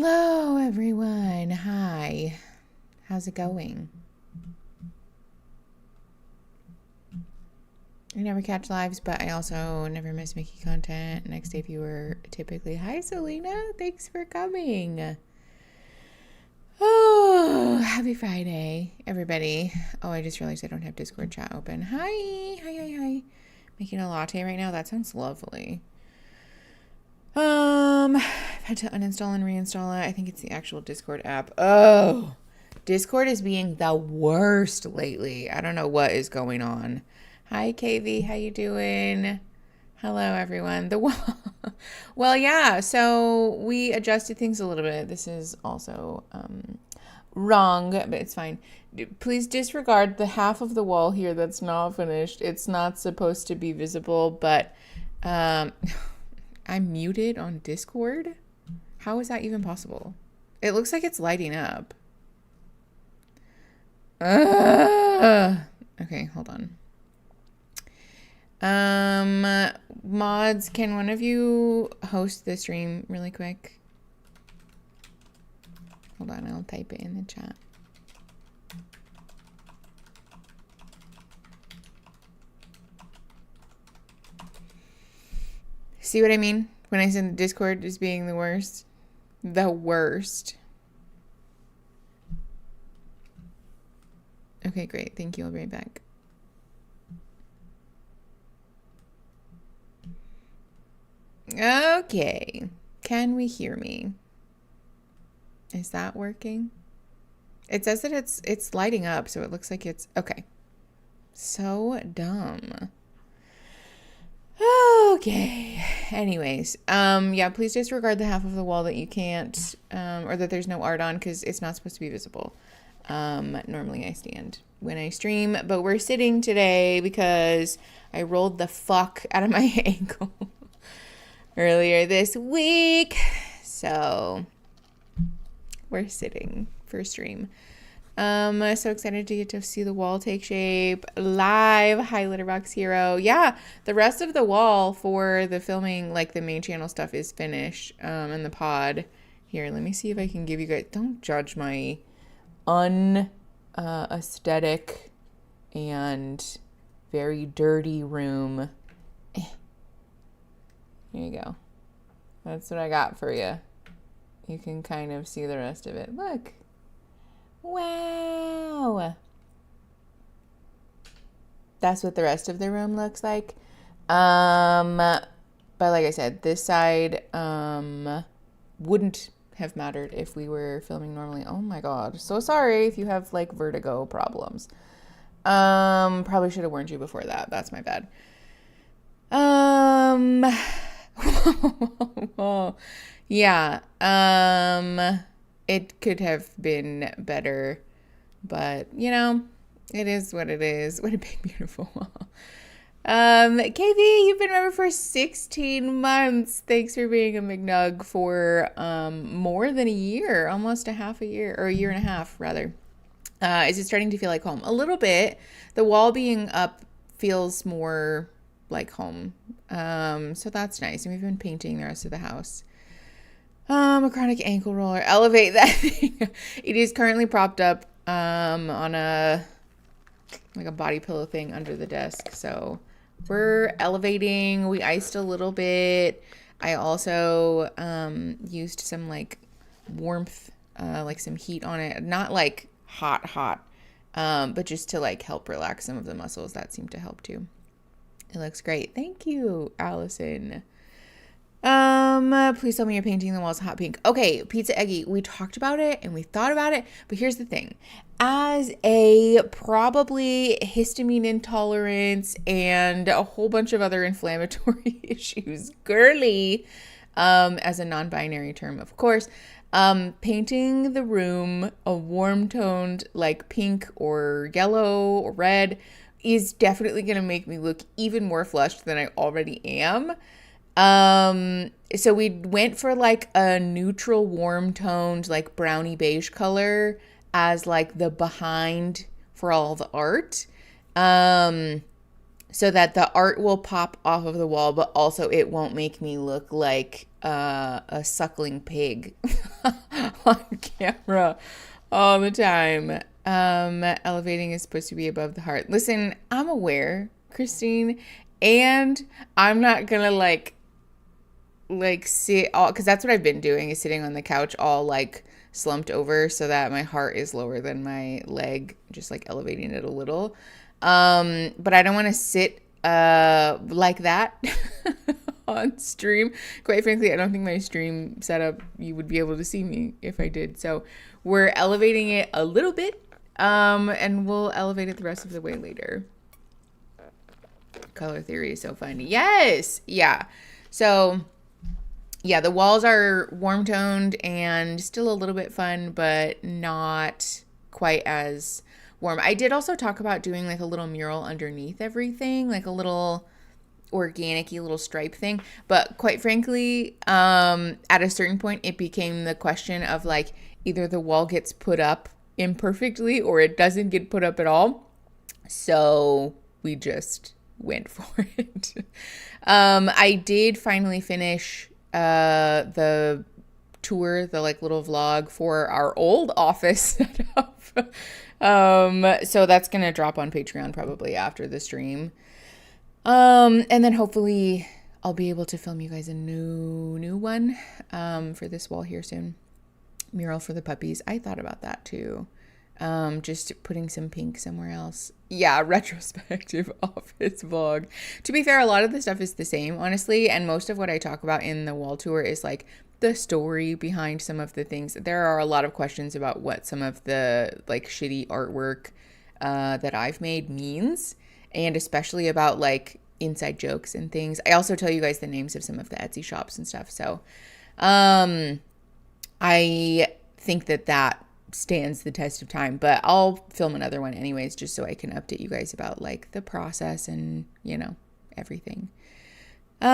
Hello, everyone. Hi. How's it going? I never catch lives, but I also never miss making content. Next day viewer, typically. Hi, Selena. Thanks for coming. Oh, happy Friday, everybody. Oh, I just realized I don't have Discord chat open. Hi. Making a latte right now. That sounds lovely. I've had to uninstall and reinstall it. I think it's the actual Discord app. Oh, Discord is being the worst lately. I don't know what is going on. Hi, KV. How you doing? Hello, everyone. Well, yeah. So we adjusted things a little bit. This is also wrong, but it's fine. Please disregard the half of the wall here that's not finished. It's not supposed to be visible, but I'm muted on Discord. How is that even possible? It looks like it's lighting up. Okay, hold on. Mods, can one of you host the stream really quick? Hold on, I'll type it in the chat. See what I mean when I said Discord is being the worst? The worst. Okay, great. Thank you. I'll be right back. Okay. Can we hear me? Is that working? It says that it's lighting up, so it looks like it's okay. So dumb. Okay. Anyways, yeah, please disregard the half of the wall that you can't, or that there's no art on, because it's not supposed to be visible. Normally I stand when I stream, but we're sitting today because I rolled the fuck out of my ankle earlier this week. So we're sitting for stream. So excited to get to see the wall take shape live. Hi, Litterbox Hero. Yeah, the rest of the wall for the filming, like the main channel stuff, is finished. And the pod. Here, let me see if I can give you guys. Don't judge my aesthetic and very dirty room. Here you go. That's what I got for you. You can kind of see the rest of it. Look. Wow. That's what the rest of the room looks like. But like I said, this side wouldn't have mattered if we were filming normally. Oh my god. So sorry if you have like vertigo problems. Probably should have warned you before that. That's my bad. Yeah. It could have been better, but you know, it is what it is. What a big, beautiful wall. KV, you've been a member for 16 months. Thanks for being a McNug for more than a year, almost a half a year, or a year and a half, rather. Is it starting to feel like home? A little bit. The wall being up feels more like home. So that's nice. And we've been painting the rest of the house. A chronic ankle roller. Elevate that thing. It is currently propped up on a body pillow thing under the desk. So we're elevating. We iced a little bit. I also used some like warmth, like some heat on it. Not like hot, but just to like help relax some of the muscles. That seemed to help too. It looks great. Thank you, Allison. Please tell me you're painting the walls hot pink. Okay, Pizza Eggy, we talked about it and we thought about it, but here's the thing. As a probably histamine intolerance and a whole bunch of other inflammatory issues, girly, as a non-binary term, of course, painting the room a warm toned like pink or yellow or red is definitely going to make me look even more flushed than I already am. So we went for like a neutral warm toned like brownie beige color as like the behind for all the art. So that the art will pop off of the wall, but also it won't make me look like a suckling pig. on camera all the time. Elevating is supposed to be above the heart. Listen, I'm aware, Christine, and I'm not gonna like sit all, because that's what I've been doing, is sitting on the couch all like slumped over so that my heart is lower than my leg, just like elevating it a little. But I don't want to sit like that on stream. Quite frankly, I don't think my stream setup, you would be able to see me if I did. So we're elevating it a little bit, and we'll elevate it the rest of the way later. Color theory is so fun. Yes. Yeah. So yeah, the walls are warm toned and still a little bit fun, but not quite as warm. I did also talk about doing like a little mural underneath everything, like a little organic-y little stripe thing. But quite frankly, at a certain point, it became the question of like either the wall gets put up imperfectly or it doesn't get put up at all. So we just went for it. I did finally finish the tour, the like little vlog for our old office setup. So that's gonna drop on Patreon probably after the stream. And then hopefully I'll be able to film you guys a new one for this wall here soon. Mural for the puppies. I thought about that too. Just putting some pink somewhere else. Yeah, retrospective office vlog. To be fair, a lot of the stuff is the same, honestly, and most of what I talk about in the wall tour is like the story behind some of the things. There are a lot of questions about what some of the like shitty artwork that I've made means, and especially about like inside jokes and things. I also tell you guys the names of some of the Etsy shops and stuff. So I think that stands the test of time, but I'll film another one anyways, just so I can update you guys about like the process and, you know, everything. Hold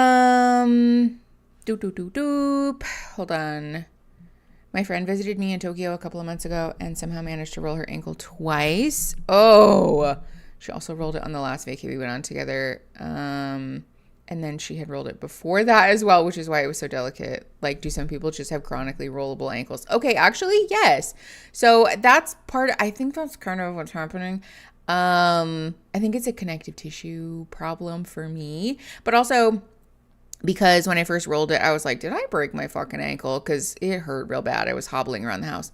on. My friend visited me in Tokyo a couple of months ago and somehow managed to roll her ankle twice. Oh, she also rolled it on the last vacay we went on together. And then she had rolled it before that as well, which is why it was so delicate. Like, do some people just have chronically rollable ankles? Okay, actually, yes. So that's I think that's kind of what's happening. I think it's a connective tissue problem for me. But also, because when I first rolled it, I was like, did I break my fucking ankle? Because it hurt real bad. I was hobbling around the house.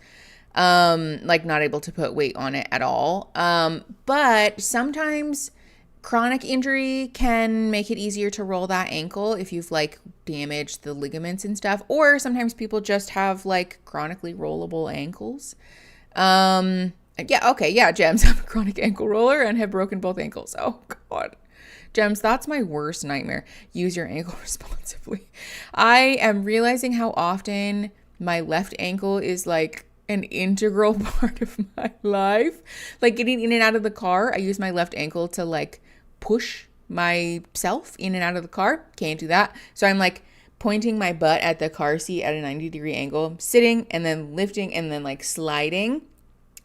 Like, not able to put weight on it at all. But sometimes chronic injury can make it easier to roll that ankle if you've like damaged the ligaments and stuff, or sometimes people just have like chronically rollable ankles. Yeah, okay, yeah, Gems, I'm a chronic ankle roller and have broken both ankles. Oh God, Gems, that's my worst nightmare. Use your ankle responsibly. I am realizing how often my left ankle is like an integral part of my life. Like getting in and out of the car, I use my left ankle to like push myself in and out of the car. Can't do that. So I'm like pointing my butt at the car seat at a 90-degree angle, sitting and then lifting and then like sliding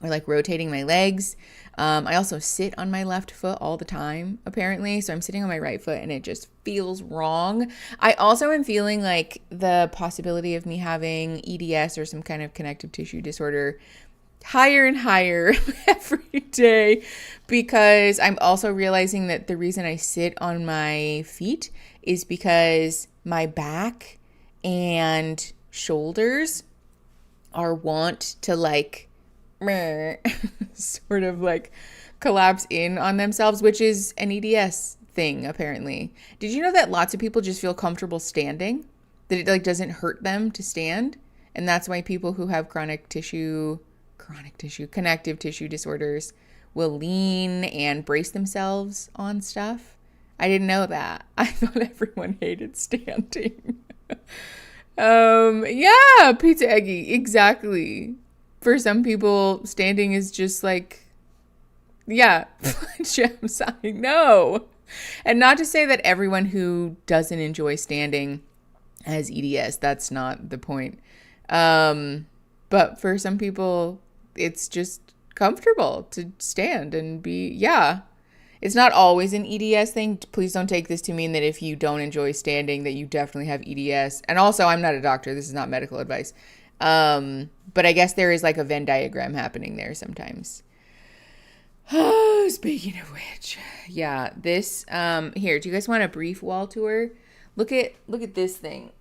or like rotating my legs. I also sit on my left foot all the time, apparently. So I'm sitting on my right foot and it just feels wrong. I also am feeling like the possibility of me having EDS or some kind of connective tissue disorder higher and higher every day, because I'm also realizing that the reason I sit on my feet is because my back and shoulders are wont to like sort of like collapse in on themselves, which is an EDS thing apparently. Did you know that lots of people just feel comfortable standing, that it like doesn't hurt them to stand? And that's why people who have connective tissue disorders will lean and brace themselves on stuff. I didn't know that. I thought everyone hated standing. Yeah, pizza eggy, exactly. For some people, standing is just like, yeah, Gems, I know. And not to say that everyone who doesn't enjoy standing has EDS. That's not the point. But for some people, it's just comfortable to stand and be, yeah. It's not always an EDS thing. Please don't take this to mean that if you don't enjoy standing that you definitely have EDS. And also, I'm not a doctor. This is not medical advice. But I guess there is like a Venn diagram happening there sometimes. Speaking of which, yeah, this, here, do you guys want a brief wall tour? Look at this thing.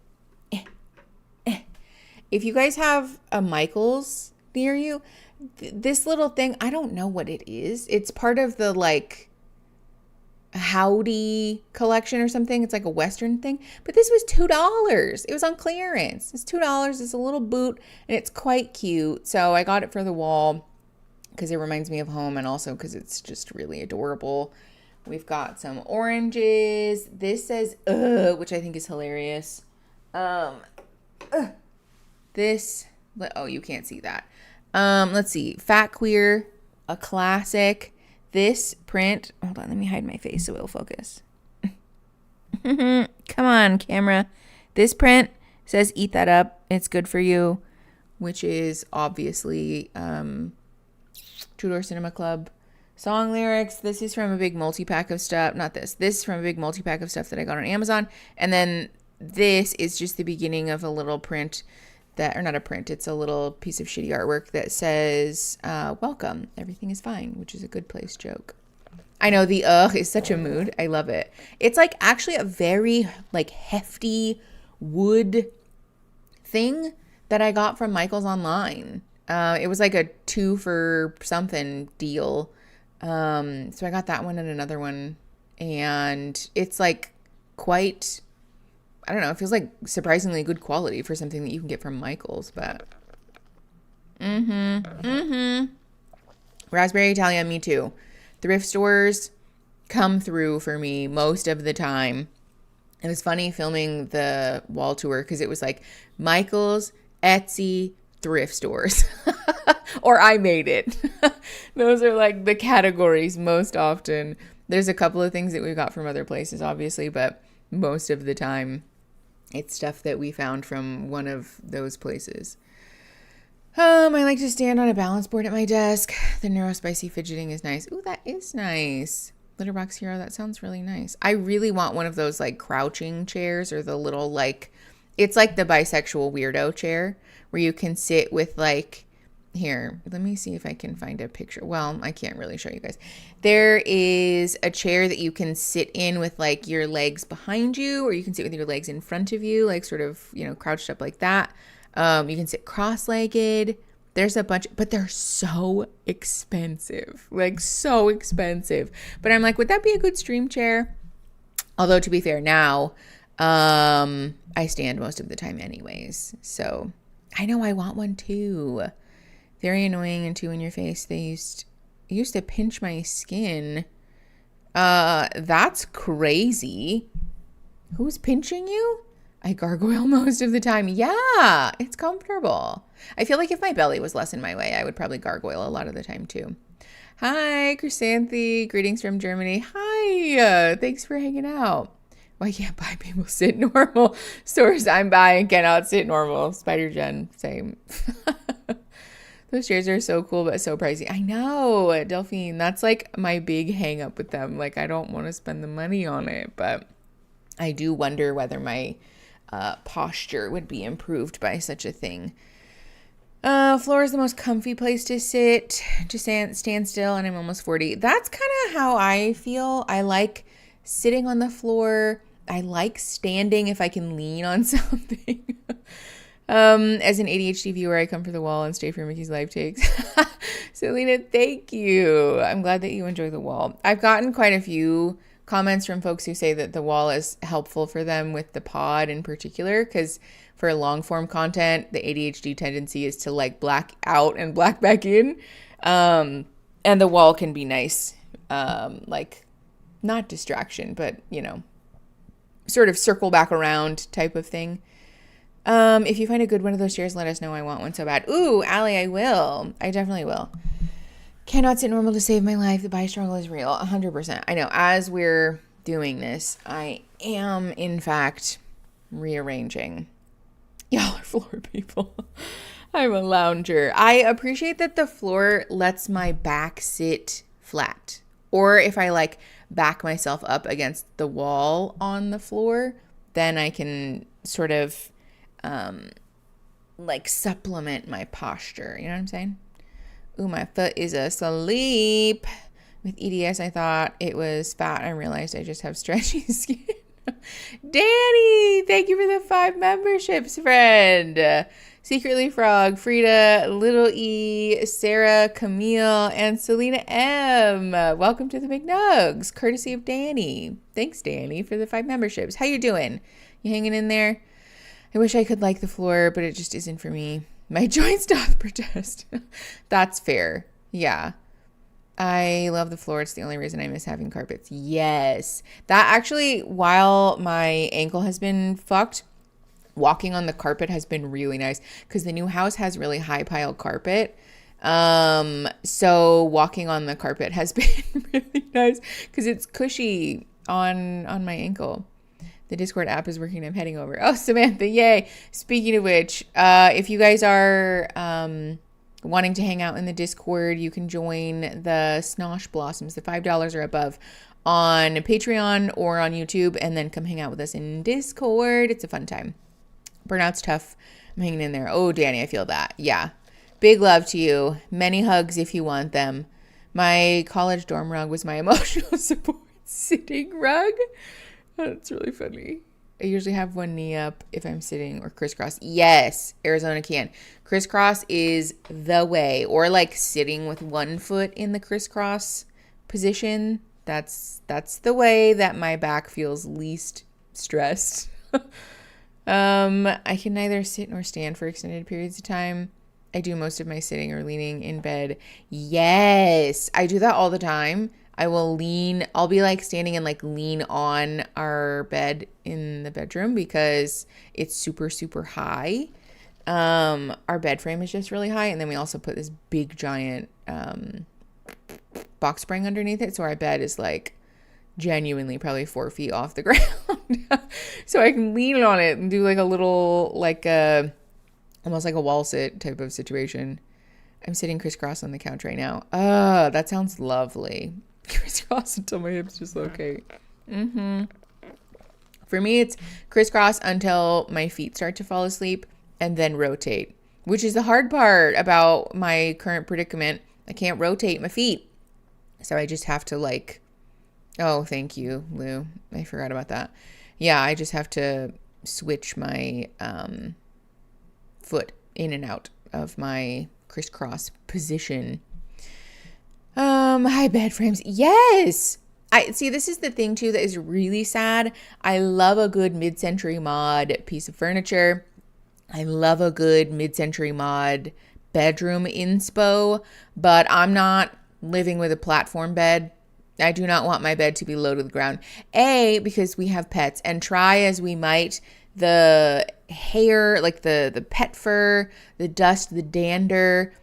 If you guys have a Michaels near you, this little thing, I don't know what it is. It's part of the like Howdy collection or something. It's like a Western thing, but this was $2. It was on clearance. It's $2. It's a little boot and it's quite cute. So I got it for the wall because it reminds me of home and also because it's just really adorable. We've got some oranges. This says, which I think is hilarious. This, oh, you can't see that. Let's see. Fat Queer, a classic. This print, hold on, let me hide my face so it'll focus. Come on, camera. This print says, eat that up. It's good for you, which is obviously Two Door Cinema Club. Song lyrics. This is from a big multi-pack of stuff. Not this. This is from a big multi-pack of stuff that I got on Amazon. And then this is just the beginning of a little print that, or not a print, it's a little piece of shitty artwork that says, welcome, everything is fine, which is a Good Place joke. I know the is such a mood. I love it. It's like actually a very like hefty wood thing that I got from Michael's online. It was like a 2 for something deal. So I got that one and another one, and it's like quite, I don't know, it feels like surprisingly good quality for something that you can get from Michael's, but Raspberry Italia, me too. Thrift stores come through for me most of the time. It was funny filming the wall tour because it was like Michael's, Etsy, thrift stores. Or I made it. Those are like the categories most often. There's a couple of things that we got from other places, obviously, but most of the time it's stuff that we found from one of those places. I like to stand on a balance board at my desk. The neurospicy fidgeting is nice. Ooh, that is nice. Litterbox Hero, that sounds really nice. I really want one of those like crouching chairs, or the little like, it's like the bisexual weirdo chair where you can sit with like, here, let me see if I can find a picture. Well, I can't really show you guys. There is a chair that you can sit in with like your legs behind you, or you can sit with your legs in front of you, like sort of, you know, crouched up like that. You can sit cross-legged. There's a bunch, but they're so expensive, like so expensive. But I'm like, would that be a good stream chair? Although to be fair, now I stand most of the time anyways. So I know I want one too. Very annoying and too in your face. They used to pinch my skin. That's crazy. Who's pinching you? I gargoyle most of the time. Yeah, it's comfortable. I feel like if my belly was less in my way, I would probably gargoyle a lot of the time too. Hi, Chrysanthi. Greetings from Germany. Hi. Thanks for hanging out. Why can't bi people sit normal? Stores I'm buying cannot sit normal. Spider Jen, same. Those chairs are so cool, but so pricey. I know, Delphine. That's like my big hang up with them. Like, I don't want to spend the money on it, but I do wonder whether my posture would be improved by such a thing. Floor is the most comfy place to sit, to stand still, and I'm almost 40. That's kind of how I feel. I like sitting on the floor. I like standing if I can lean on something. As an ADHD viewer, I come for the wall and stay for Mickey's live takes. Selena, thank you. I'm glad that you enjoy the wall. I've gotten quite a few comments from folks who say that the wall is helpful for them with the pod in particular, because for long form content, the ADHD tendency is to like black out and black back in. And the wall can be nice, like not distraction, but you know, sort of circle back around type of thing. If you find a good one of those chairs, let us know. I want one so bad. Ooh, Allie, I will. I definitely will. Cannot sit normal to save my life. The bi struggle is real. 100%. I know. As we're doing this, I am, in fact, rearranging. Y'all are floor people. I'm a lounger. I appreciate that the floor lets my back sit flat. Or if I like back myself up against the wall on the floor, then I can sort of like supplement my posture. You know what I'm saying? Ooh, my foot is asleep. With EDS, I thought it was fat. I realized I just have stretchy skin. Danny, thank you for the 5 memberships, friend. Secretly Frog, Frida, Little E, Sarah, Camille, and Selena M. Welcome to the McNugs, courtesy of Danny. Thanks, Danny, for the 5 memberships. How you doing? You hanging in there? I wish I could like the floor, but it just isn't for me. My joints doth protest. That's fair. Yeah. I love the floor. It's the only reason I miss having carpets. Yes. That actually, while my ankle has been fucked, walking on the carpet has been really nice because the new house has really high pile carpet. So walking on the carpet has been really nice because it's cushy on my ankle. The Discord app is working. I'm heading over. Oh, Samantha, yay. Speaking of which, if you guys are wanting to hang out in the Discord, you can join the Snosh Blossoms, the $5 or above, on Patreon or on YouTube, and then come hang out with us in Discord. It's a fun time. Burnout's tough. I'm hanging in there. Oh, Danny, I feel that. Yeah. Big love to you. Many hugs if you want them. My college dorm rug was my emotional support sitting rug. That's really funny. I usually have one knee up if I'm sitting or crisscross. Yes, Arizona can. Crisscross is the way. Or like sitting with one foot in the crisscross position. That's the way that my back feels least stressed. I can neither sit nor stand for extended periods of time. I do most of my sitting or leaning in bed. Yes, I do that all the time. I'll be like standing and like lean on our bed in the bedroom because it's super, super high. Our bed frame is just really high. And then we also put this big giant box spring underneath it. So our bed is like genuinely probably 4 feet off the ground. So I can lean on it and do like a little, almost like a wall sit type of situation. I'm sitting crisscross on the couch right now. That sounds lovely. Crisscross until my hips dislocate. For me, it's crisscross until my feet start to fall asleep and then rotate, which is the hard part about my current predicament. I can't rotate my feet. So I just have to oh, thank you, Lou. I forgot about that. Yeah, I just have to switch my foot in and out of my crisscross position. Hi, bed frames. Yes. I see. This is the thing too that is really sad. I love a good mid-century mod piece of furniture. I love a good mid-century mod bedroom inspo, but I'm not living with a platform bed. I do not want my bed to be low to the ground. Because we have pets, and try as we might, the hair, like the pet fur, the dust, the dander,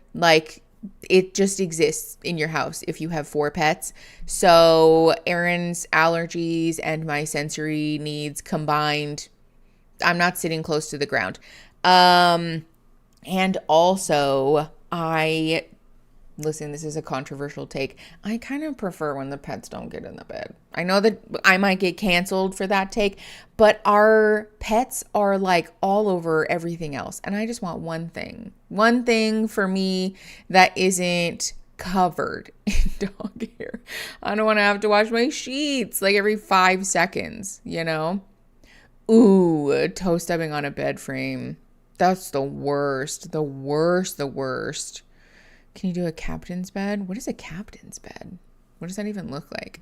it just exists in your house if you have 4 pets. So Aaron's allergies and my sensory needs combined, I'm not sitting close to the ground. And also listen, this is a controversial take. I kind of prefer when the pets don't get in the bed. I know that I might get canceled for that take, but our pets are like all over everything else. And I just want one thing for me that isn't covered in dog hair. I don't want to have to wash my sheets like every 5 seconds, you know? Ooh, toe stepping on a bed frame. That's the worst. The worst. Can you do a captain's bed? What is a captain's bed? What does that even look like?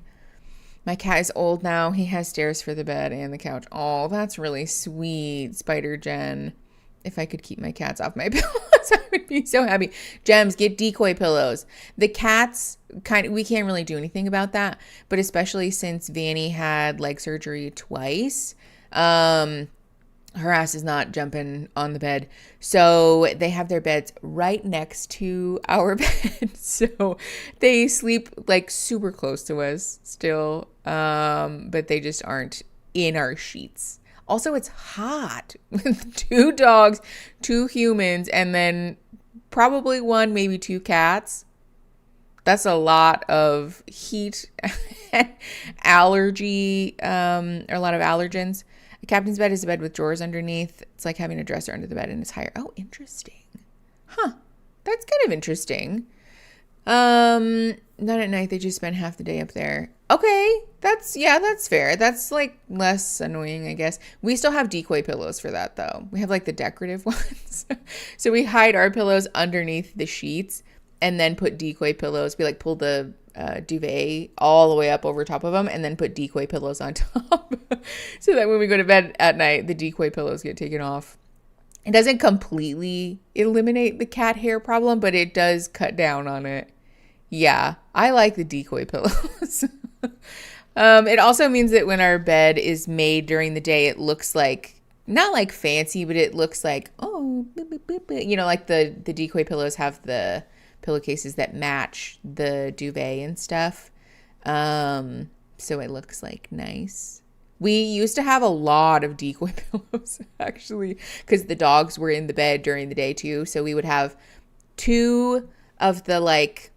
My cat is old now. He has stairs for the bed and the couch. Oh, that's really sweet, Spider Jen. If I could keep my cats off my pillows, I would be so happy. Gems, get decoy pillows. The cats, we can't really do anything about that. But especially since Vanny had leg surgery twice, her ass is not jumping on the bed. So they have their beds right next to our bed. So they sleep like super close to us still. But they just aren't in our sheets. Also, it's hot with 2 dogs, 2 humans, and then probably 1, maybe 2 cats. That's a lot of heat, allergy, or a lot of allergens. The captain's bed is a bed with drawers underneath. It's like having a dresser under the bed and it's higher. Oh, interesting. Huh. That's kind of interesting. Not at night. They just spend half the day up there. Okay. That's fair. That's like less annoying, I guess. We still have decoy pillows for that though. We have like the decorative ones. So we hide our pillows underneath the sheets and then put decoy pillows. We like pull the duvet all the way up over top of them and then put decoy pillows on top. So that when we go to bed at night, the decoy pillows get taken off. It doesn't completely eliminate the cat hair problem, but it does cut down on it. Yeah, I like the decoy pillows. It also means that when our bed is made during the day, it looks like, not like fancy, but it looks like, oh, boop, boop, boop, boop. You know, like the decoy pillows have the pillowcases that match the duvet and stuff. So it looks like nice. We used to have a lot of decoy pillows, actually, because the dogs were in the bed during the day too. So we would have 2 of the like,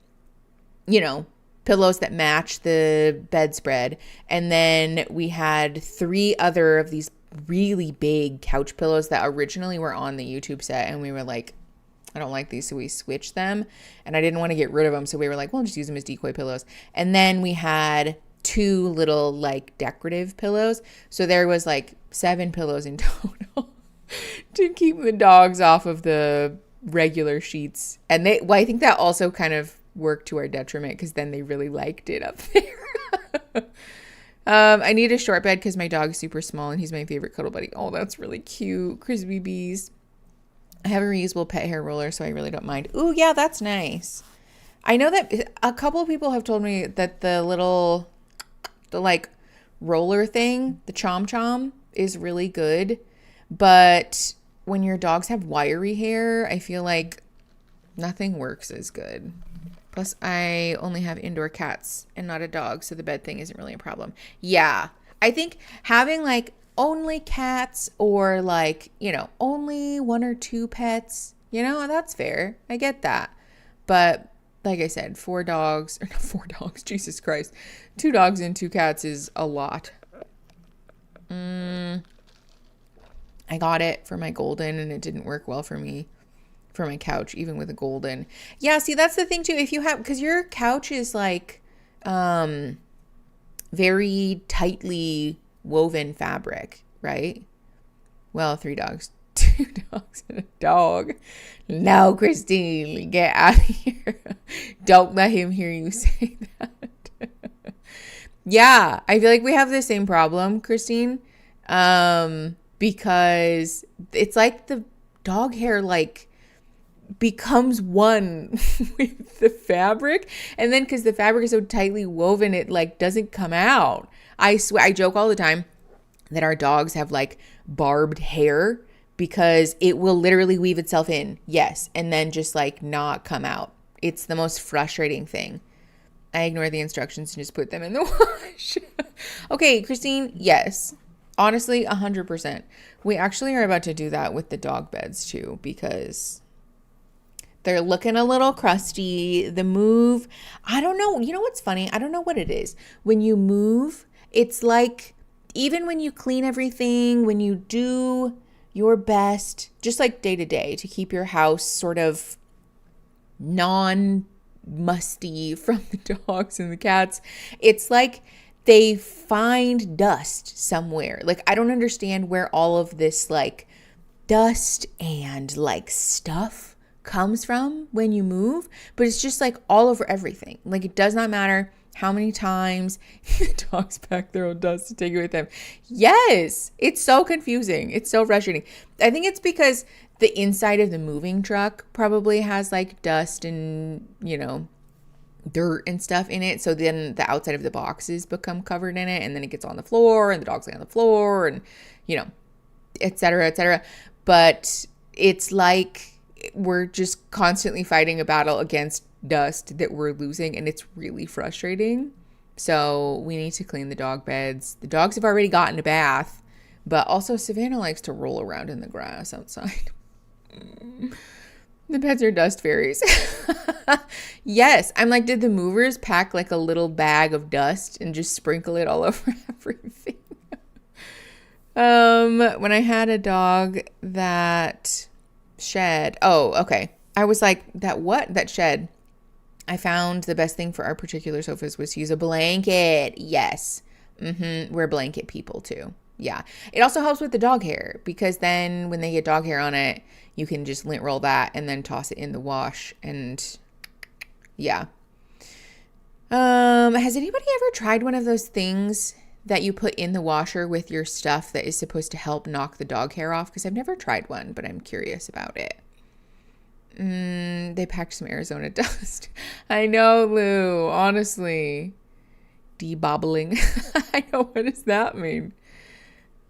you know, pillows that match the bedspread. And then we had 3 other of these really big couch pillows that originally were on the YouTube set. And we were like, I don't like these. So we switched them and I didn't want to get rid of them. So we were like, well, just use them as decoy pillows. And then we had 2 little like decorative pillows. So there was like 7 pillows in total to keep the dogs off of the regular sheets. And I think that also kind of worked to our detriment because then they really liked it up there. I need a short bed because my dog's super small and he's my favorite cuddle buddy. Oh, that's really cute. Crispy bees. I have a reusable pet hair roller, so I really don't mind. Ooh, yeah, that's nice. I know that a couple of people have told me that the like roller thing, the chom is really good. But when your dogs have wiry hair, I feel like nothing works as good. Plus, I only have indoor cats and not a dog, so the bed thing isn't really a problem. Yeah, I think having like only cats or like, you know, only 1 or 2 pets, you know, that's fair. I get that. But like I said, 4 dogs, or not 4 dogs, Jesus Christ. 2 dogs and 2 cats is a lot. I got it for my golden and it didn't work well for me. For my couch, even with a golden. Yeah, see, that's the thing too. If you have, because your couch is like very tightly woven fabric, right? Well, 3 dogs, 2 dogs and a dog. No, Christine, get out of here. Don't let him hear you say that. Yeah, I feel like we have the same problem, Christine, because it's like the dog hair like becomes one with the fabric, and then because the fabric is so tightly woven, it like doesn't come out. I swear, I joke all the time that our dogs have like barbed hair because it will literally weave itself in, yes, and then just like not come out. It's the most frustrating thing. I ignore the instructions and just put them in the wash. Okay, Christine, yes, honestly, 100%. We actually are about to do that with the dog beds too, because they're looking a little crusty. The move, I don't know. You know what's funny? I don't know what it is. When you move, it's like, even when you clean everything, when you do your best, just like day to day, to keep your house sort of non-musty from the dogs and the cats, it's like they find dust somewhere. Like, I don't understand where all of this like dust and like stuff comes from when you move, but it's just like all over everything. Like, it does not matter how many times the dogs pack their own dust to take it with them. Yes, it's so confusing. It's so frustrating. I think it's because the inside of the moving truck probably has like dust and, you know, dirt and stuff in it. So then the outside of the boxes become covered in it, and then it gets on the floor and the dogs lay on the floor and, you know, et cetera, et cetera. But it's like we're just constantly fighting a battle against dust that we're losing, and it's really frustrating. So we need to clean the dog beds. The dogs have already gotten a bath, but also Savannah likes to roll around in the grass outside. The pets are dust fairies. Yes, I'm like, did the movers pack like a little bag of dust and just sprinkle it all over everything? When I had a dog that shed. Oh, okay. I was like, that shed. I found the best thing for our particular sofas was to use a blanket. Yes. We're blanket people too. Yeah. It also helps with the dog hair because then when they get dog hair on it, you can just lint roll that and then toss it in the wash. And yeah. Has anybody ever tried one of those things that you put in the washer with your stuff that is supposed to help knock the dog hair off? Because I've never tried one, but I'm curious about it. They packed some Arizona dust. I know, Lou. Honestly. Debobbling. I know. What does that mean?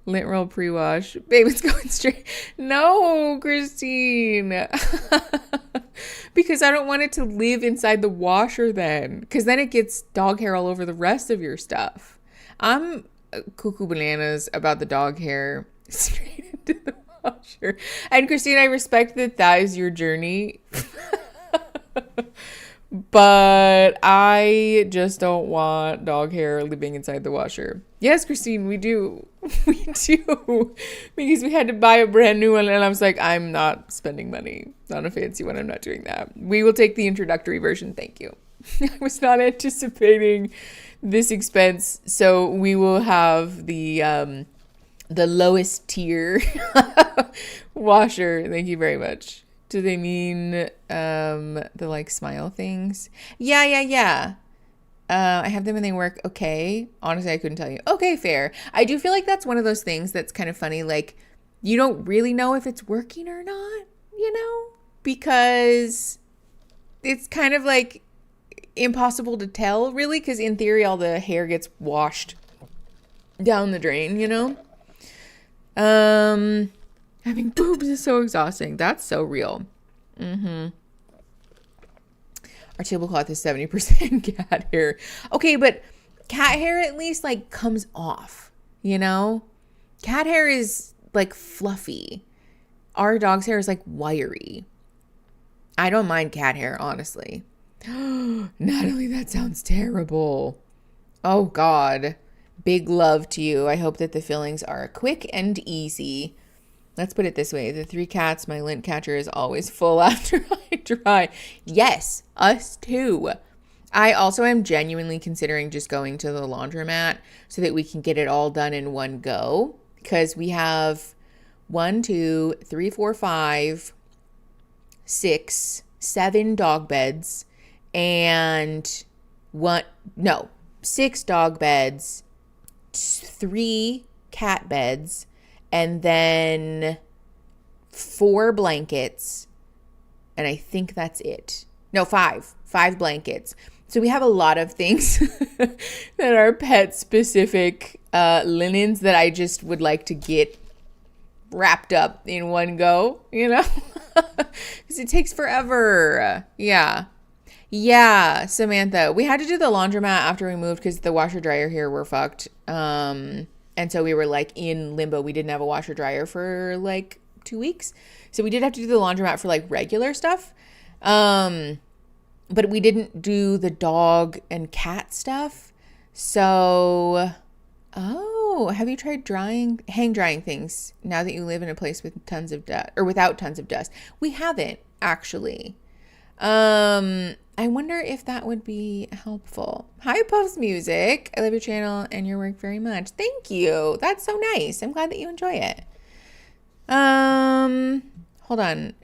Lint roll pre-wash. Babe, it's going straight. No, Christine. Because I don't want it to live inside the washer then. Because then it gets dog hair all over the rest of your stuff. I'm cuckoo bananas about the dog hair straight into the washer. And Christine, I respect that is your journey. But I just don't want dog hair living inside the washer. Yes, Christine, we do. We do. Because we had to buy a brand new one. And I was like, I'm not spending money on a fancy one. I'm not doing that. We will take the introductory version. Thank you. I was not anticipating this expense. So we will have the lowest tier washer. Thank you very much. Do they mean the like smile things? Yeah. I have them and they work okay. Honestly, I couldn't tell you. Okay, fair. I do feel like that's one of those things that's kind of funny. Like, you don't really know if it's working or not, because it's kind of like impossible to tell, really, because in theory, all the hair gets washed down the drain, Having boobs is so exhausting. That's so real. Our tablecloth is 70% cat hair. Okay, but cat hair at least like comes off, Cat hair is like fluffy. Our dog's hair is like wiry. I don't mind cat hair, honestly. Natalie, that sounds terrible. Oh God. Big love to you. I hope that the fillings are quick and easy. Let's put it this way. The 3 cats, my lint catcher is always full after I dry. Yes, us too. I also am genuinely considering just going to the laundromat so that we can get it all done in one go. Because we have 1, 2, 3, 4, 5, 6, 7 dog beds and 6 dog beds, 3 cat beds, and then 4 blankets. And I think that's it. No, 5 blankets. So we have a lot of things that are pet specific linens that I just would like to get wrapped up in one go, because it takes forever. Yeah, Samantha, we had to do the laundromat after we moved because the washer dryer here were fucked. And so we were like in limbo. We didn't have a washer dryer for like 2 weeks. So we did have to do the laundromat for like regular stuff. But we didn't do the dog and cat stuff. So, have you tried hang drying things now that you live in a place with tons of dust or without tons of dust? We haven't actually. I wonder if that would be helpful. Hi, Puffs Music. I love your channel and your work very much. Thank you. That's so nice. I'm glad that you enjoy it. Hold on.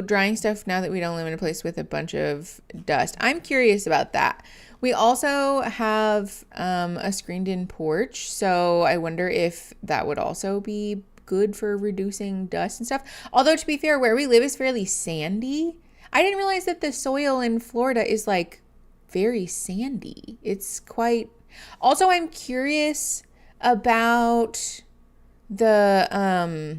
Drying stuff now that we don't live in a place with a bunch of dust. I'm curious about that. We also have a screened-in porch, so I wonder if that would also be good for reducing dust and stuff. Although, to be fair, where we live is fairly sandy. I didn't realize that the soil in Florida is like very sandy. It's quite... Also, I'm curious about the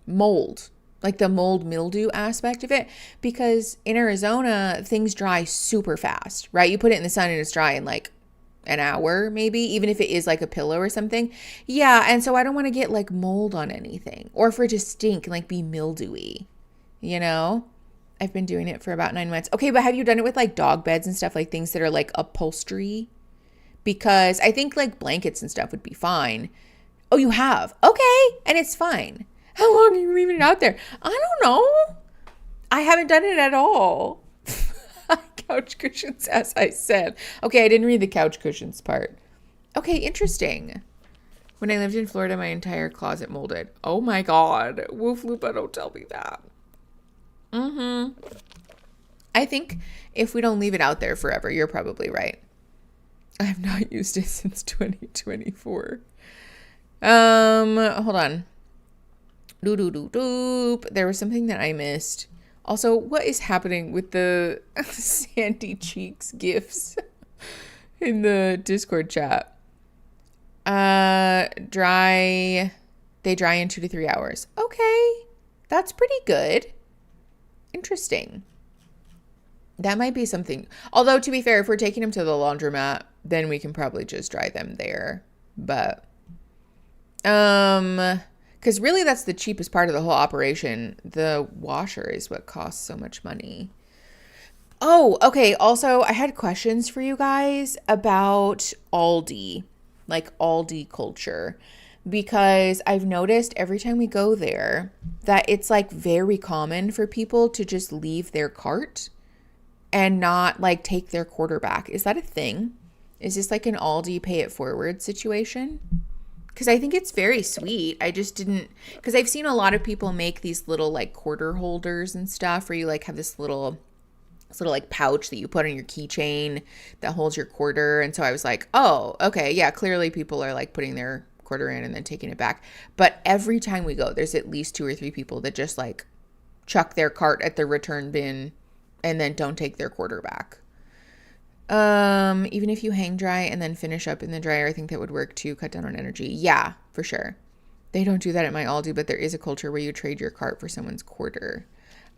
mold, like the mold mildew aspect of it, because in Arizona, things dry super fast, right? You put it in the sun and it's dry in like an hour, maybe, even if it is like a pillow or something. Yeah, and so I don't want to get like mold on anything or for it to stink and like be mildewy. I've been doing it for about 9 months. Okay, but have you done it with like dog beds and stuff, like things that are like upholstery because I think like blankets and stuff would be fine. Oh, you have? Okay. And it's fine. How long are you leaving it out there? I don't know. I haven't done it at all. Couch cushions, as I said. Okay, I didn't read the couch cushions part. Okay, interesting. When I lived in Florida, my entire closet molded. Oh my God. Woof Lupa, don't tell me that. I think if we don't leave it out there forever, you're probably right. I have not used it since 2024. Hold on. There was something that I missed. Also, what is happening with the Sandy Cheeks gifs in the Discord chat? They dry in 2 to 3 hours. Okay, that's pretty good. Interesting. That might be something. Although, to be fair, if we're taking them to the laundromat, then we can probably just dry them there. But, because really that's the cheapest part of the whole operation. The washer is what costs so much money. Oh, okay. Also, I had questions for you guys about Aldi, like Aldi culture, because I've noticed every time we go there that it's like very common for people to just leave their cart and not like take their quarter back. Is that a thing? Is this like an Aldi pay it forward situation? Because I think it's very sweet. I just didn't, because I've seen a lot of people make these little like quarter holders and stuff where you like have this little like pouch that you put on your keychain that holds your quarter. And so I was like, oh, okay, yeah, clearly people are like putting their quarter in and then taking it back. But every time we go, there's at least 2 or 3 people that just like chuck their cart at the return bin and then don't take their quarter back. Even if you hang dry and then finish up in the dryer, I think that would work to cut down on energy. Yeah, for sure. They don't do that at my Aldi, but there is a culture where you trade your cart for someone's quarter.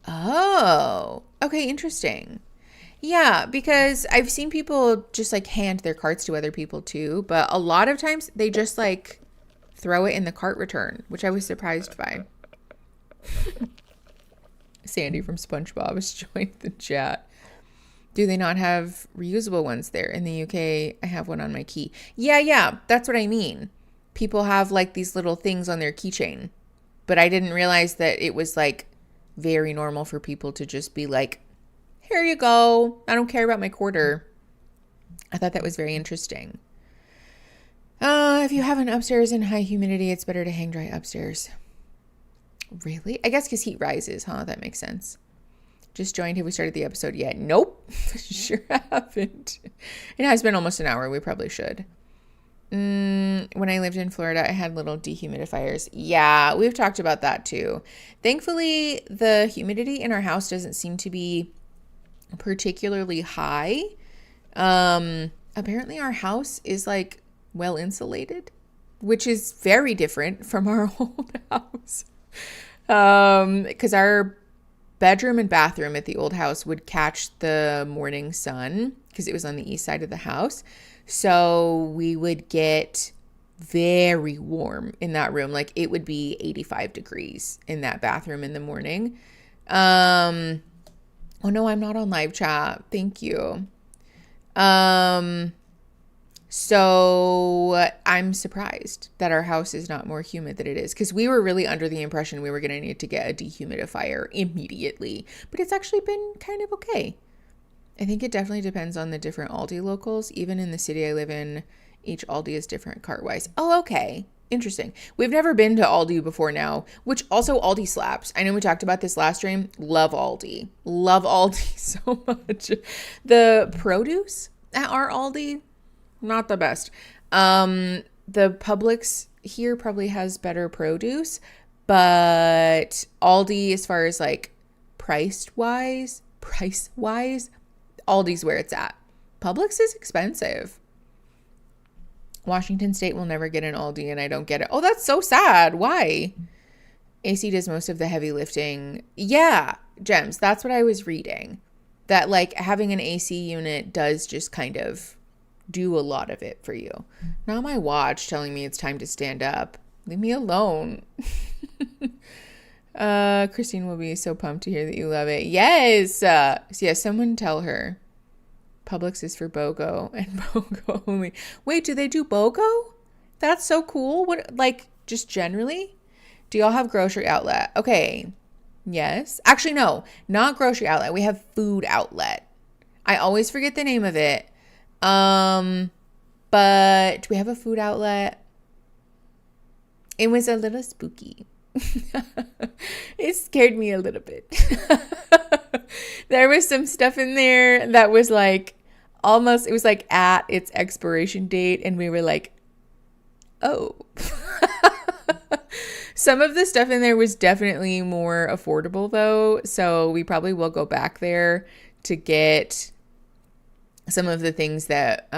Oh, okay, interesting. Yeah, because I've seen people just like hand their carts to other people too, but a lot of times they just like throw it in the cart return, which I was surprised by. Sandy from SpongeBob has joined the chat. Do they not have reusable ones there? In the UK, I have one on my key. Yeah, that's what I mean. People have like these little things on their keychain, but I didn't realize that it was like very normal for people to just be like, here you go. I don't care about my quarter. I thought that was very interesting. If you have an upstairs in high humidity, it's better to hang dry upstairs. Really? I guess because heat rises, huh? That makes sense. Just joined. Have we started the episode yet? Nope. Sure haven't. It has been almost an hour. We probably should. When I lived in Florida, I had little dehumidifiers. Yeah, we've talked about that too. Thankfully, the humidity in our house doesn't seem to be particularly high. Apparently our house is like well insulated, which is very different from our old house. Because our bedroom and bathroom at the old house would catch the morning sun because it was on the east side of the house. So we would get very warm in that room. Like it would be 85 degrees in that bathroom in the morning. Oh no, I'm not on live chat. Thank you. So I'm surprised that our house is not more humid than it is, because we were really under the impression we were going to need to get a dehumidifier immediately, but it's actually been kind of okay. I think it definitely depends on the different Aldi locals. Even in the city I live in, each Aldi is different cart-wise. Oh, okay. Interesting. We've never been to Aldi before now, which also Aldi slaps. I know we talked about this last stream. Love Aldi. Love Aldi so much. The produce at our Aldi, not the best. The Publix here probably has better produce, but Aldi, as far as like price wise, Aldi's where it's at. Publix is expensive. Washington State will never get an Aldi, and I don't get it. Oh, that's so sad. Why? AC does most of the heavy lifting. Yeah, Gems, that's what I was reading. That like having an AC unit does just kind of do a lot of it for you. Not my watch telling me it's time to stand up. Leave me alone. Christine will be so pumped to hear that you love it. Yes. So yeah, someone tell her. Publix is for BOGO and BOGO only. Wait, do they do BOGO? That's so cool. What, like, just generally? Do y'all have grocery outlet? Okay. Yes. Actually, no, not grocery outlet. We have food outlet. I always forget the name of it. But do we have a food outlet? It was a little spooky. It scared me a little bit. There was some stuff in there that was like almost, it was like at its expiration date, and we were like, oh. Some of the stuff in there was definitely more affordable though, so we probably will go back there to get some of the things that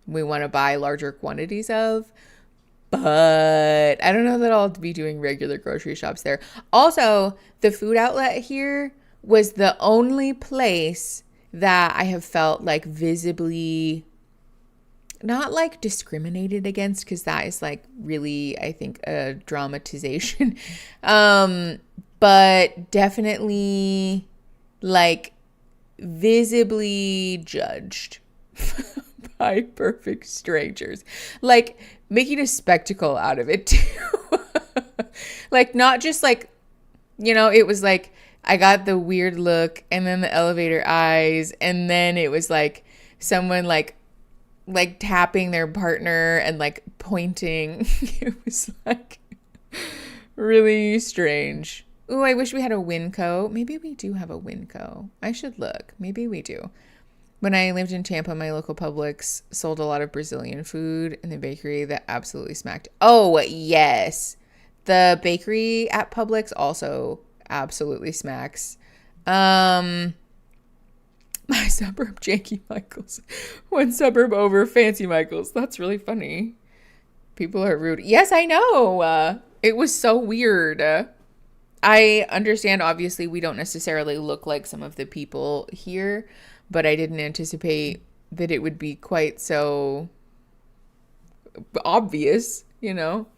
we want to buy larger quantities of. But I don't know that I'll be doing regular grocery shops there. Also, the food outlet here was the only place that I have felt like visibly not like discriminated against, because that is like really, I think, a dramatization. But definitely like visibly judged by perfect strangers, like making a spectacle out of it too. Like not just like, you know, it was like I got the weird look and then the elevator eyes, and then it was like someone like tapping their partner and like pointing. It was like really strange. Ooh, I wish we had a Winco. Maybe we do have a Winco. I should look. Maybe we do. When I lived in Tampa, my local Publix sold a lot of Brazilian food in the bakery that absolutely smacked. Oh, yes. The bakery at Publix also absolutely smacks. My suburb, Janky Michaels. One suburb over, Fancy Michaels. That's really funny. People are rude. Yes, I know. It was so weird. I understand, obviously, we don't necessarily look like some of the people here, but I didn't anticipate that it would be quite so obvious, you know?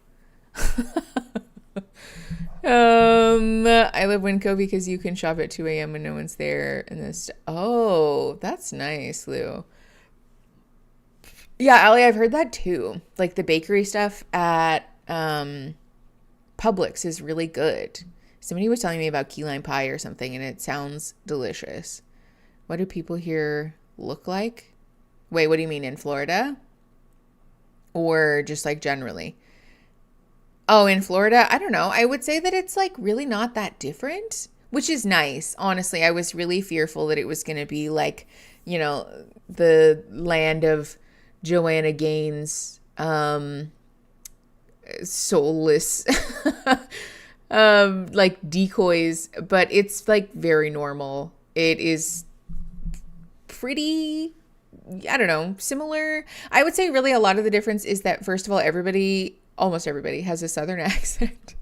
I love Winco because you can shop at 2 a.m. when no one's there. And this, oh, that's nice, Lou. Yeah, Allie, I've heard that too. Like the bakery stuff at Publix is really good. Somebody was telling me about key lime pie or something, and it sounds delicious. What do people here look like? Wait, what do you mean, in Florida? Or just like generally? Oh, in Florida? I don't know. I would say that it's like really not that different, which is nice. Honestly, I was really fearful that it was going to be like, you know, the land of Joanna Gaines, soulless, like decoys, but it's like very normal. It is pretty, I don't know, similar. I would say really a lot of the difference is that, first of all, almost everybody has a Southern accent.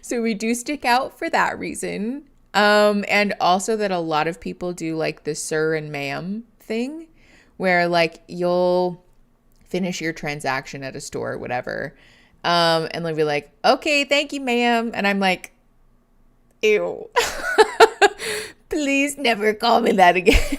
So we do stick out for that reason. And also that a lot of people do like the sir and ma'am thing, where like you'll finish your transaction at a store or whatever. And they'll be like, okay, thank you, ma'am. And I'm like, ew, please never call me that again.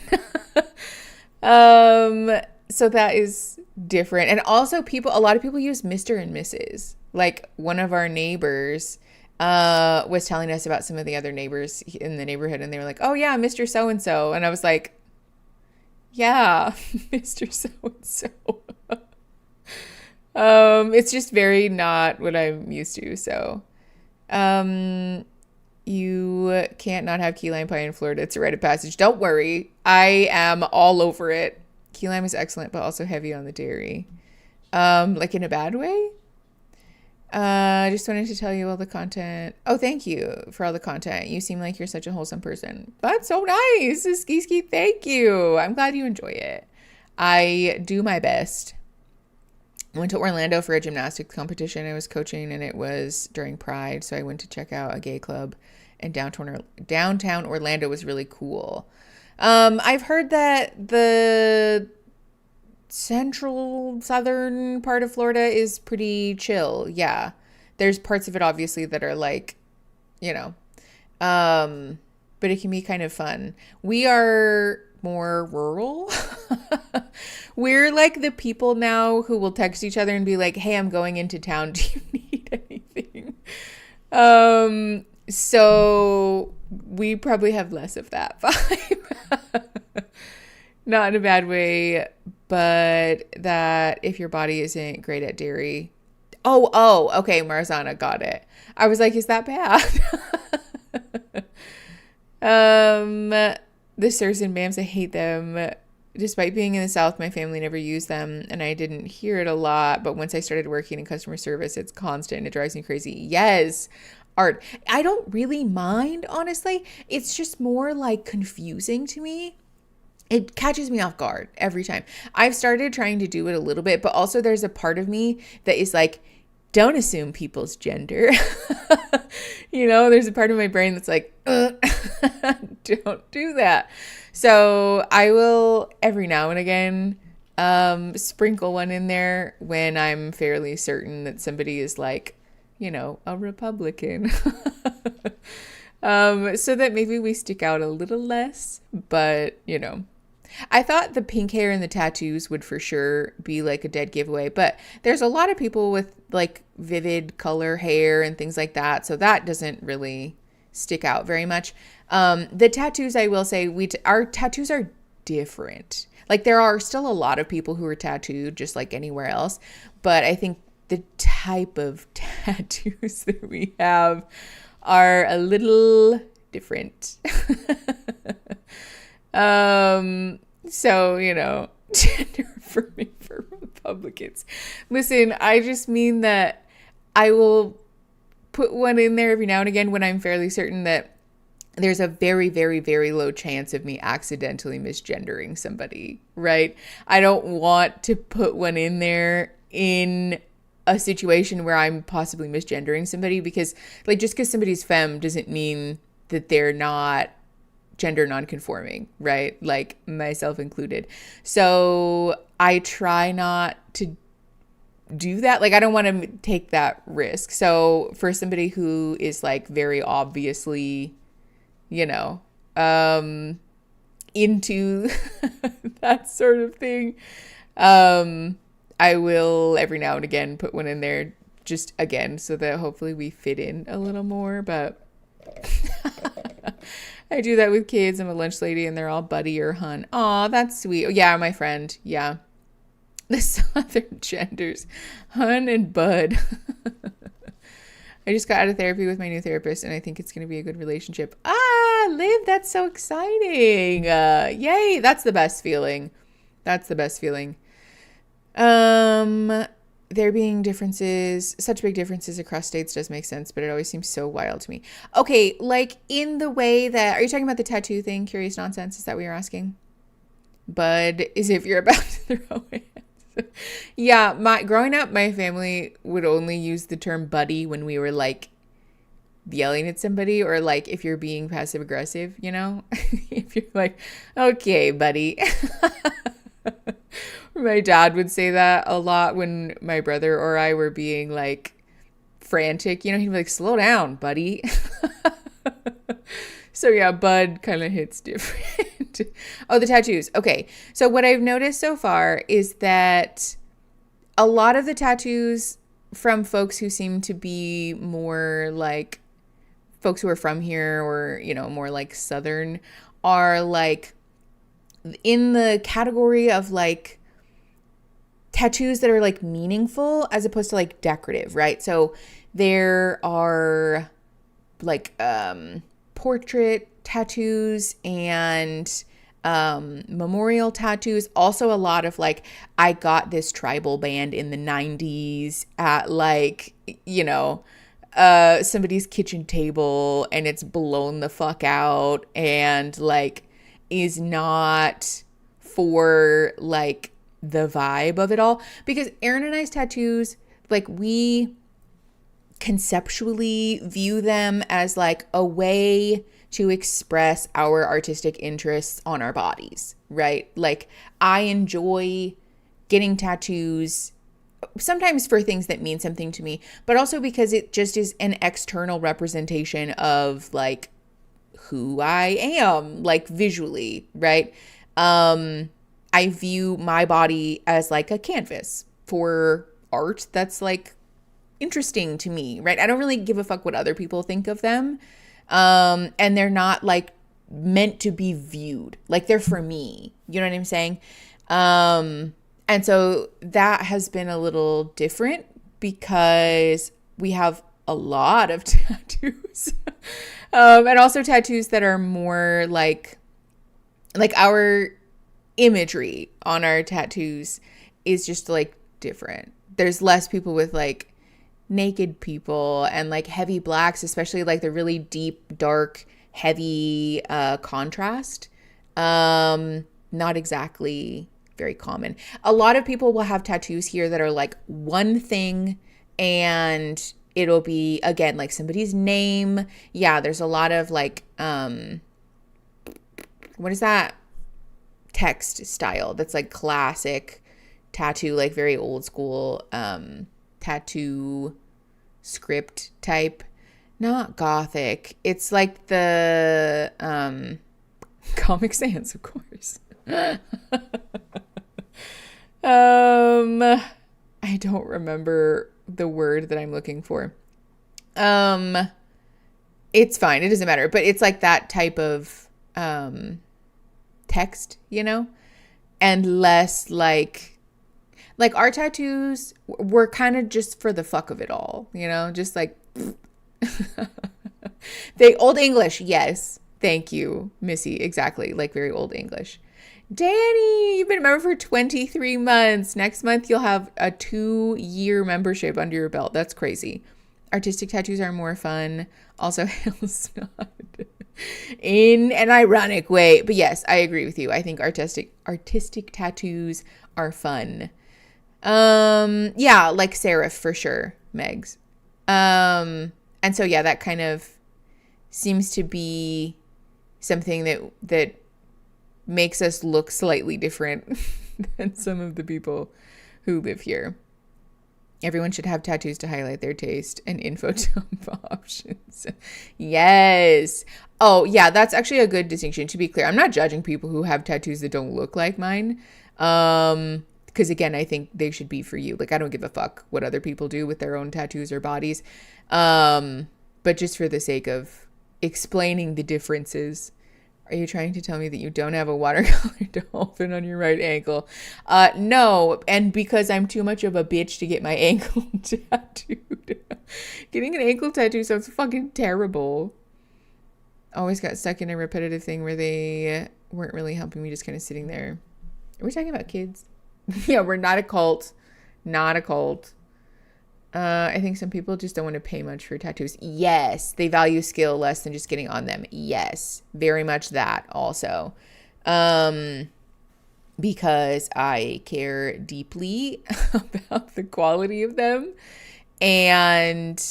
So that is different. And also a lot of people use Mr. and Mrs. Like one of our neighbors was telling us about some of the other neighbors in the neighborhood, and they were like, oh yeah, Mr. So-and-so. And I was like, yeah, Mr. So-and-so. It's just very not what I'm used to. So you can't not have key lime pie in Florida. It's a rite of passage. Don't worry. I am all over it. Key lime is excellent, but also heavy on the dairy. Like in a bad way? I just wanted to tell you all the content. Oh, thank you for all the content. You seem like you're such a wholesome person. That's so nice. Ski, thank you. I'm glad you enjoy it. I do my best. I went to Orlando for a gymnastics competition I was coaching, and it was during Pride, so I went to check out a gay club, and downtown Orlando was really cool. I've heard that the southern part of Florida is pretty chill. Yeah. There's parts of it obviously that are like, you know, but it can be kind of fun. We are more rural. We're like the people now who will text each other and be like, "Hey, I'm going into town. Do you need anything?" So we probably have less of that vibe. Not in a bad way, but that if your body isn't great at dairy. Okay, Marzana, got it. I was like, is that bad? The sirs and mams, I hate them. Despite being in the South, my family never used them, and I didn't hear it a lot. But once I started working in customer service, it's constant. And it drives me crazy. Yes, art. I don't really mind, honestly. It's just more like confusing to me. It catches me off guard every time. I've started trying to do it a little bit, but also there's a part of me that is like, don't assume people's gender. There's a part of my brain that's like, don't do that. So I will every now and again sprinkle one in there when I'm fairly certain that somebody is like, a Republican. So that maybe we stick out a little less, but I thought the pink hair and the tattoos would for sure be like a dead giveaway, but there's a lot of people with like vivid color hair and things like that. So that doesn't really stick out very much. The tattoos, I will say, our tattoos are different. Like there are still a lot of people who are tattooed just like anywhere else, but I think the type of tattoos that we have are a little different. So, gender affirming for Republicans. Listen, I just mean that I will put one in there every now and again when I'm fairly certain that there's a very, very, very low chance of me accidentally misgendering somebody, right? I don't want to put one in there in a situation where I'm possibly misgendering somebody because, like, just because somebody's femme doesn't mean that they're not gender nonconforming, right? Like myself included. So I try not to do that. Like I don't want to take that risk. So for somebody who is like very obviously, into that sort of thing, I will every now and again put one in there just again so that hopefully we fit in a little more, but I do that with kids. I'm a lunch lady and they're all buddy or hun. Aw, that's sweet. Oh, yeah, my friend. Yeah. The Southern genders. Hun and bud. I just got out of therapy with my new therapist and I think it's going to be a good relationship. Liv, that's so exciting. Yay. That's the best feeling. That's the best feeling. There being such big differences across states does make sense, but it always seems so wild to me. Okay, like in the way that, are you talking about the tattoo thing? Curious nonsense? Is that what you're asking? Bud, is if you're about to throw it. Yeah, growing up, my family would only use the term buddy when we were like yelling at somebody or like if you're being passive aggressive, if you're like, okay, buddy. My dad would say that a lot when my brother or I were being like frantic, he'd be like, slow down, buddy. So yeah, bud kind of hits different. Oh, the tattoos. Okay. So what I've noticed so far is that a lot of the tattoos from folks who seem to be more like folks who are from here or, more like Southern are like in the category of like tattoos that are like meaningful as opposed to like decorative, right? So there are like portrait tattoos and memorial tattoos. Also a lot of like, I got this tribal band in the 90s at like, somebody's kitchen table and it's blown the fuck out and like is not for like the vibe of it all. Because Erin and I's tattoos, like we conceptually view them as like a way to express our artistic interests on our bodies, right? Like I enjoy getting tattoos sometimes for things that mean something to me, but also because it just is an external representation of like who I am, like visually, right? I I view my body as like a canvas for art that's like interesting to me, right? I don't really give a fuck what other people think of them. And they're not like meant to be viewed. Like they're for me. You know what I'm saying? And so that has been a little different because we have a lot of tattoos. And also tattoos that are more like our imagery on our tattoos is just like different. There's less people with like naked people and like heavy blacks, especially like the really deep, dark, heavy contrast. Not exactly very common. A lot of people will have tattoos here that are like one thing, and it'll be again like somebody's name. Yeah, there's a lot of like what is that text style that's like classic tattoo, like very old school tattoo script type. Not gothic. It's like the Comic Sans, of course. I don't remember the word that I'm looking for. It's fine. It doesn't matter. But it's like that type of text, you know? And less like our tattoos were kind of just for the fuck of it all, you know? Just like they old English, yes. Thank you, Missy. Exactly. Like very old English. Danny, you've been a member for 23 months. Next month, you'll have a 2-year membership under your belt. That's crazy. Artistic tattoos are more fun. Also, it's not in an ironic way. But yes, I agree with you. I think artistic tattoos are fun. Yeah, like serif for sure, Megs. And so, yeah, that kind of seems to be something that makes us look slightly different than some of the people who live here. Everyone should have tattoos to highlight their taste and info dump options. Yes. Oh, yeah, that's actually a good distinction. To be clear, I'm not judging people who have tattoos that don't look like mine. Because again, I think they should be for you. Like, I don't give a fuck what other people do with their own tattoos or bodies. But just for the sake of explaining the differences, are you trying to tell me that you don't have a watercolor dolphin on your right ankle? No, and because I'm too much of a bitch to get my ankle tattooed. Getting an ankle tattoo sounds fucking terrible. Always got stuck in a repetitive thing where they weren't really helping me, just kind of sitting there. Are we talking about kids? Yeah, we're not a cult. Not a cult. I think some people just don't want to pay much for tattoos. Yes, they value skill less than just getting on them. Yes, very much that also. Because I care deeply about the quality of them. And,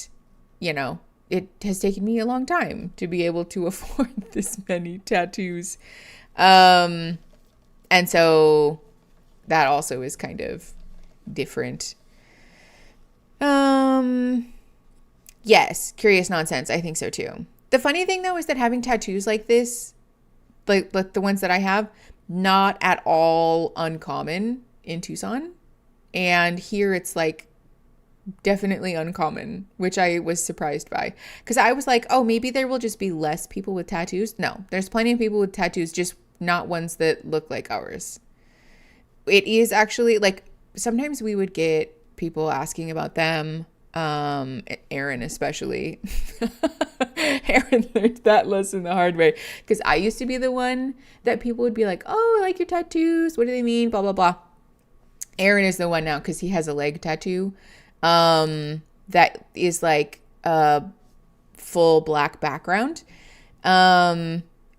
you know, it has taken me a long time to be able to afford this many tattoos. And so that also is kind of different. Yes, curious nonsense. I think so too. The funny thing though is that having tattoos like this, like the ones that I have, not at all uncommon in Tucson. And here it's like definitely uncommon, which I was surprised by. Because I was like, oh, maybe there will just be less people with tattoos. No, there's plenty of people with tattoos, just not ones that look like ours. It is actually like sometimes we would get people asking about them. Aaron especially. Aaron learned that lesson the hard way, because I used to be the one that people would be like, oh, I like your tattoos, what do they mean, blah blah blah. Aaron is the one now, because he has a leg tattoo that is like a full black background,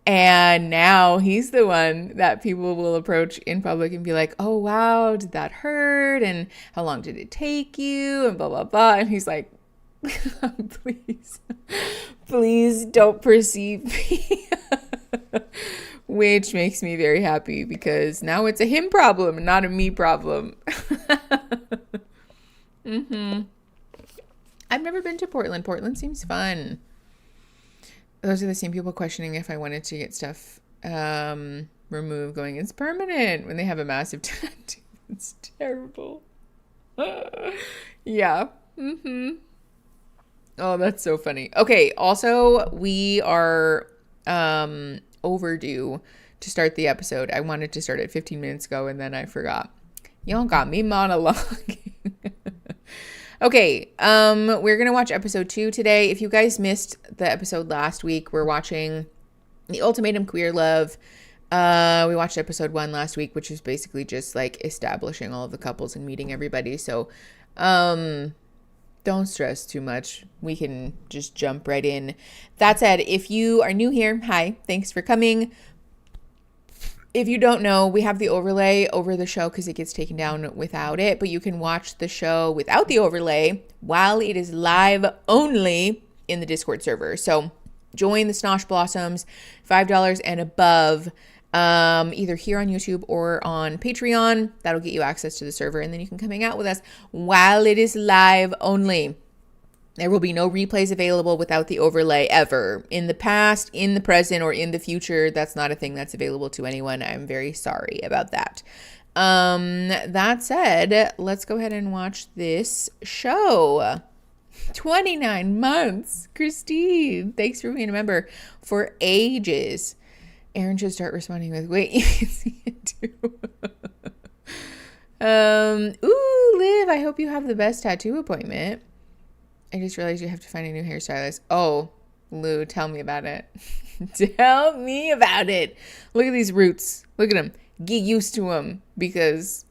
and now he's the one that people will approach in public and be like, oh, wow, did that hurt? And how long did it take you? And blah, blah, blah. And he's like, please don't perceive me. Which makes me very happy, because now it's a him problem, not a me problem. I've never been to Portland. Portland seems fun. Those are the same people questioning if I wanted to get stuff remove going, it's permanent when they have a massive tattoo. It's terrible. Yeah. Mm-hmm. Oh, that's so funny. Okay, also, we are overdue to start the episode. I wanted to start it 15 minutes ago, and then I forgot. Y'all got me monologuing. Okay, we're gonna watch episode 2 today. If you guys missed the episode last week, we're watching the Ultimatum Queer Love. We watched episode 1 last week, which is basically just like establishing all of the couples and meeting everybody. So, don't stress too much. We can just jump right in. That said, if you are new here, hi, thanks for coming. If you don't know, we have the overlay over the show because it gets taken down without it, but you can watch the show without the overlay while it is live only in the Discord server. So join the Snosh Blossoms, $5 and above, either here on YouTube or on Patreon. That'll get you access to the server, and then you can come hang out with us while it is live only. There will be no replays available without the overlay ever. In the past, in the present, or in the future, that's not a thing that's available to anyone. I'm very sorry about that. That said, let's go ahead and watch this show. 29 months. Christine, thanks for being a member for ages. Aaron should start responding with, wait, you can see it too. Ooh, Liv, I hope you have the best tattoo appointment. I just realized you have to find a new hairstylist. Oh, Lou, tell me about it. Tell me about it. Look at these roots. Look at them. Get used to them, because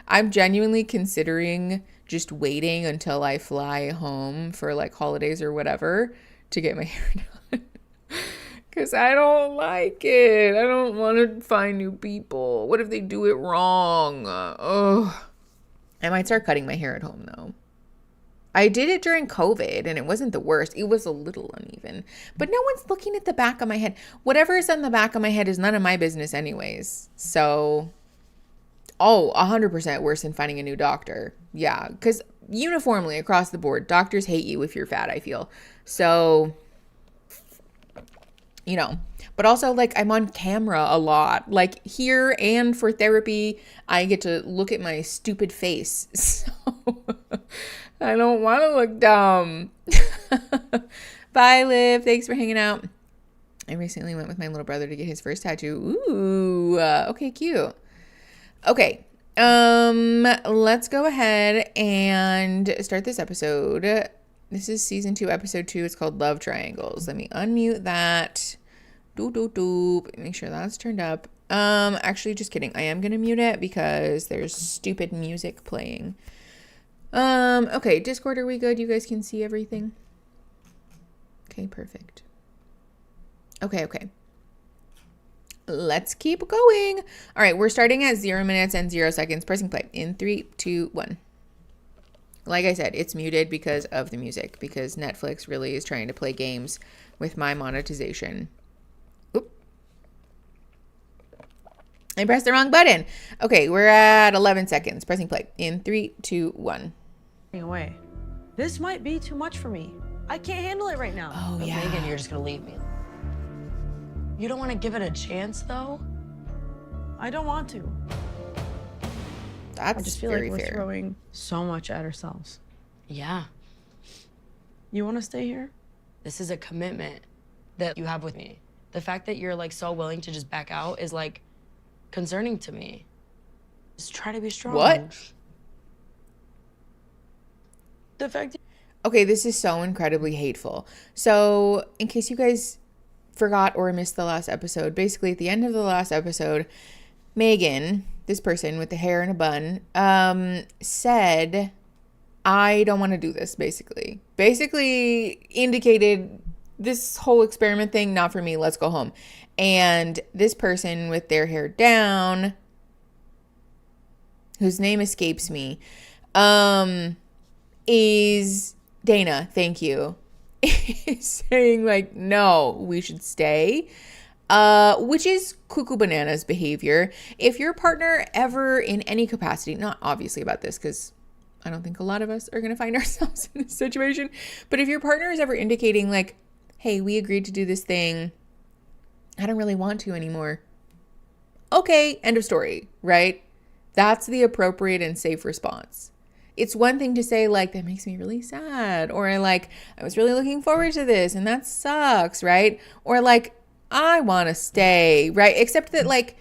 I'm genuinely considering just waiting until I fly home for like holidays or whatever to get my hair done. Because I don't like it. I don't want to find new people. What if they do it wrong? Oh, I might start cutting my hair at home though. I did it during COVID and it wasn't the worst. It was a little uneven, but no one's looking at the back of my head. Whatever is on the back of my head is none of my business anyways. So, 100% worse than finding a new doctor. Yeah, because uniformly across the board, doctors hate you if you're fat, I feel. So, you know, but also like I'm on camera a lot, like here and for therapy, I get to look at my stupid face. So I don't want to look dumb. Bye, Liv. Thanks for hanging out. I recently went with my little brother to get his first tattoo. Ooh, okay, cute. Okay, let's go ahead and start this episode. This is season 2, episode 2. It's called Love Triangles. Let me unmute that. Make sure that's turned up. Actually, just kidding. I am gonna mute it because there's stupid music playing. Okay, Discord, are we good? You guys can see everything? Okay, perfect. Okay. Let's keep going. All right, we're starting at 0 minutes and 0 seconds. Pressing play in 3, 2, 1. Like I said, it's muted because of the music, because Netflix really is trying to play games with my monetization. Oop. I pressed the wrong button. Okay, we're at 11 seconds. Pressing play in 3, 2, 1. Away. This might be too much for me. I can't handle it right now. Oh, But yeah. Megan, you're just gonna leave me. You don't want to give it a chance, though? I don't want to. That's I just feel very like we're fair. throwing so much at ourselves. Yeah. You want to stay here? This is a commitment that you have with me. The fact that you're, like, so willing to just back out is, like, concerning to me. Just try to be strong. What? The fact Okay, this is so incredibly hateful. So, in case you guys forgot or missed the last episode, basically at the end of the last episode, Megan, this person with the hair in a bun, said, I don't want to do this, basically. Basically indicated this whole experiment thing, not for me, let's go home. And this person with their hair down, whose name escapes me, is Dana, thank you, is saying like, no, we should stay, which is cuckoo bananas behavior. If your partner ever in any capacity, not obviously about this because I don't think a lot of us are going to find ourselves in this situation, but if your partner is ever indicating like, hey, we agreed to do this thing, I don't really want to anymore, Okay, end of story, right? That's the appropriate and safe response. It's one thing to say, like, that makes me really sad, or like, I was really looking forward to this and that sucks, right? Or like, I want to stay, right? Except that, like,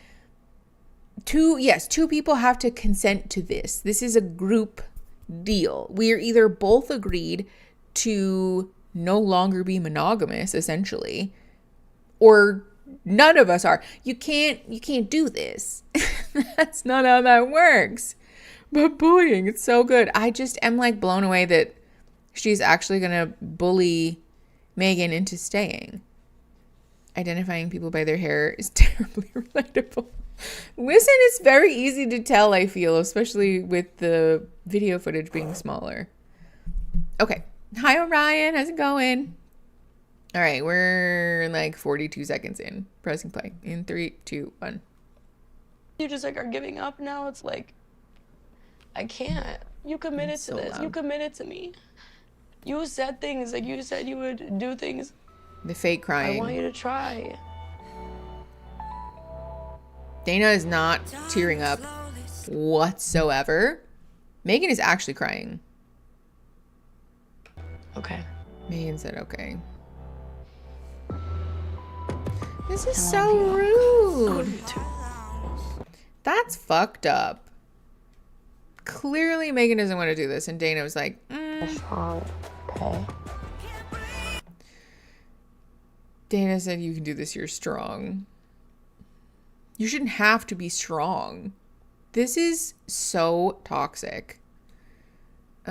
two people have to consent to this. This is a group deal. We are either both agreed to no longer be monogamous, essentially, or none of us are. You can't do this. That's not how that works. But bullying, it's so good. I just am like blown away that she's actually gonna bully Megan into staying. Identifying people by their hair is terribly relatable. Listen, it's very easy to tell, I feel, especially with the video footage being smaller. Okay. Hi, Orion. How's it going? All right. We're like 42 seconds in. Pressing play. In 3, 2, 1. You just like are giving up now. It's like, I can't. You committed to this. You committed to me. You said things, like you said you would do things. The fake crying. I want you to try. Dana is not tearing up whatsoever. Megan is actually crying. Okay. Megan said okay. This is so rude. That's fucked up. Clearly Megan doesn't want to do this, and Dana was like, Okay. Dana said, you can do this, you're strong. You shouldn't have to be strong. This is so toxic. It's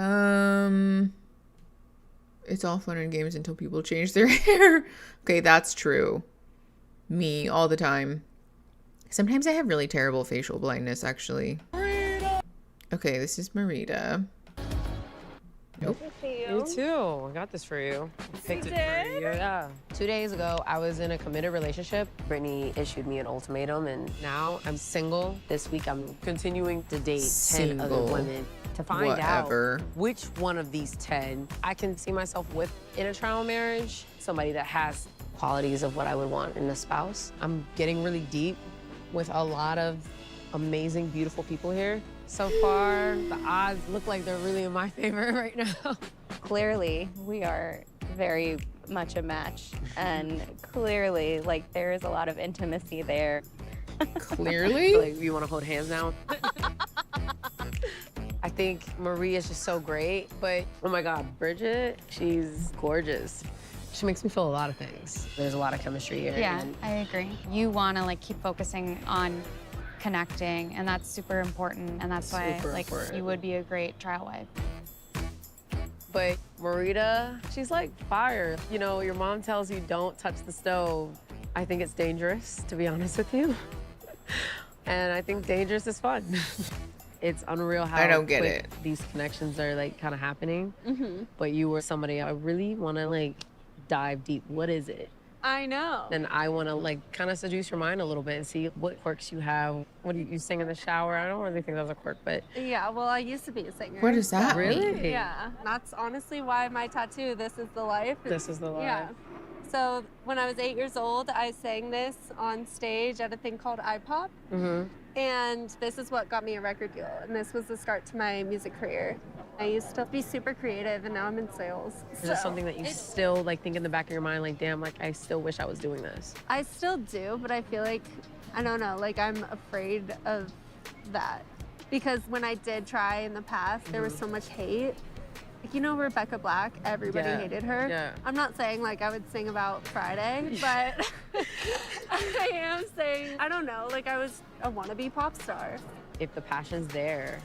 all fun and games until people change their hair. Okay, that's true. Me, all the time. Sometimes I have really terrible facial blindness, actually. Okay, this is Marita. Nope. Me too. I got this for you. I picked it for you. Yeah. 2 days ago, I was in a committed relationship. Brittany issued me an ultimatum, and now I'm single. This week, I'm continuing to date 10 other women to find out which one of these 10 I can see myself with in a trial marriage. Somebody that has qualities of what I would want in a spouse. I'm getting really deep with a lot of amazing, beautiful people here. So far, the odds look like they're really in my favor right now. Clearly, we are very much a match, and clearly, like, there is a lot of intimacy there. Clearly? Like, you want to hold hands now? I think Marie is just so great, but oh my God, Bridget, she's gorgeous. She makes me feel a lot of things. There's a lot of chemistry here. Yeah, I agree. You want to like keep focusing on connecting, and that's super important, and that's why like you would be a great trial wife. But Marita, she's like fire. You know, your mom tells you don't touch the stove. I think it's dangerous, to be honest with you. And I think dangerous is fun. It's unreal how I don't get it. These connections are like kind of happening. But you were somebody I really want to like dive deep. What is it? I know. And I want to like kind of seduce your mind a little bit and see what quirks you have. What do you sing in the shower? I don't really think that's a quirk, but Yeah, well, I used to be a singer. What does that mean? really? Yeah, that's honestly why my tattoo, This Is the Life. This is the life. Yeah. So when I was 8 years old, I sang this on stage at a thing called iPop. And this is what got me a record deal. And this was the start to my music career. I used to be super creative, and now I'm in sales. Is it something that you still like think in the back of your mind, like, damn, like I still wish I was doing this? I still do, but I feel like, I don't know, like I'm afraid of that. Because when I did try in the past, there was so much hate. Like, you know, Rebecca Black, everybody hated her. Yeah. I'm not saying like I would sing about Friday, but I am saying, I don't know, like I was a wannabe pop star. If the passion's there,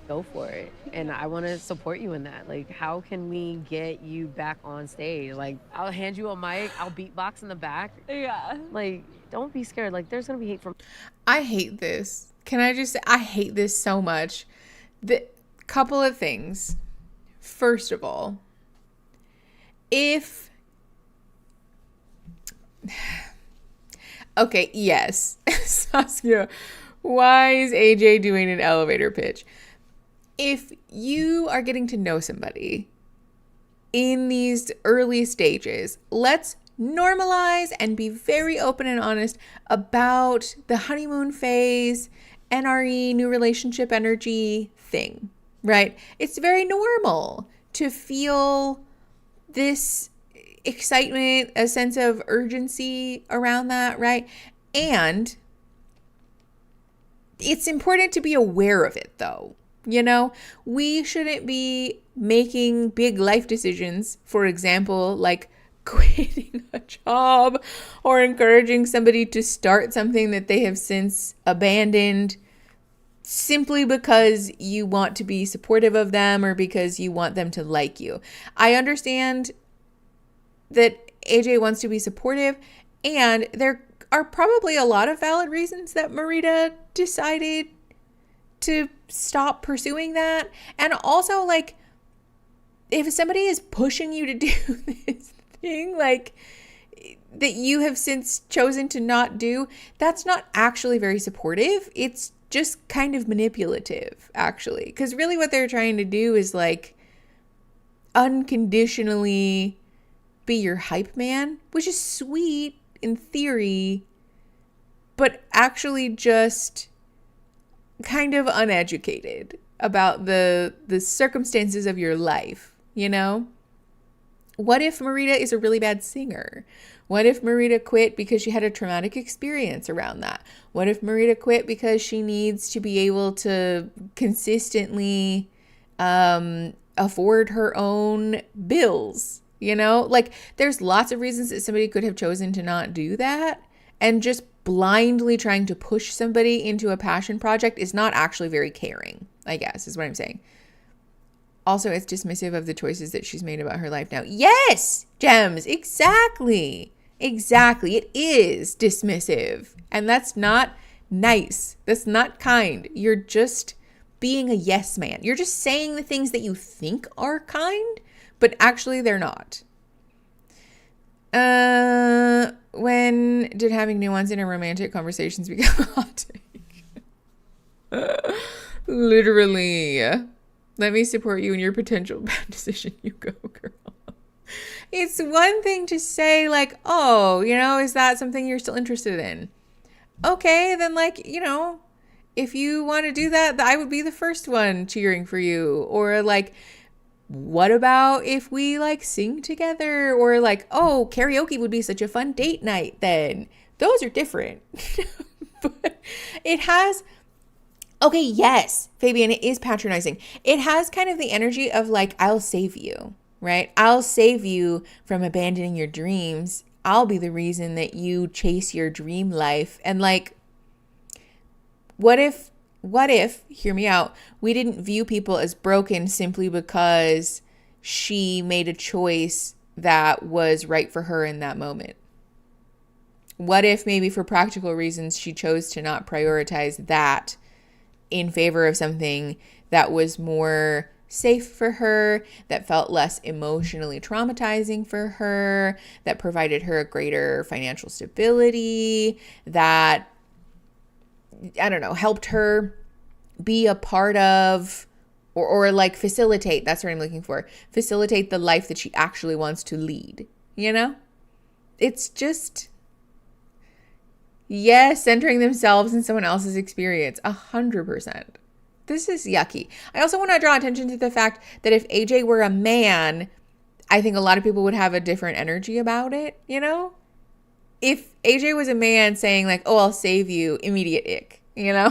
go for it. And I want to support you in that. Like, how can we get you back on stage? Like, I'll hand you a mic, I'll beatbox in the back. Yeah. Like, don't be scared. Like, there's gonna be hate from. I hate this. Can I just say, I hate this so much. The couple of things. First of all, if okay, yes, Saskia, why is AJ doing an elevator pitch? If you are getting to know somebody in these early stages, let's normalize and be very open and honest about the honeymoon phase, NRE, new relationship energy thing, right? It's very normal to feel this excitement, a sense of urgency around that, right? And it's important to be aware of it, though. You know, we shouldn't be making big life decisions, for example, like quitting a job or encouraging somebody to start something that they have since abandoned simply because you want to be supportive of them or because you want them to like you. I understand that AJ wants to be supportive, and there are probably a lot of valid reasons that Marita decided to stop pursuing that. And also, like, if somebody is pushing you to do this thing, like, that you have since chosen to not do, that's not actually very supportive. It's just kind of manipulative, actually. Because really what they're trying to do is, like, unconditionally be your hype man, which is sweet in theory, but actually just kind of uneducated about the circumstances of your life, you know? What if Marita is a really bad singer? What if Marita quit because she had a traumatic experience around that? What if Marita quit because she needs to be able to consistently afford her own bills? You know, like, there's lots of reasons that somebody could have chosen to not do that, and just blindly trying to push somebody into a passion project is not actually very caring, I guess, is what I'm saying. Also, it's dismissive of the choices that she's made about her life now. Yes, Gems, exactly. Exactly. It is dismissive. And that's not nice. That's not kind. You're just being a yes man. You're just saying the things that you think are kind, but actually they're not. When did having nuance in a romantic conversations become a hot take? Literally. Let me support you in your potential bad decision. You go, girl. It's one thing to say, like, oh, you know, is that something you're still interested in? Okay, then, like, you know, if you want to do that, I would be the first one cheering for you. Or, like, what about if we, like, sing together? Or, like, oh, karaoke would be such a fun date night then. Those are different. But it has... Okay, yes, Fabian, it is patronizing. It has kind of the energy of, like, I'll save you, right? I'll save you from abandoning your dreams. I'll be the reason that you chase your dream life. And, like, what if, hear me out, we didn't view people as broken simply because she made a choice that was right for her in that moment? What if maybe for practical reasons she chose to not prioritize that in favor of something that was more safe for her, that felt less emotionally traumatizing for her, that provided her a greater financial stability, that, I don't know, helped her be a part of, or like facilitate, that's what I'm looking for, facilitate the life that she actually wants to lead, you know? It's just... yes, centering themselves in someone else's experience, 100%. This is yucky. I also want to draw attention to the fact that if AJ were a man, I think a lot of people would have a different energy about it, you know? If AJ was a man saying, like, oh, I'll save you, immediate ick, you know?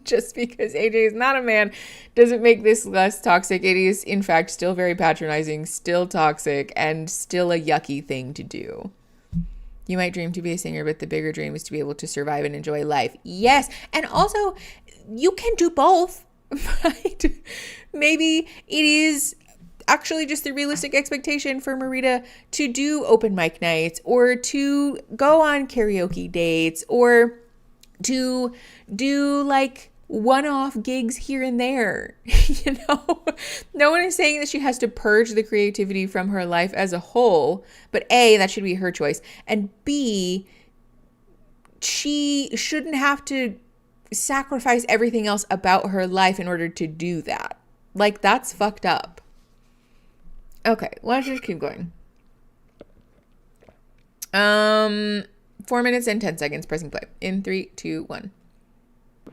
Just because AJ is not a man doesn't make this less toxic. It is, in fact, still very patronizing, still toxic, and still a yucky thing to do. You might dream to be a singer, but the bigger dream is to be able to survive and enjoy life. Yes. And also, you can do both, right? Maybe it is actually just the realistic expectation for Marita to do open mic nights, or to go on karaoke dates, or to do, like, one-off gigs here and there. You know, no one is saying that she has to purge the creativity from her life as a whole, but A, that should be her choice, and B, she shouldn't have to sacrifice everything else about her life in order to do that. Like, that's fucked up. Okay, let's just keep going. 4 minutes and 10 seconds, pressing play. In 3, 2, 1.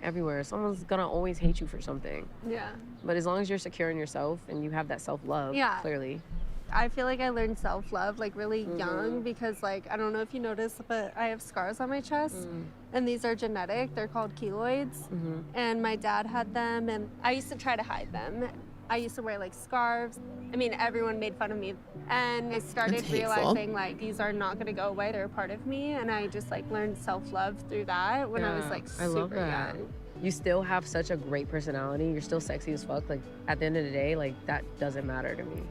Everywhere. Someone's gonna always hate you for something. Yeah. But as long as you're secure in yourself and you have that self-love, clearly. I feel like I learned self-love like really young because like, I don't know if you noticed, but I have scars on my chest and these are genetic. They're called keloids and my dad had them and I used to try to hide them. I used to wear like scarves. I mean, everyone made fun of me and I started realizing like these are not gonna go away. They're a part of me and I just like learned self-love through that when I was like super young. You still have such a great personality. You're still sexy as fuck. Like, at the end of the day, like, that doesn't matter to me.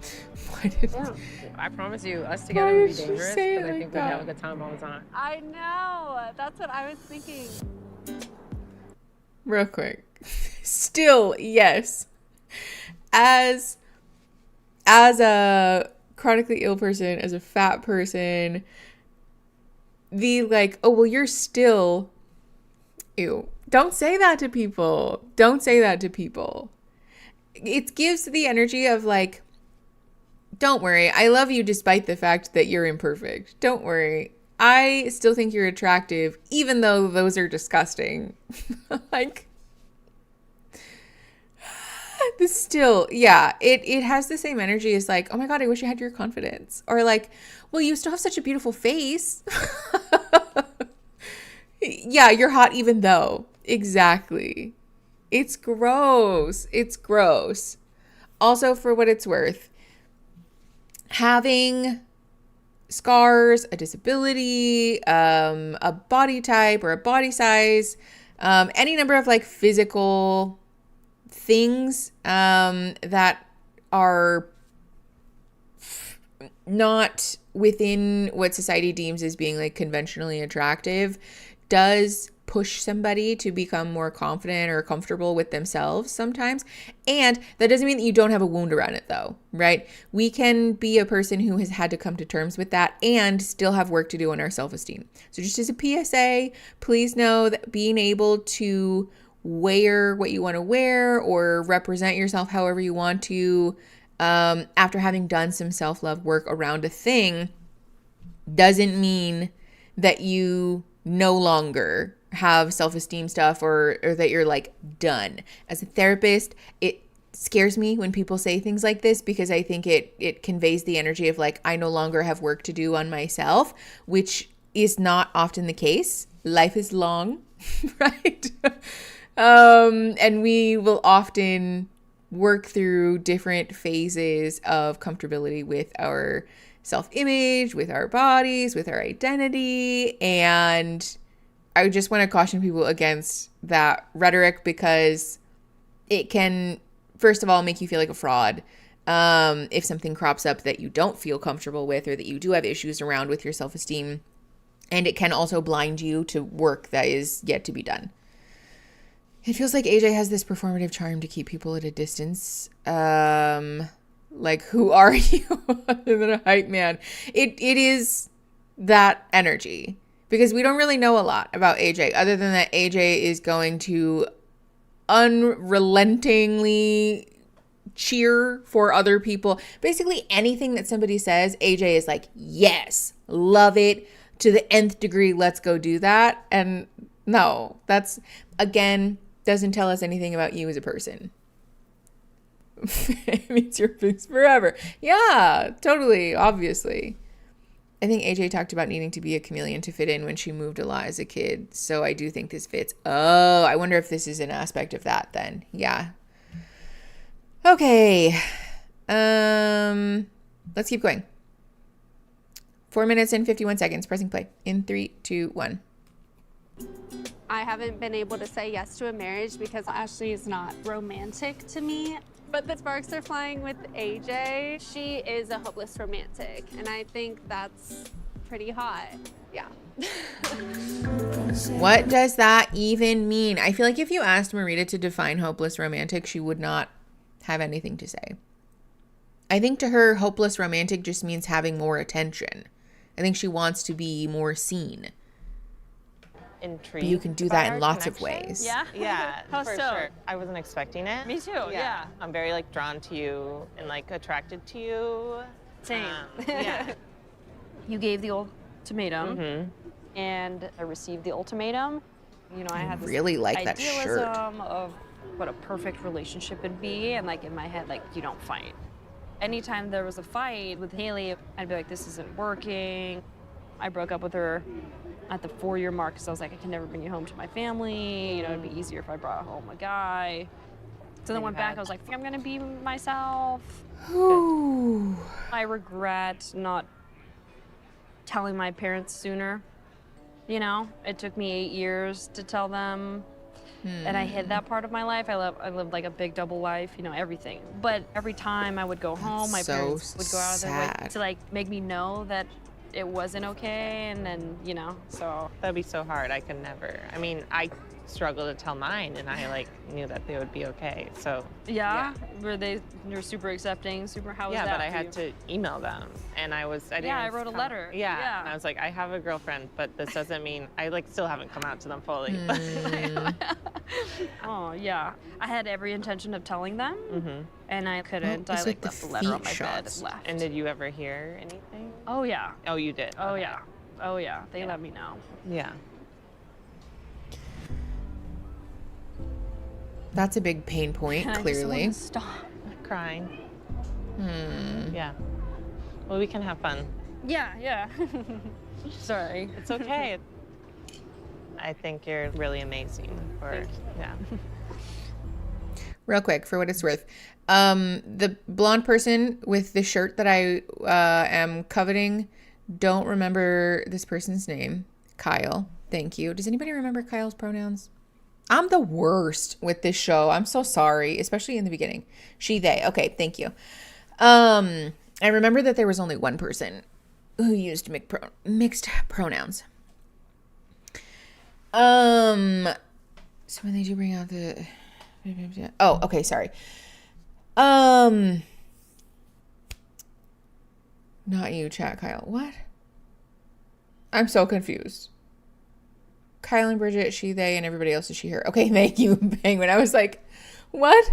I promise you, us together would be dangerous, but I think we'd have a good time all the time. I know. That's what I was thinking. Real quick. Still, yes. As a chronically ill person, as a fat person, the like, oh, well, you're still... Ew. Don't say that to people. Don't say that to people. It gives the energy of like, don't worry. I love you despite the fact that you're imperfect. Don't worry. I still think you're attractive, even though those are disgusting. Like, this still, yeah, it has the same energy as like, oh my God, I wish I had your confidence. Or like, well, you still have such a beautiful face. Yeah, you're hot even though. Exactly. It's gross. It's gross. Also, for what it's worth, having scars, a disability, a body type or a body size, any number of like physical things that are not within what society deems as being like conventionally attractive does push somebody to become more confident or comfortable with themselves sometimes. And that doesn't mean that you don't have a wound around it though, right? We can be a person who has had to come to terms with that and still have work to do on our self-esteem. So just as a PSA, please know that being able to wear what you want to wear or represent yourself however you want to, after having done some self-love work around a thing, doesn't mean that you no longer have self-esteem stuff or that you're like done. As a therapist, it scares me when people say things like this because I think it conveys the energy of like, I no longer have work to do on myself, which is not often the case. Life is long, right? And we will often work through different phases of comfortability with our self-image, with our bodies, with our identity. And I just want to caution people against that rhetoric because it can, first of all, make you feel like a fraud. If something crops up that you don't feel comfortable with or that you do have issues around with your self-esteem. And it can also blind you to work that is yet to be done. It feels like AJ has this performative charm to keep people at a distance. Like, who are you other than a hype man? It is that energy because we don't really know a lot about AJ other than that AJ is going to unrelentingly cheer for other people. Basically anything that somebody says, AJ is like, yes, love it to the nth degree. Let's go do that. And no, that's, again, doesn't tell us anything about you as a person. It means you're fixed forever. Yeah, totally. Obviously. I think AJ talked about needing to be a chameleon to fit in when she moved a lot as a kid. So I do think this fits. Oh, I wonder if this is an aspect of that then. Yeah. Okay. Let's keep going. 4 minutes and 51 seconds. Pressing play. In 3, 2, 1. I haven't been able to say yes to a marriage because Ashley is not romantic to me. But the sparks are flying with AJ. She is a hopeless romantic, and I think that's pretty hot. Yeah. What does that even mean? I feel like if you asked Marita to define hopeless romantic, she would not have anything to say. I think to her, hopeless romantic just means having more attention. I think she wants to be more seen. Intrigued. But you can do that in lots of ways. Yeah? Yeah, How for so? sure. I wasn't expecting it. Me too, yeah. I'm very like drawn to you and like attracted to you. Same. Yeah. You gave the old ultimatum, and I received the ultimatum. You know, I had this really like that shirt. idealism of what a perfect relationship would be, and like in my head, like, you don't fight. Anytime there was a fight with Haley, I'd be like, this isn't working. I broke up with her at the 4-year mark because I was like, I can never bring you home to my family. You know, it'd be easier if I brought home a guy. So then I went back, I was like, I'm gonna be myself. I regret not telling my parents sooner. You know, it took me 8 years to tell them. And I hid that part of my life. I lived like a big double life, you know, everything. But every time I would go home, my parents would go out of their way to like make me know that it wasn't okay, and then, you know, so. That'd be so hard. I could never. I mean, I struggle to tell mine, and I like knew that they would be okay. So yeah. You're super accepting, super, how was that? Yeah, but I for had you? to email them, and I didn't. Yeah, I wrote a letter. Yeah, and I was like, I have a girlfriend, but this doesn't mean I like still haven't come out to them fully. Oh yeah, I had every intention of telling them, and I couldn't. I like left the letter on my bed and left. And did you ever hear anything? Oh yeah. Oh, you did. Oh Okay. yeah. Oh yeah. They let me know. Yeah. That's a big pain point, And clearly. I just wanna stop Crying. Yeah. Well, we can have fun. Yeah. Sorry. It's okay. I think you're really amazing yeah. Real quick, for what it's worth. The blonde person with the shirt that I am coveting, don't remember this person's name. Kyle. Thank you. Does anybody remember Kyle's pronouns? I'm the worst with this show. I'm so sorry, especially in the beginning. She, they. Okay, thank you. I remember that there was only one person who used mixed pronouns. So when they do bring out the... Oh, okay, sorry. Not you, chat, Kyle. What? I'm so confused. Kyle and Bridget, she, they, and everybody else is she, her. Okay, thank you, Penguin. I was like, what?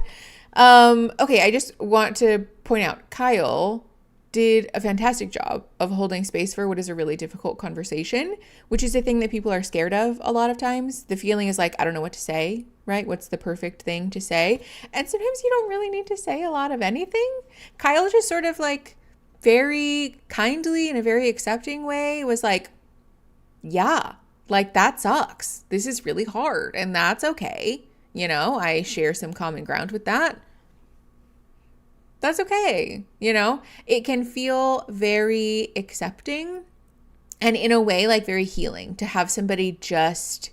Okay, I just want to point out, Kyle did a fantastic job of holding space for what is a really difficult conversation, which is a thing that people are scared of a lot of times. The feeling is like, I don't know what to say, right? What's the perfect thing to say? And sometimes you don't really need to say a lot of anything. Kyle just sort of like very kindly, in a very accepting way, was like, yeah, like that sucks. This is really hard, and that's okay. You know, I share some common ground with that. That's okay. You know, it can feel very accepting and in a way like very healing to have somebody just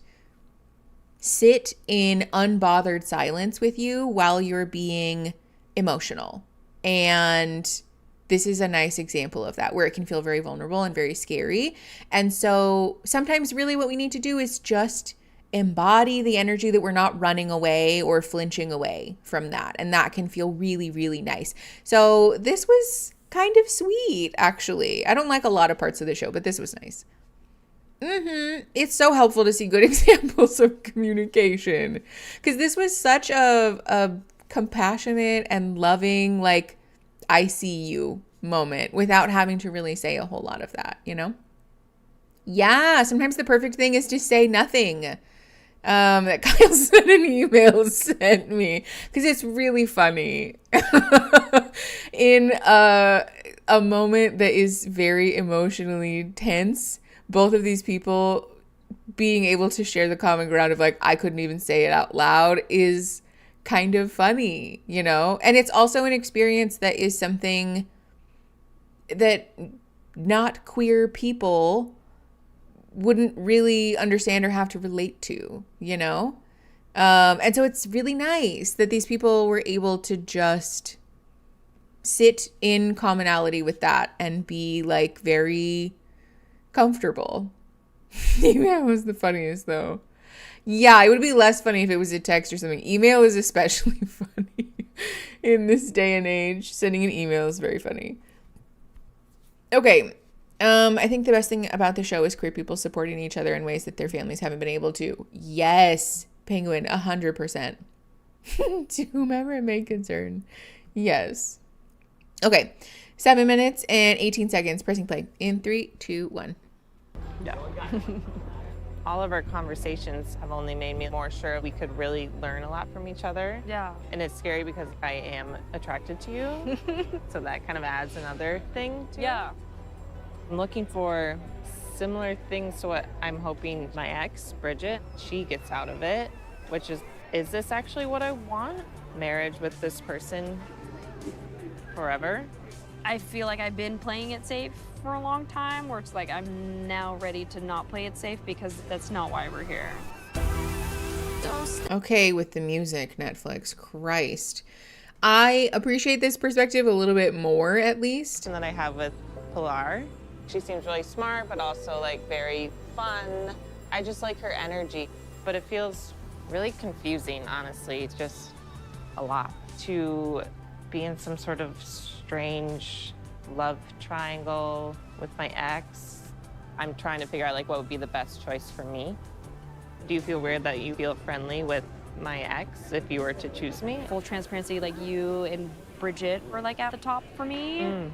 sit in unbothered silence with you while you're being emotional. And this is a nice example of that, where it can feel very vulnerable and very scary. And so sometimes really what we need to do is just embody the energy, that we're not running away or flinching away from that. And that can feel really, really nice. So this was kind of sweet, actually. I don't like a lot of parts of the show, but this was nice. It's so helpful to see good examples of communication, because this was such a compassionate and loving, like, I see you moment without having to really say a whole lot of that, you know? Yeah, sometimes the perfect thing is to say nothing. That Kyle sent an email sent me, because it's really funny. In a moment that is very emotionally tense, both of these people being able to share the common ground of like, I couldn't even say it out loud, is kind of funny, you know? And it's also an experience that is something that not queer people wouldn't really understand or have to relate to, you know? And so it's really nice that these people were able to just sit in commonality with that and be like very comfortable. Email was the funniest though. Yeah, it would be less funny if it was a text or something. Email is especially funny in this day and age. Sending an email is very funny. Okay. I think the best thing about the show is queer people supporting each other in ways that their families haven't been able to. Yes, Penguin, 100%. To whomever it may concern. Yes. Okay, 7 minutes and 18 seconds. Pressing play in 3, 2, 1. Yeah. All of our conversations have only made me more sure we could really learn a lot from each other. Yeah. And it's scary because I am attracted to you. So that kind of adds another thing to it. I'm looking for similar things to what I'm hoping my ex, Bridget, she gets out of it, which is this actually what I want? Marriage with this person forever? I feel like I've been playing it safe for a long time, where it's like I'm now ready to not play it safe because that's not why we're here. Okay, with the music, Netflix, Christ. I appreciate this perspective a little bit more, at least. And that I have with Pilar. She seems really smart, but also like very fun. I just like her energy, but it feels really confusing, honestly. It's just a lot to be in some sort of strange love triangle with my ex. I'm trying to figure out like what would be the best choice for me. Do you feel weird that you feel friendly with my ex if you were to choose me? Full transparency, like you and Bridget were like at the top for me.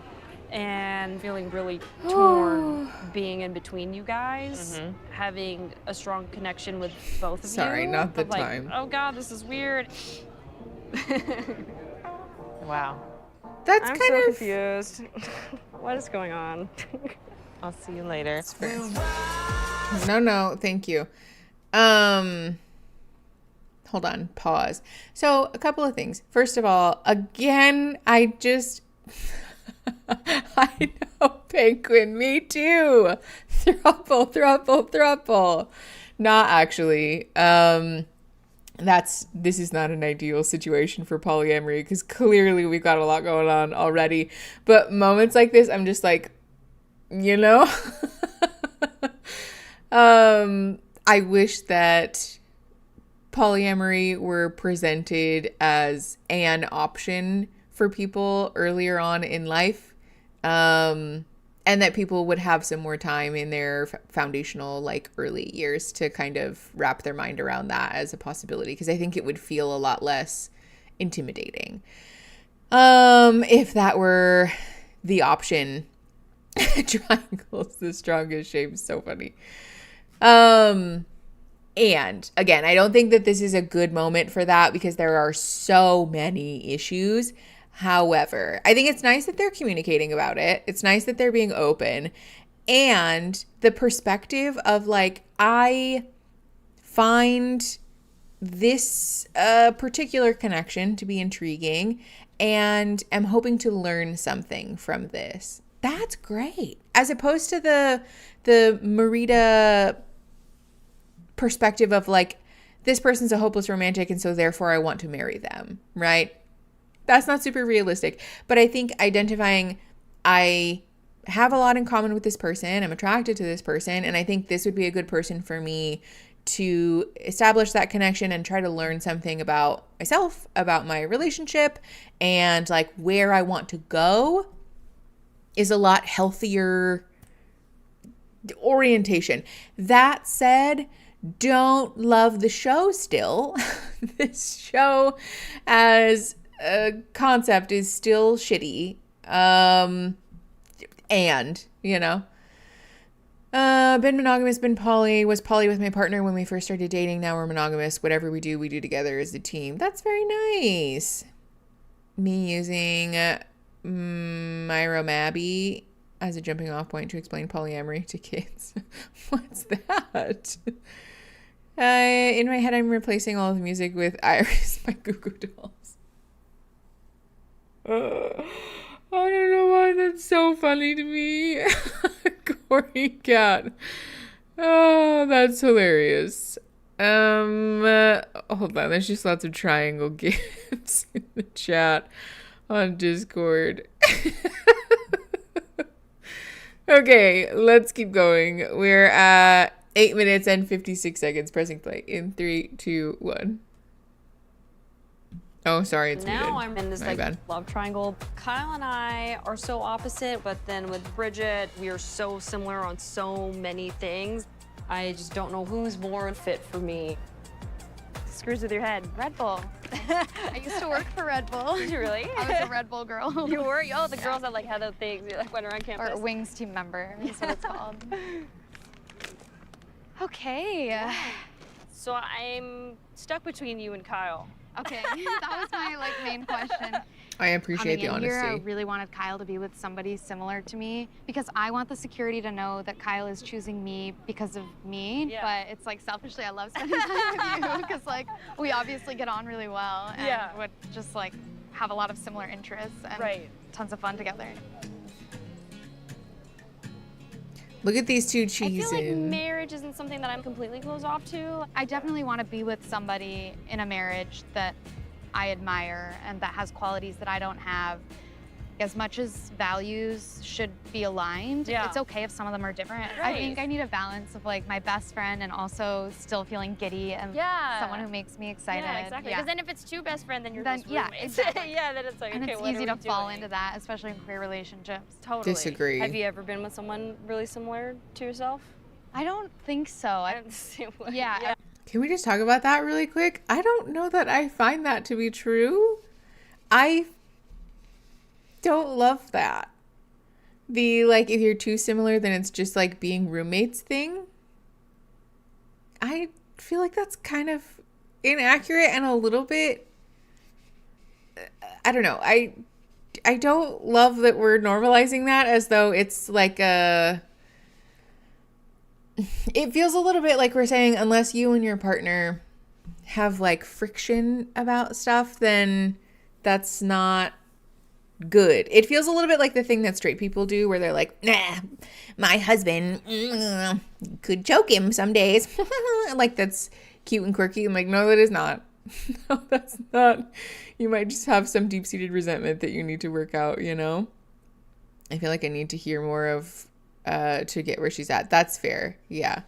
And feeling really torn being in between you guys, having a strong connection with both of you. Sorry, not the like, time. Oh God, this is weird. Wow. That's I'm kind so of confused. What is going on? I'll see you later. No, thank you. Hold on, pause. So, a couple of things. First of all, again, I just I know, Penguin, me too. Thruple. Not actually. This is not an ideal situation for polyamory because clearly we've got a lot going on already. But moments like this, I'm just like, you know, I wish that polyamory were presented as an option for people earlier on in life, and that people would have some more time in their foundational, like, early years to kind of wrap their mind around that as a possibility, because I think it would feel a lot less intimidating if that were the option. Triangle's the strongest shape. So funny. And again, I don't think that this is a good moment for that because there are so many issues. However, I think it's nice that they're communicating about it. It's nice that they're being open. And the perspective of like, I find this particular connection to be intriguing and am hoping to learn something from this. That's great. As opposed to the Marita perspective of like, this person's a hopeless romantic and so therefore I want to marry them, right? That's not super realistic. But I think identifying, I have a lot in common with this person, I'm attracted to this person, and I think this would be a good person for me to establish that connection and try to learn something about myself, about my relationship, and like where I want to go is a lot healthier orientation. That said, don't love the show still. This show as a concept is still shitty. And, you know, been monogamous, been poly, was poly with my partner when we first started dating. Now we're monogamous. Whatever we do together as a team. That's very nice. Me using Myra Mabby as a jumping off point to explain polyamory to kids. What's that? In my head, I'm replacing all the music with Iris by Goo Goo Dolls. I don't know why that's so funny to me. Corey Cat. Oh, that's hilarious. Hold on. There's just lots of triangle gifs in the chat on Discord. Okay, let's keep going. We're at 8 minutes and 56 seconds. Pressing play in 3, 2, 1. Oh, sorry, it's now muted. I'm in this My like bad. love triangle. Kyle and I are so opposite, but then with Bridget, we are so similar on so many things. I just don't know who's more fit for me. Screws with your head. Red Bull. I used to work for Red Bull. Did you really? I was a Red Bull girl. You were? Oh, the girls that like had those things, you like went around campus. Or Wings team member is what it's called. Okay. So I'm stuck between you and Kyle. Okay. That was my like main question. I appreciate the honesty. Here, I really wanted Kyle to be with somebody similar to me because I want the security to know that Kyle is choosing me because of me. Yeah. But it's like selfishly, I love spending time with you because like we obviously get on really well and would just like have a lot of similar interests and tons of fun together. Look at these two cheesing. I feel like marriage isn't something that I'm completely closed off to. I definitely want to be with somebody in a marriage that I admire and that has qualities that I don't have. As much as values should be aligned, it's okay if some of them are different. I think I need a balance of like my best friend and also still feeling giddy and someone who makes me excited. Yeah, exactly. Because then if it's two best friends, then you're just yeah, roommates. exactly. Then it's like, and okay, it's what easy are to we fall doing? into that, especially in queer relationships. Totally. Disagree. Have you ever been with someone really similar to yourself? I don't think so. I'm the same way. Yeah. Can we just talk about that really quick? I don't know that I find that to be true. I don't love that. The, like, if you're too similar, then it's just, like, being roommates thing. I feel like that's kind of inaccurate and a little bit, I don't know. I don't love that we're normalizing that as though it's, like, it feels a little bit like we're saying, unless you and your partner have, like, friction about stuff, then that's not good. It feels a little bit like the thing that straight people do where they're like, nah, my husband could choke him some days. Like, that's cute and quirky. I'm like, no, that is not. No, that's not. You might just have some deep-seated resentment that you need to work out, you know? I feel like I need to hear more of to get where she's at. That's fair. Yeah.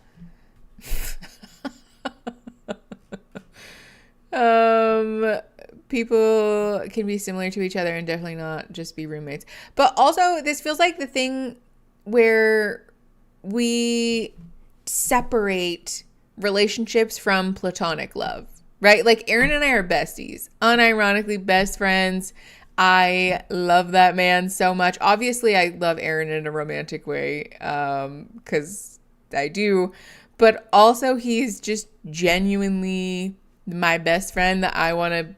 People can be similar to each other and definitely not just be roommates. But also, this feels like the thing where we separate relationships from platonic love, right? Like, Aaron and I are besties, unironically best friends. I love that man so much. Obviously, I love Aaron in a romantic way, because I do. But also, he's just genuinely my best friend that I want to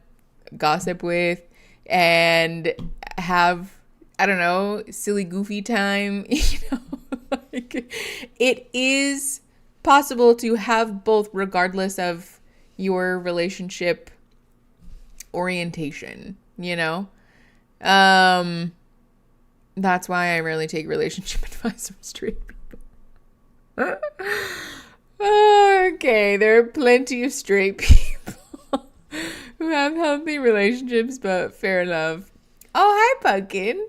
gossip with and have, I don't know, silly goofy time. You know, like, it is possible to have both regardless of your relationship orientation, you know? That's why I rarely take relationship advice from straight people. Okay, there are plenty of straight people who have healthy relationships, but fair enough. Oh, hi, Pumpkin.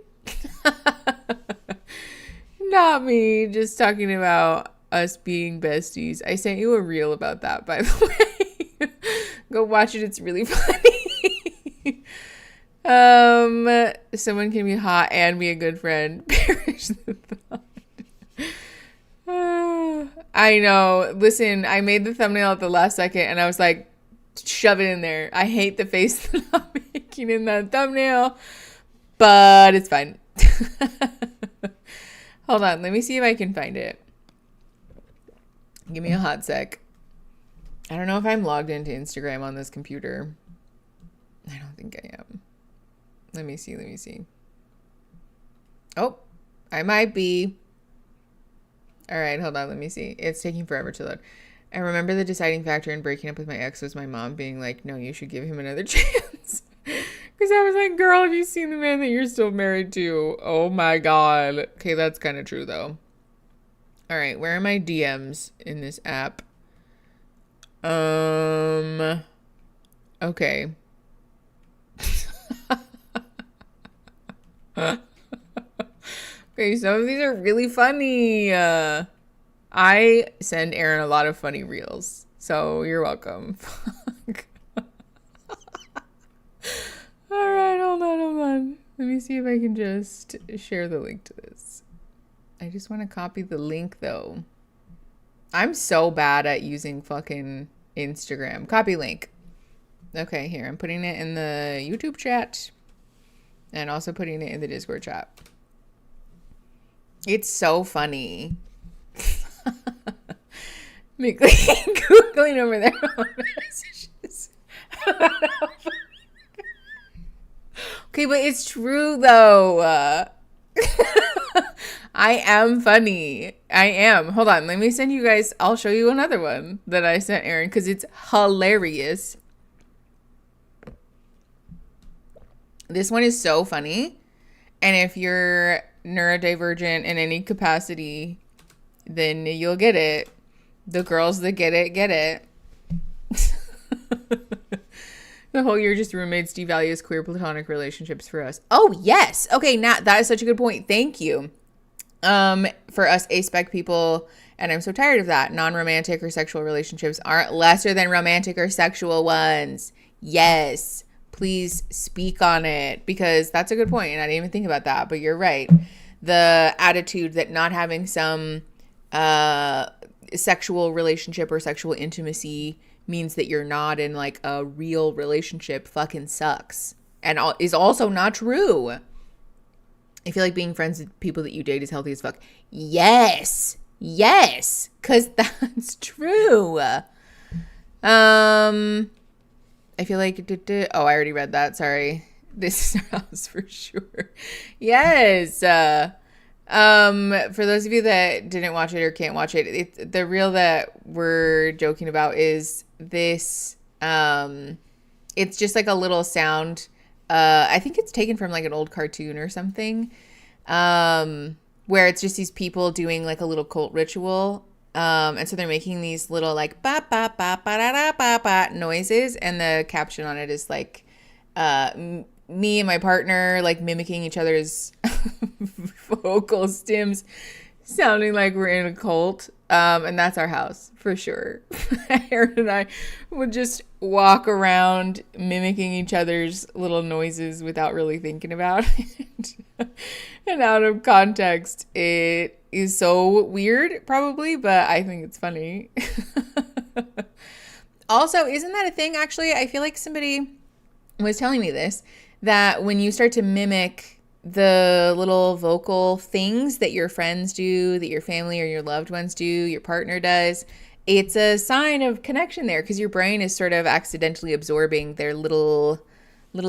Not me, just talking about us being besties. I sent you a reel about that, by the way. Go watch it. It's really funny. Someone can be hot and be a good friend. Perish the thought. I know. Listen, I made the thumbnail at the last second and I was like, shove it in there. I hate the face that I'm making in that thumbnail, but it's fine. Hold on. Let me see if I can find it. Give me a hot sec. I don't know if I'm logged into Instagram on this computer. I don't think I am. Let me see. Oh, I might be. All right, hold on. Let me see. It's taking forever to load. I remember the deciding factor in breaking up with my ex was my mom being like, no, you should give him another chance. Because I was like, girl, have you seen the man that you're still married to? Oh my God. Okay, that's kind of true though. All right, where are my DMs in this app? Okay. Okay, some of these are really funny. I send Aaron a lot of funny reels, so you're welcome. All right, hold on. Let me see if I can just share the link to this. I just want to copy the link, though. I'm so bad at using fucking Instagram. Copy link. Okay, here. I'm putting it in the YouTube chat and also putting it in the Discord chat. It's so funny. Me Googling over their own messages. Okay, but it's true though. I am funny. I am. Hold on. Let me send you guys. I'll show you another one that I sent Aaron because it's hilarious. This one is so funny. And if you're neurodivergent in any capacity, then you'll get it. The girls that get it, get it. The whole year just roommates devalues queer platonic relationships for us. Oh, yes. Okay, Nat, that is such a good point. Thank you. For us aspec people, and I'm so tired of that, non-romantic or sexual relationships aren't lesser than romantic or sexual ones. Yes. Please speak on it, because that's a good point, and I didn't even think about that, but you're right. The attitude that not having some sexual relationship or sexual intimacy means that you're not in like a real relationship fucking sucks, and is also not true. I feel like being friends with people that you date is healthy as fuck. Yes, because that's true. I feel like oh, I already read that. Sorry. This is our house for sure. Yes. For those of you that didn't watch it or can't watch it, the reel that we're joking about is this. It's just like a little sound. I think it's taken from like an old cartoon or something. Where it's just these people doing like a little cult ritual. And so they're making these little like ba ba ba ba da da ba ba noises, and the caption on it is like me and my partner like mimicking each other's vocal stems, sounding like we're in a cult. And that's our house for sure. Aaron and I would just walk around mimicking each other's little noises without really thinking about it. And out of context, it is so weird, probably, but I think it's funny. Also, isn't that a thing? Actually, I feel like somebody was telling me this, that when you start to mimic the little vocal things that your friends do, that your family or your loved ones do, your partner does, it's a sign of connection there, because your brain is sort of accidentally absorbing their little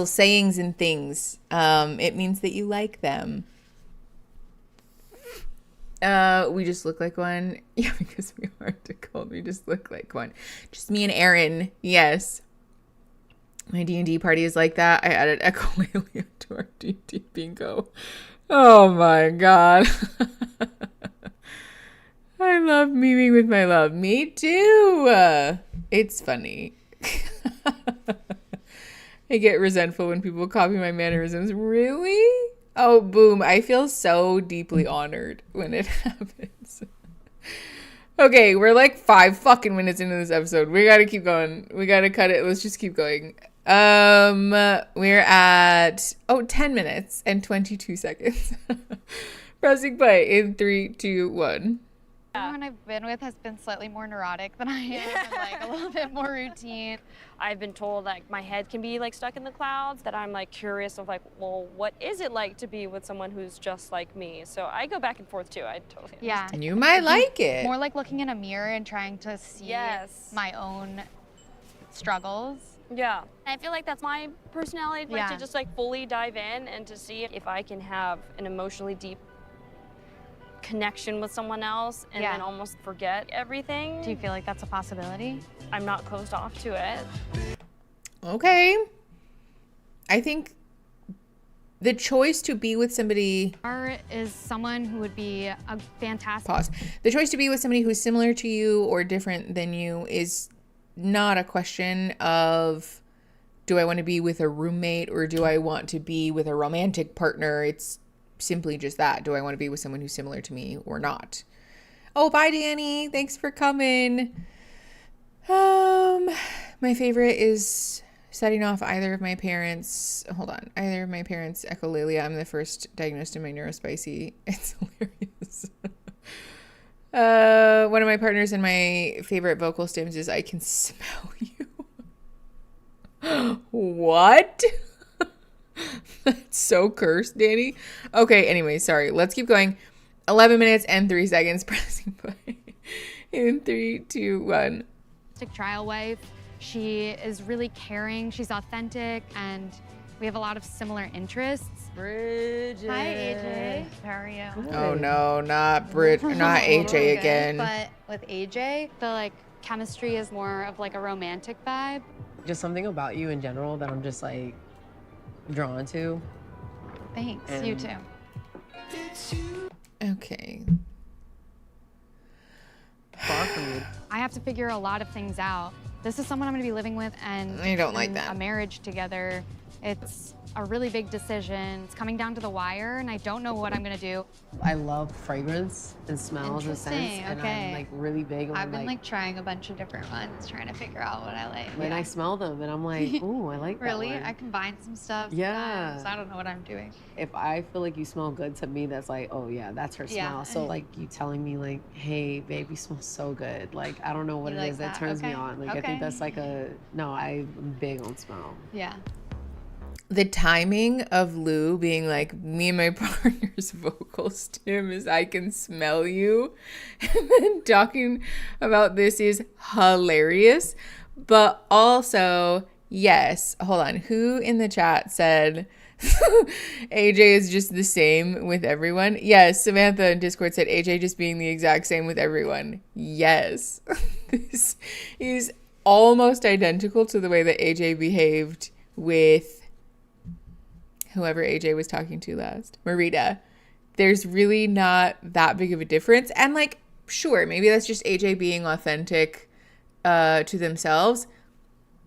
sayings and things. It means that you like them. We just look like one. Yeah, because we aren't a cult. We just look like one. Just me and Aaron. Yes. My D&D party is like that. I added echolalia to our D&D bingo. Oh my god. I love memeing with my love. Me too. It's funny. I get resentful when people copy my mannerisms. Really? Oh, boom. I feel so deeply honored when it happens. Okay, we're like 5 fucking minutes into this episode. We gotta keep going. We gotta cut it. Let's just keep going. We're at 10 minutes and 22 seconds. Pressing play in 3, 2, 1. Everyone I've been with has been slightly more neurotic than I am, and like a little bit more routine. I've been told like my head can be like stuck in the clouds, that I'm like curious of like, well, what is it like to be with someone who's just like me? So I go back and forth too. I totally understand. You might like it. More like looking in a mirror and trying to see my own struggles. Yeah. I feel like that's my personality, like to just like fully dive in and to see if I can have an emotionally deep connection with someone else and then almost forget everything. Do you feel like that's a possibility? I'm not closed off to it. Okay. I think the choice to be with somebody is someone who would be a fantastic... Pause. The choice to be with somebody who's similar to you or different than you is not a question of, do I want to be with a roommate or do I want to be with a romantic partner? It's simply just that. Do I want to be with someone who's similar to me or not? Oh, bye, Danny. Thanks for coming. My favorite is setting off either of my parents. Hold on. Either of my parents' echolalia. I'm the first diagnosed in my neurospicy. It's hilarious. One of my partners and my favorite vocal stems is I can smell you. What? That's so cursed, Danny. Okay, anyway, sorry. Let's keep going. 11 minutes and 3 seconds. Pressing play In 3, 2, 1. Trial wife. She is really caring. She's authentic, and we have a lot of similar interests. Bridget. Hi, AJ. How are you? Oh no, not AJ again. But with AJ, the like chemistry is more of like a romantic vibe. Just something about you in general that I'm just like drawn to. Thanks. You too. Okay. Far from you. I have to figure a lot of things out. This is someone I'm gonna be living with, and I don't like that. A marriage together. It's a really big decision. It's coming down to the wire, and I don't know what I'm gonna do. I love fragrance and smells and scents, and I'm like really big on I've been like trying a bunch of different ones, trying to figure out what I like. When I smell them, and I'm like, ooh, I like that Really? one. I combine some stuff. Yeah. Sometimes. I don't know what I'm doing. If I feel like you smell good to me, that's like, oh yeah, that's her smell. Yeah. So like you telling me like, hey, babe, you smell so good. Like, I don't know what You it like is that that? turns me Okay. on. Like, I Okay. think that's like no, I'm big on smell. Yeah. The timing of Lou being like, me and my partner's vocals to him is I can smell you, and then talking about this is hilarious. But also, yes, hold on. Who in the chat said AJ is just the same with everyone? Yes, Samantha in Discord said AJ just being the exact same with everyone. Yes. This is almost identical to the way that AJ behaved with whoever AJ was talking to last, Marita. There's really not that big of a difference. And like, sure, maybe that's just AJ being authentic to themselves.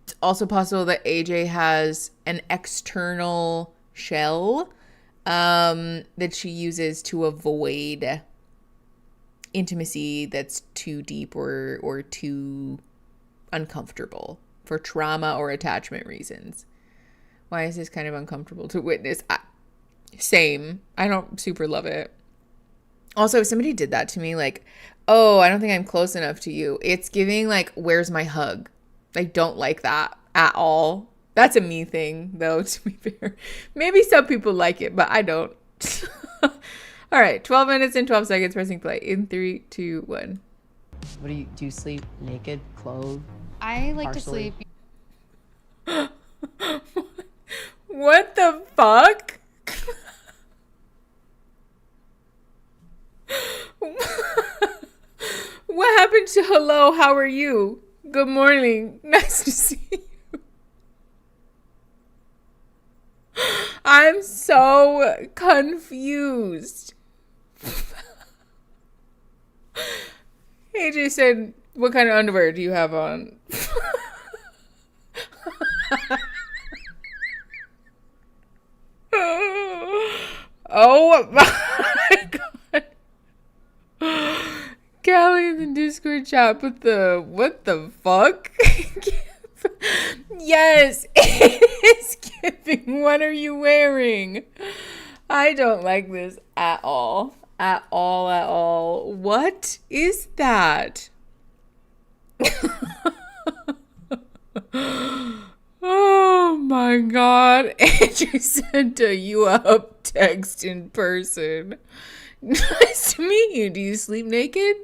It's also possible that AJ has an external shell that she uses to avoid intimacy that's too deep or too uncomfortable for trauma or attachment reasons. Why is this kind of uncomfortable to witness? Same. I don't super love it. Also, if somebody did that to me, like, oh, I don't think I'm close enough to you, it's giving like, where's my hug? I don't like that at all. That's a me thing, though, to be fair. Maybe some people like it, but I don't. All right, 12 minutes and 12 seconds pressing play. In 3, 2, 1. What do you sleep naked, clothed? I like partially? to sleep. What the fuck? What happened to hello, how are you? Good morning. Nice to see you. I'm so confused. AJ said, what kind of underwear do you have on? Oh my god. Callie in the Discord chat put the what the fuck? Yes, it is giving. What are you wearing? I don't like this at all. At all, at all. What is that? Oh my god. Andrew sent a you up text in person. Nice to meet you. Do you sleep naked?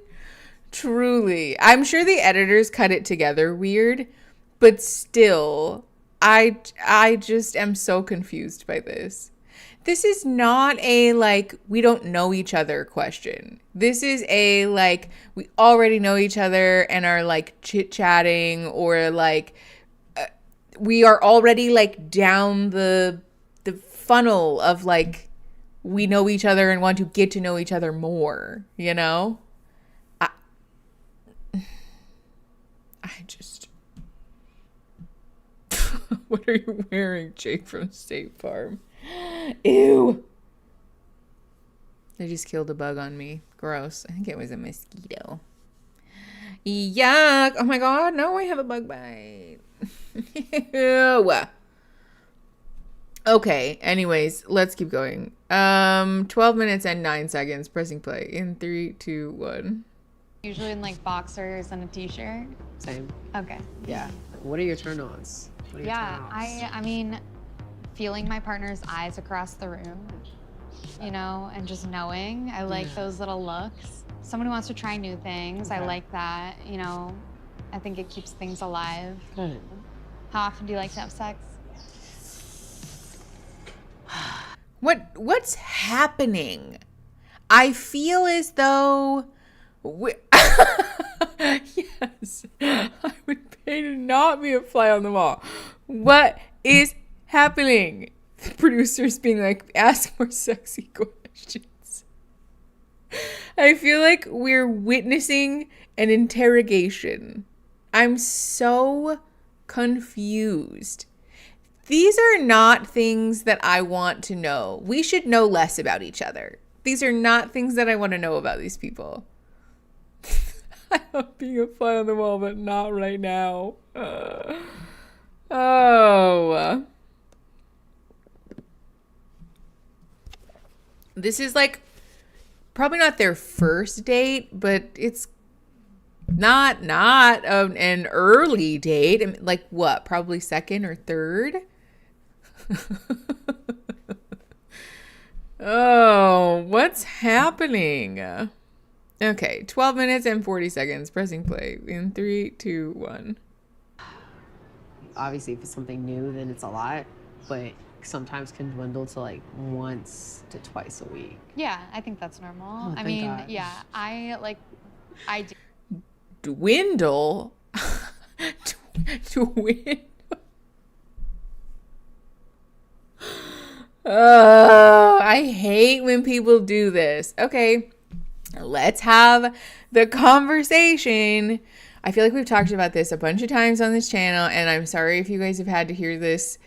Truly. I'm sure the editors cut it together weird, but still, I just am so confused by this. This is not a, like, we don't know each other question. This is a, like, we already know each other and are, like, chit-chatting, or, like, we are already, like, down the funnel of, like, we know each other and want to get to know each other more, you know? I just... What are you wearing, Jake from State Farm? Ew. They just killed a bug on me. Gross. I think it was a mosquito. Yuck. Oh my god, no, I have a bug bite. Ew. Okay, anyways, let's keep going. 12 minutes and 9 seconds. Pressing play. In 3, 2, 1. Usually in like boxers and a t-shirt. Same. Okay. Yeah. What are your turn-ons? What are your Yeah, turn-offs? I mean, feeling my partner's eyes across the room, you know, and just knowing. I like those little looks. someone who wants to try new things. Okay. I like that, you know. I think it keeps things alive. Good. How often do you like to have sex? What's happening? I feel as though yes, I would pay to not be a fly on the wall. What is happening? The producers being like, ask more sexy questions. I feel like we're witnessing an interrogation. I'm so confused. These are not things that I want to know. We should know less about each other. These are not things that I want to know about these people. I love being a fly on the wall, but not right now. Oh. This is like probably not their first date, but it's not an early date. I mean, like what? Probably second or third? Oh, what's happening? Okay, 12 minutes and 40 seconds. Pressing play in 3, 2, 1. Obviously, if it's something new, then it's a lot, but sometimes can dwindle to like once to twice a week. Yeah, I think that's normal. Oh, I mean, God. yeah, I do. Dwindle? Dwindle? Oh, I hate when people do this. Okay, let's have the conversation. I feel like we've talked about this a bunch of times on this channel, and I'm sorry if you guys have had to hear this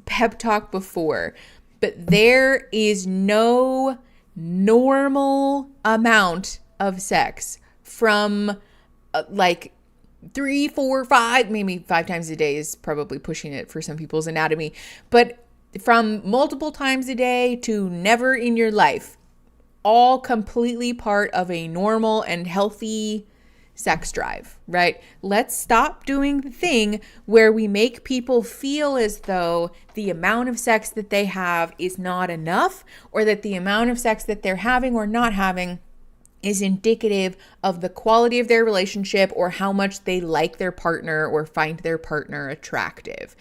pep talk before, but there is no normal amount of sex from like 3, 4, 5, maybe 5 times a day is probably pushing it for some people's anatomy, but from multiple times a day to never in your life, all completely part of a normal and healthy sex drive, right? Let's stop doing the thing where we make people feel as though the amount of sex that they have is not enough, or that the amount of sex that they're having or not having is indicative of the quality of their relationship or how much they like their partner or find their partner attractive.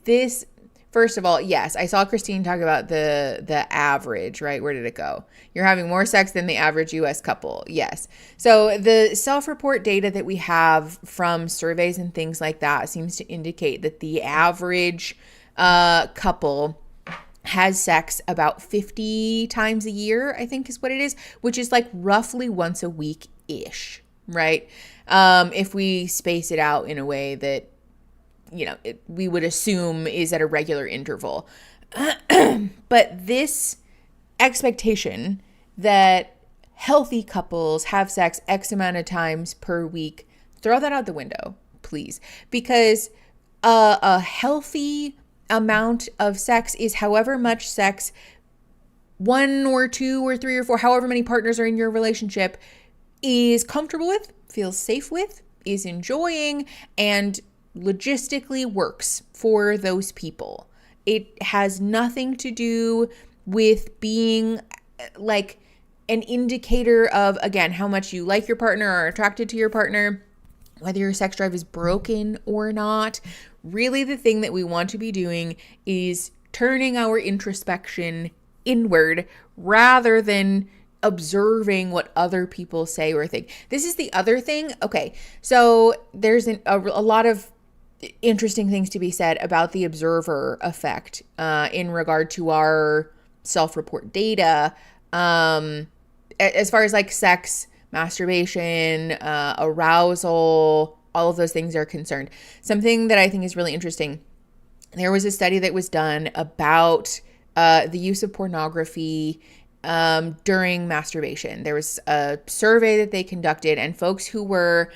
This, first of all, yes, I saw Christine talk about the average, right? Where did it go? You're having more sex than the average US couple. Yes. So the self-report data that we have from surveys and things like that seems to indicate that the average couple has sex about 50 times a year, I think is what it is, which is like roughly once a week-ish, right? If we space it out in a way that, you know, we would assume is at a regular interval. But this expectation that healthy couples have sex X amount of times per week, throw that out the window, please. Because a healthy amount of sex is however much sex 1 or 2 or 3 or 4, however many partners are in your relationship, is comfortable with, feels safe with, is enjoying, and logistically works for those people. It has nothing to do with being like an indicator of, again, how much you like your partner or are attracted to your partner, whether your sex drive is broken or not. Really, the thing that we want to be doing is turning our introspection inward rather than observing what other people say or think. This is the other thing. Okay, so there's a lot of interesting things to be said about the observer effect in regard to our self-report data as far as like sex, masturbation, arousal, all of those things are concerned. Something that I think is really interesting, there was a study that was done about the use of pornography during masturbation. There was a survey that they conducted, and folks who were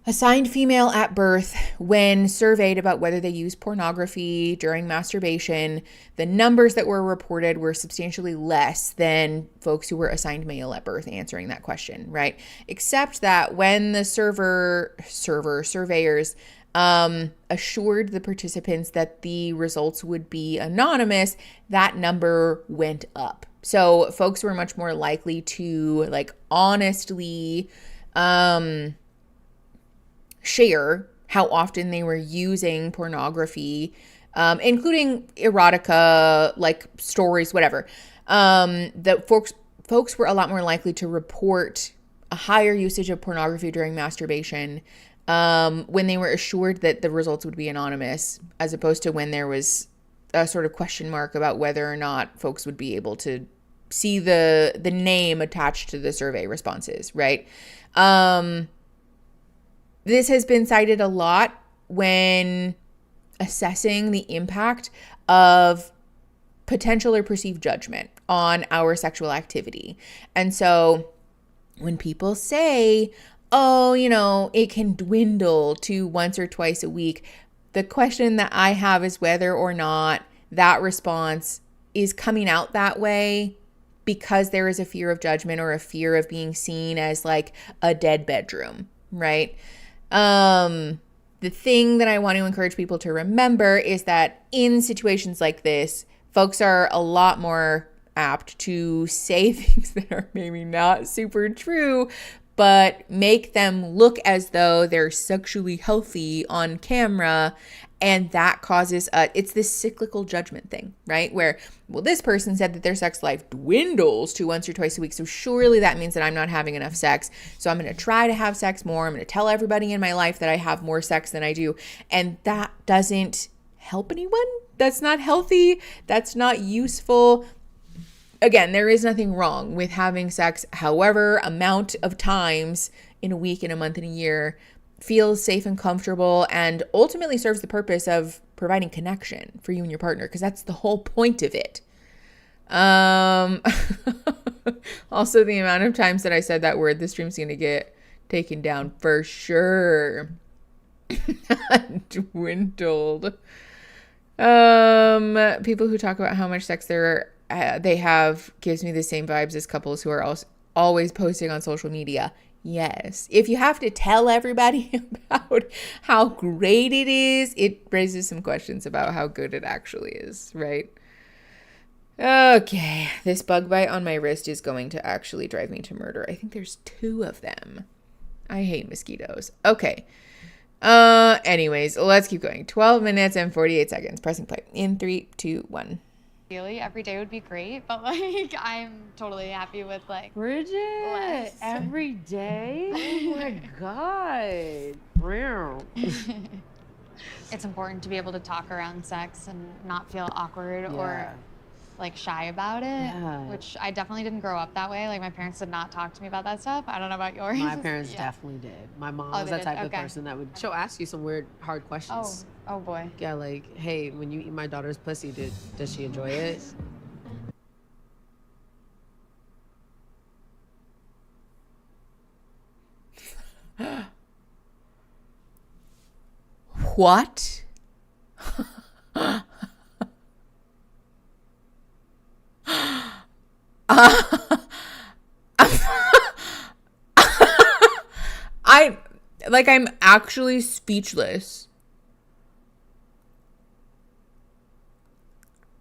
assigned female at birth, when surveyed about whether they use pornography during masturbation, the numbers that were reported were substantially less than folks who were assigned male at birth answering that question, right? Except that when the surveyors assured the participants that the results would be anonymous, that number went up So folks were much more likely to like honestly share how often they were using pornography, including erotica, like stories, whatever. That folks were a lot more likely to report a higher usage of pornography during masturbation when they were assured that the results would be anonymous, as opposed to when there was a sort of question mark about whether or not folks would be able to see the name attached to the survey responses, right? This has been cited a lot when assessing the impact of potential or perceived judgment on our sexual activity. And so when people say, oh, you know, it can dwindle to once or twice a week, the question that I have is whether or not that response is coming out that way because there is a fear of judgment or a fear of being seen as like a dead bedroom, right? The thing that I want to encourage people to remember is that in situations like this, folks are a lot more apt to say things that are maybe not super true, but make them look as though they're sexually healthy on camera. And that causes it's this cyclical judgment thing, right? Where, well, this person said that their sex life dwindles to once or twice a week. So surely that means that I'm not having enough sex. So I'm going to try to have sex more. I'm going to tell everybody in my life that I have more sex than I do. And that doesn't help anyone. That's not healthy. That's not useful. Again, there is nothing wrong with having sex however amount of times in a week, in a month, in a year feels safe and comfortable and ultimately serves the purpose of providing connection for you and your partner, because that's the whole point of it. Also, the amount of times that I said that word, the stream's going to get taken down for sure. Dwindled. People who talk about how much sex they have gives me the same vibes as couples who are always posting on social media. Yes. If you have to tell everybody about how great it is, it raises some questions about how good it actually is, right? Okay. This bug bite on my wrist is going to actually drive me to murder. I think there's 2 of them. I hate mosquitoes. Okay. Anyways, let's keep going. 12 minutes and 48 seconds. Pressing play. In 3, 2, 1. Ideally, every day would be great, but like I'm totally happy with like Bridget, less. every day? Oh my God. Wow. It's important to be able to talk around sex and not feel awkward or like shy about it, which I definitely didn't grow up that way. Like my parents did not talk to me about that stuff. I don't know about yours. My parents definitely did. My mom was that type of person that she'll ask you some weird, hard questions. Oh boy. Yeah, like, hey, when you eat my daughter's pussy, does she enjoy it? What? I'm actually speechless.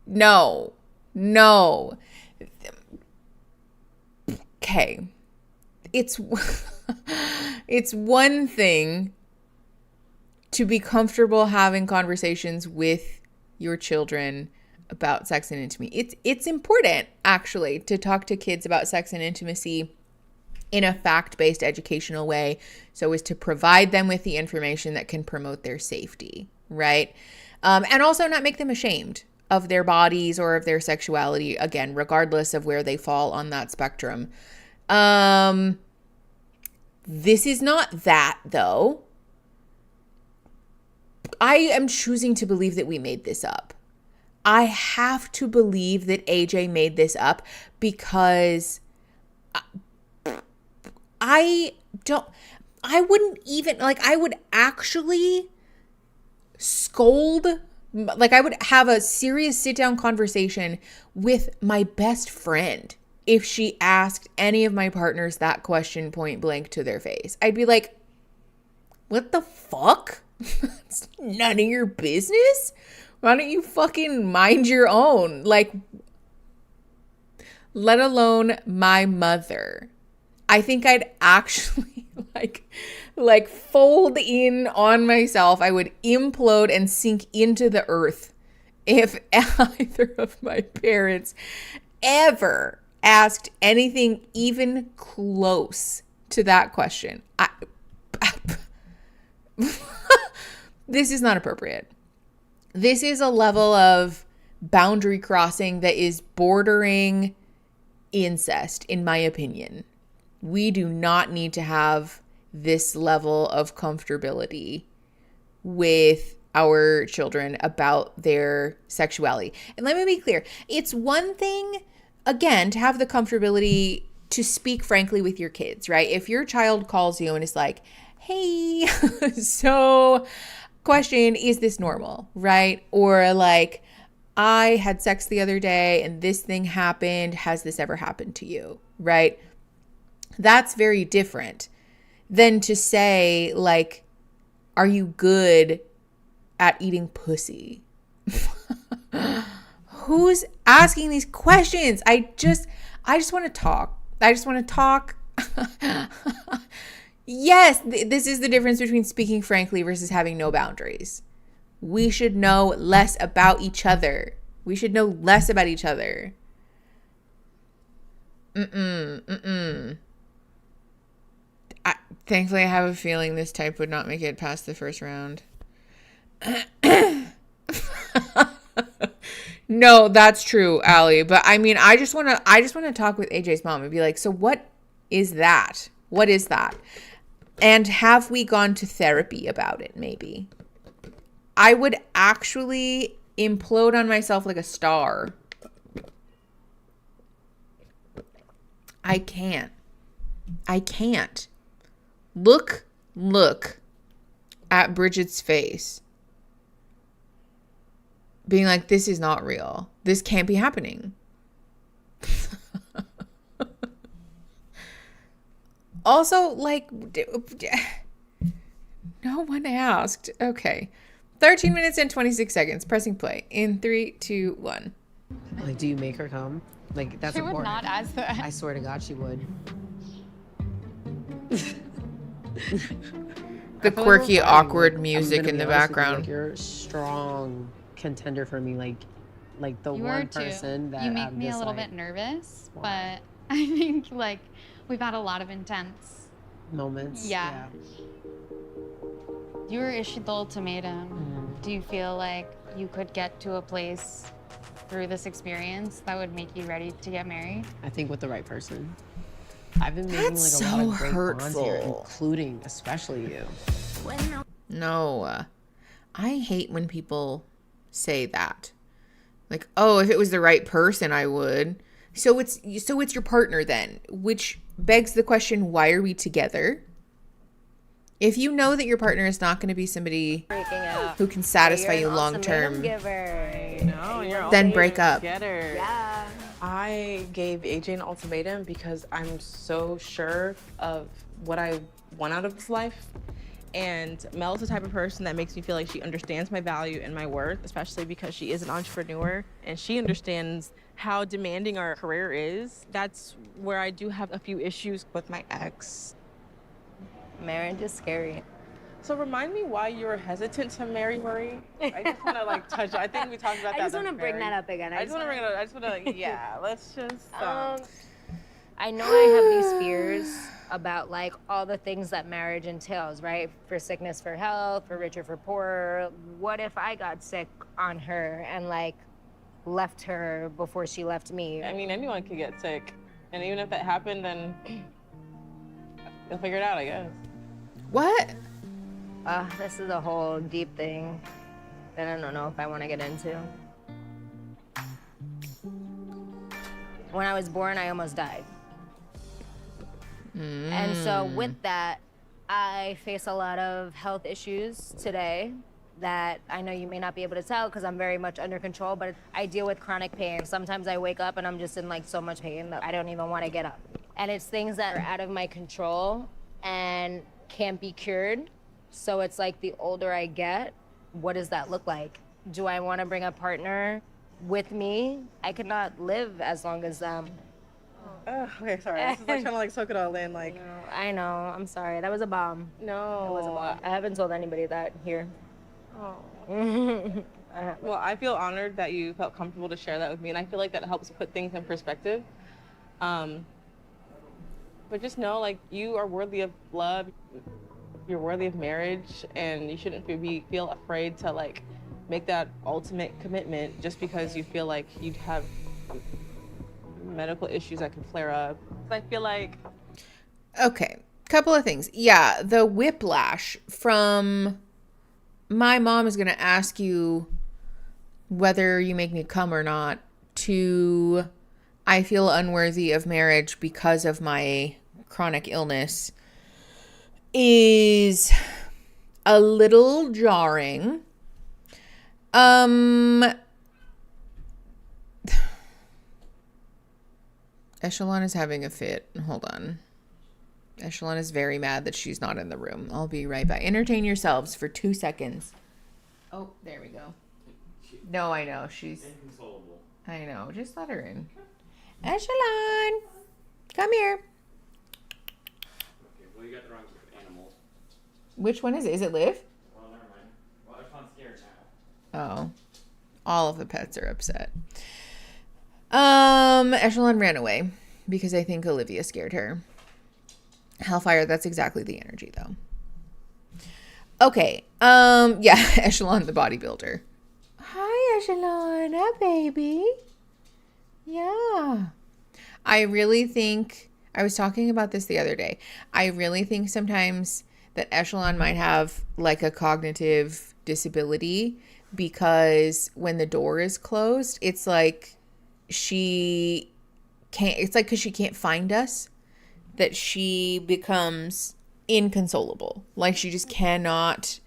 No. Okay. It's one thing to be comfortable having conversations with your children about sex and intimacy. It's important, actually, to talk to kids about sex and intimacy in a fact-based educational way so as to provide them with the information that can promote their safety, right? And also not make them ashamed of their bodies or of their sexuality, again, regardless of where they fall on that spectrum. This is not that, though. I am choosing to believe that we made this up. I have to believe that AJ made this up because I wouldn't even, like, I would actually scold, like, I would have a serious sit-down conversation with my best friend if she asked any of my partners that question point blank to their face. I'd be like, what the fuck? It's none of your business. Why don't you fucking mind your own? Like let alone my mother. I think I'd actually like fold in on myself. I would implode and sink into the earth if either of my parents ever asked anything even close to that question. This is not appropriate. This is a level of boundary crossing that is bordering incest, in my opinion. We do not need to have this level of comfortability with our children about their sexuality. And let me be clear. It's one thing, again, to have the comfortability to speak frankly with your kids, right? If your child calls you and is like, hey, so question, is this normal, right? Or like, I had sex the other day and this thing happened. Has this ever happened to you, right? That's very different than to say, like, are you good at eating pussy? Who's asking these questions? I just want to talk. I just want to talk. Yes, this is the difference between speaking frankly versus having no boundaries. We should know less about each other. We should know less about each other. Thankfully, I have a feeling this type would not make it past the first round. No, that's true, Allie. But I mean, I just want to talk with AJ's mom and be like, so what is that? What is that? And have we gone to therapy about it? Maybe. I would actually implode on myself like a star. I can't. Look at Bridget's face. Being like, this is not real. This can't be happening. Also, like, no one asked. Okay. 13 minutes and 26 seconds. Pressing play. In 3, 2, 1. Like, do you make her come? Like, that's important. She would not ask that. I swear to God, she would. The quirky, awkward music in the background. Like, you're a strong contender for me. Like the you one person that you make me a little bit nervous, but I think like we've had a lot of intense moments. Yeah. You were issued the ultimatum. Mm-hmm. Do you feel like you could get to a place through this experience that would make you ready to get married? I think with the right person. I've been making like a lot of great bonds here, including especially you. No, I hate when people say that. Like, oh, if it was the right person, I would. So it's your partner then, which begs the question, why are we together? If you know that your partner is not going to be somebody who can satisfy you long term, then break up. Yeah. I gave AJ an ultimatum because I'm so sure of what I want out of this life. And Mel's the type of person that makes me feel like she understands my value and my worth, especially because she is an entrepreneur and she understands how demanding our career is. That's where I do have a few issues with my ex. Marriage is scary. So remind me why you were hesitant to marry Marie. I just want to like touch. I think we talked about that. I just want to bring that up again. I just want to bring it up. I just want to. Yeah. Let's just. I know I have these fears about like all the things that marriage entails, right? For sickness, for health, for richer, for poorer. What if I got sick on her and like left her before she left me? I mean, anyone could get sick, and even if that happened, then you'll figure it out, I guess. What? This is a whole deep thing that I don't know if I want to get into. When I was born, I almost died. And so with that, I face a lot of health issues today that I know you may not be able to tell because I'm very much under control, but I deal with chronic pain. Sometimes I wake up and I'm just in like so much pain that I don't even want to get up. And it's things that are out of my control and can't be cured. So it's like the older I get, what does that look like? Do I want to bring a partner with me? I could not live as long as them. Oh, okay, sorry. I was just, like, trying to like soak it all in. Like, No, I know. I'm sorry. That was a bomb. no. That was a bomb. I haven't told anybody that here. Oh. I Well, I feel honored that you felt comfortable to share that with me, and I feel like that helps put things in perspective. But just know, like, you are worthy of love. You're worthy of marriage, and you shouldn't feel afraid to like make that ultimate commitment just because you feel like you'd have medical issues that can flare up. I feel like. Okay, couple of things. Yeah, the whiplash from my mom is going to ask you whether you make me come or not to I feel unworthy of marriage because of my chronic illness is a little jarring. Echelon is having a fit. Hold on. Echelon is very mad that she's not in the room. I'll be right back. Entertain yourselves for 2 seconds. Oh, there we go. No, I know. She's inconsolable. I know. Just let her in. Echelon! Come here. Okay, well, you got the wrong animals. Which one is it? Is it Liv? Well, never mind. Well, Echelon's scared now. Oh. All of the pets are upset. Echelon ran away because I think Olivia scared her. Hellfire, that's exactly the energy though. Okay. Yeah, Echelon the bodybuilder. Hi, Echelon. Hi, baby. Yeah. I really think, I was talking about this the other day. I really think sometimes that Echelon might have like a cognitive disability because when the door is closed, it's like she can't, it's like because she can't find us, that she becomes inconsolable. Like she just cannot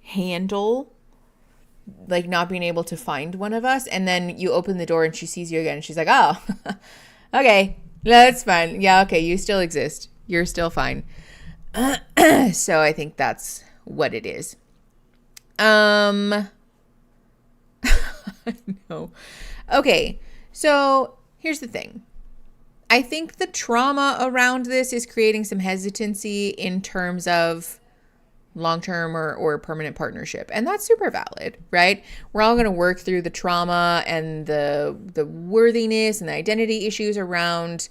handle like not being able to find one of us. And then you open the door and she sees you again and she's like, oh, okay, that's fine. Yeah, okay, you still exist. You're still fine. So I think that's what it is. I know. Okay, so here's the thing. I think the trauma around this is creating some hesitancy in terms of long-term or permanent partnership. And that's super valid, right? We're all going to work through the trauma and the worthiness and the identity issues around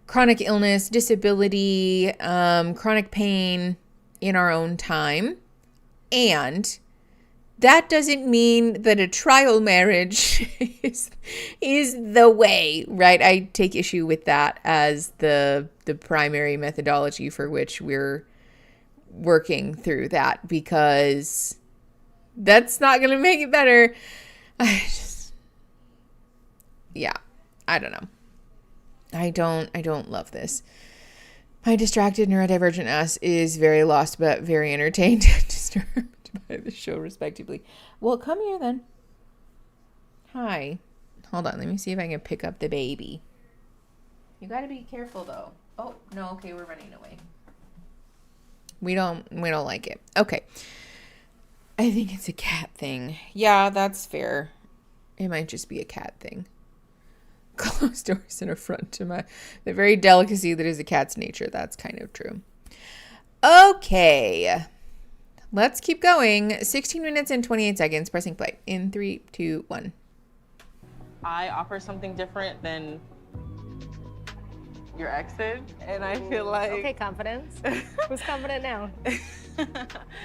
chronic illness, disability, chronic pain in our own time. And that doesn't mean that a trial marriage is the way, right? I take issue with that as the primary methodology for which we're working through that, because that's not going to make it better. I don't know. I don't love this. My distracted neurodivergent ass is very lost but very entertained and disturbed by the show respectively. Well, come here then. Hi. Hold on, let me see if I can pick up the baby. You got to be careful though. Oh, no, okay, we're running away. We don't like it. Okay. I think it's a cat thing. Yeah, that's fair. It might just be a cat thing. Closed doors and a front to the very delicacy that is a cat's nature. That's kind of true. Okay. Let's keep going. 16 minutes and 28 seconds. Pressing play. In 3, 2, 1. I offer something different than your exes, and I feel like... Okay, confidence. Who's confident now?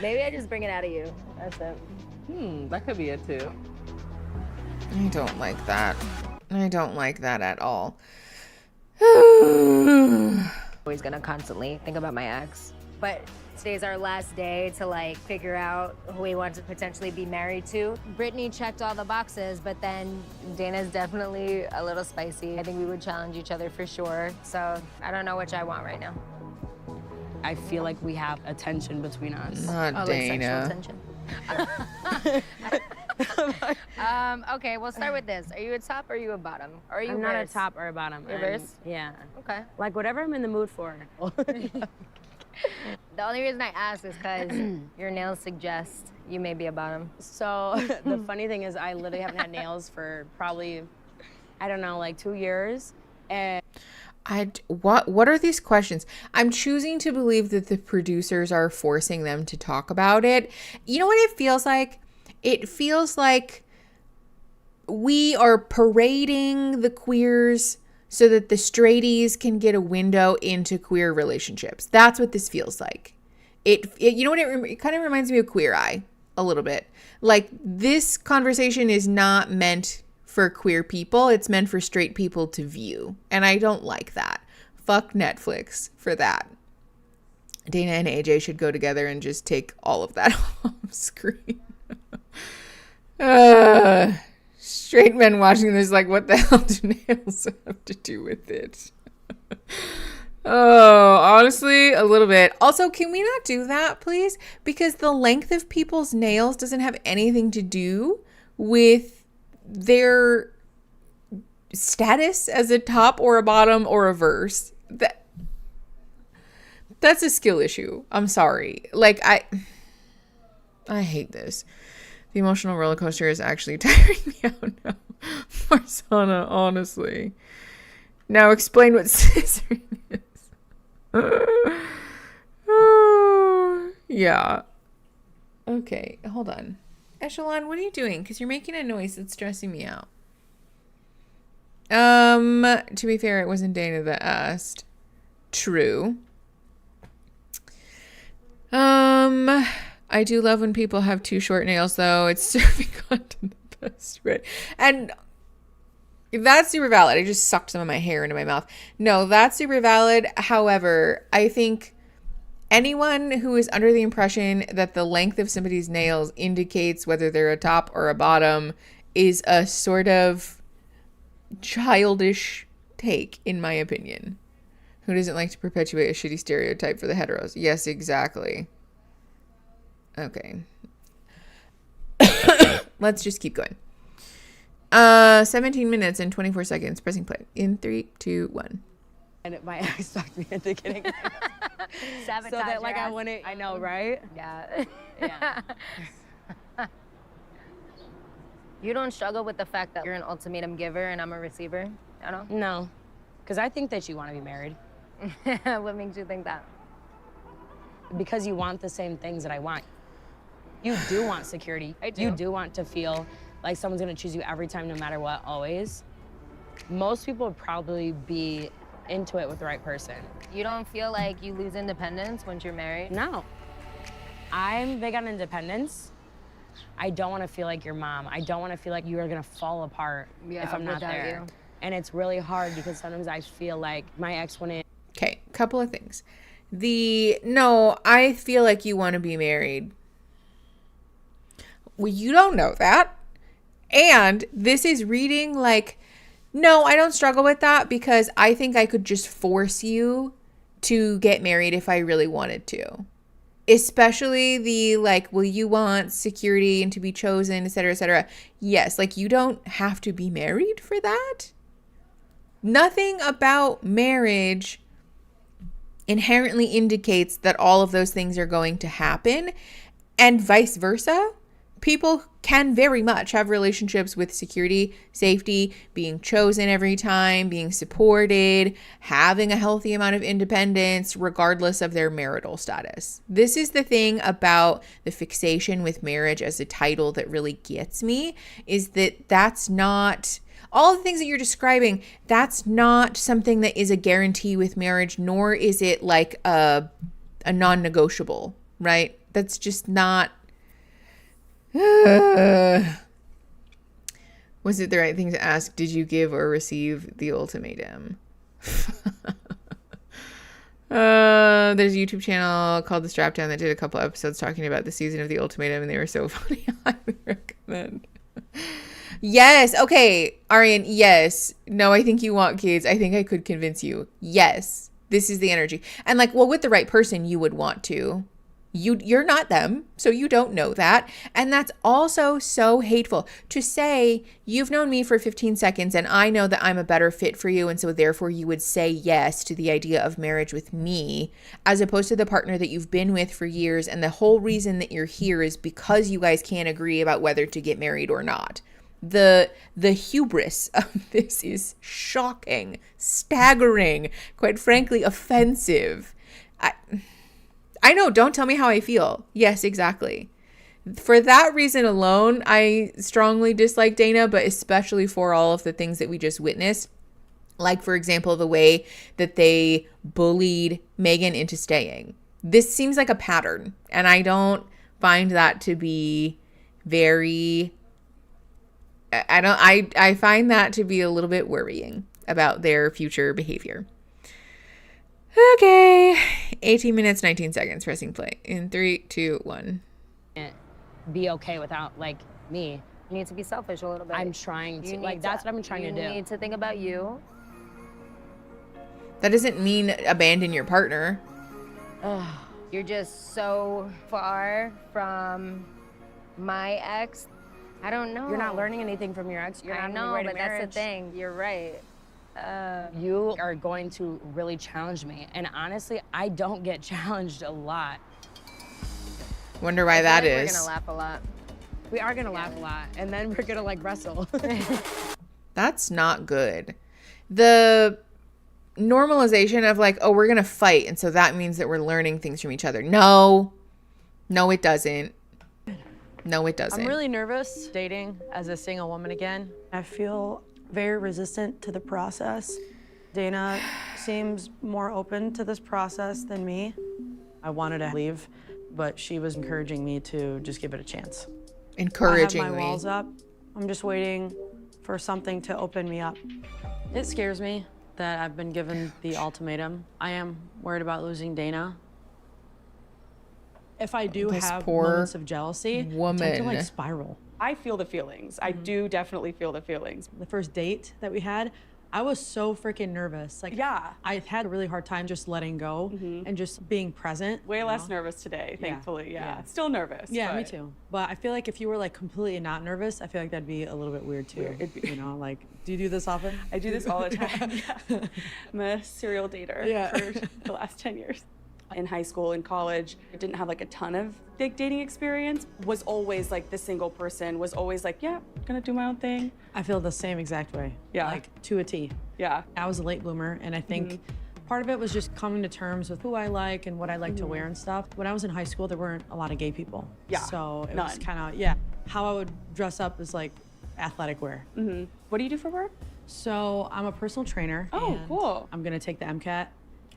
Maybe I just bring it out of you. That's it. That could be it too. I don't like that. I don't like that at all. Always gonna constantly think about my ex. But today's our last day to like figure out who we want to potentially be married to. Brittany checked all the boxes, but then Dana's definitely a little spicy. I think we would challenge each other for sure. So I don't know which I want right now. I feel like we have a tension between us. Not Dana. Like sexual tension. Okay, we'll start with this. Are you a top or are you a bottom? Or are you I'm not a top or a bottom. Reverse? Yeah. Okay. Like whatever I'm in the mood for. The only reason I ask is because your nails suggest you may be a bottom. So the funny thing is I literally haven't had nails for probably, I don't know, like 2 years. And What are these questions? I'm choosing to believe that the producers are forcing them to talk about it. You know what it feels like? It feels like we are parading the queers so that the straighties can get a window into queer relationships. That's what this feels like. You know what? It kind of reminds me of Queer Eye a little bit. Like, this conversation is not meant for queer people. It's meant for straight people to view. And I don't like that. Fuck Netflix for that. Dana and AJ should go together and just take all of that off screen. Straight men watching this like, what the hell do nails have to do with it? Oh, honestly, a little bit. Also, can we not do that, please? Because the length of people's nails doesn't have anything to do with their status as a top or a bottom or a verse. That's a skill issue. I'm sorry. Like, I hate this. The emotional roller coaster is actually tiring me out now. Marsana, honestly. Now explain what scissoring is. Yeah. Okay, hold on. Echelon, what are you doing? Because you're making a noise that's stressing me out. To be fair, it wasn't Dana that asked. True. I do love when people have too short nails, though. It's serving content the best way. And that's super valid. I just sucked some of my hair into my mouth. No, that's super valid. However, I think anyone who is under the impression that the length of somebody's nails indicates whether they're a top or a bottom is a sort of childish take, in my opinion. Who doesn't like to perpetuate a shitty stereotype for the heteros? Yes, exactly. Okay. Let's just keep going. 17 minutes and 24 seconds. Pressing play. In 3, 2, 1. And my ex talked me into getting Sabotage. so that like I wouldn't. I know, right? Yeah. Yeah. You don't struggle with the fact that you're an ultimatum giver and I'm a receiver? I don't. No, because I think that you want to be married. What makes you think that? Because you want the same things that I want. You do want security. I do. You do want to feel like someone's gonna choose you every time, no matter what, always. Most people would probably be into it with the right person. You don't feel like you lose independence once you're married? No. I'm big on independence. I don't want to feel like your mom. I don't want to feel like you are gonna fall apart if I'm not there. And it's really hard because sometimes I feel like my ex wouldn't. Okay, couple of things. No, I feel like you want to be married. Well, you don't know that. And this is reading like, no, I don't struggle with that because I think I could just force you to get married if I really wanted to. Especially the like, will you want security and to be chosen, et cetera, et cetera. Yes, like you don't have to be married for that. Nothing about marriage inherently indicates that all of those things are going to happen, and vice versa. People can very much have relationships with security, safety, being chosen every time, being supported, having a healthy amount of independence, regardless of their marital status. This is the thing about the fixation with marriage as a title that really gets me, is that that's not... all the things that you're describing, that's not something that is a guarantee with marriage, nor is it like a non-negotiable, right? That's just not... Was it the right thing to ask, did you give or receive the ultimatum? There's a YouTube channel called The Strap Down that did a couple episodes talking about the season of the ultimatum, and they were so funny. I would recommend. Yes. Okay, Arian, yes. No, I think you want kids. I think I could convince you. Yes. This is the energy. And like, well, with the right person, you would want to. You're not them, so you don't know that. And that's also so hateful to say, you've known me for 15 seconds and I know that I'm a better fit for you, and so therefore you would say yes to the idea of marriage with me, as opposed to the partner that you've been with for years, and the whole reason that you're here is because you guys can't agree about whether to get married or not. The hubris of this is shocking, staggering, quite frankly, offensive. I know, don't tell me how I feel. Yes, exactly. For that reason alone, I strongly dislike Dana, but especially for all of the things that we just witnessed. Like, for example, the way that they bullied Megan into staying. This seems like a pattern, and I don't find that to be very... I find that to be a little bit worrying about their future behavior. Okay. 18 minutes, 19 seconds. Pressing play. In 3, 2, 1. Be okay without, like, me. You need to be selfish a little bit. I'm trying to. Like, that's what I'm trying to do. You need to think about you. That doesn't mean abandon your partner. You're just so far from my ex. I don't know. You're not learning anything from your ex. You're not I know, but that's the thing. You're right. You are going to really challenge me. And honestly, I don't get challenged a lot. Wonder why that is. We're gonna laugh a lot. We are gonna laugh a lot, and then we're gonna like wrestle. That's not good. The normalization of like, oh, we're gonna fight, and so that means that we're learning things from each other. No, it doesn't. No, it doesn't. I'm really nervous dating as a single woman again. I feel very resistant to the process. Dana seems more open to this process than me. I wanted to leave, but she was encouraging me to just give it a chance. Encouraging I have my me. walls up. I'm just waiting for something to open me up. It scares me that I've been given the ultimatum. I am worried about losing Dana. If I do have moments of jealousy, I tend to like spiral. I feel the feelings. I do definitely feel the feelings. The first date that we had, I was so freaking nervous. Like, yeah, I had a really hard time just letting go and just being present. Way less nervous today, thankfully. Yeah. Still nervous. Yeah, me too. But I feel like if you were like completely not nervous, I feel like that'd be a little bit weird too. You know, like, do you do this often? I do this all the time. Yeah. I'm a serial dater for the last 10 years. In high school, in college, I didn't have like a ton of big dating experience. Was always like the single person, was always like, yeah, gonna do my own thing. I feel the same exact way. Yeah. Like to a T. Yeah. I was a late bloomer, and I think part of it was just coming to terms with who I like and what I like to wear and stuff. When I was in high school, there weren't a lot of gay people. Yeah. So it was kind of, how I would dress up is like athletic wear. What do you do for work? So I'm a personal trainer. Oh, and cool. I'm gonna take the MCAT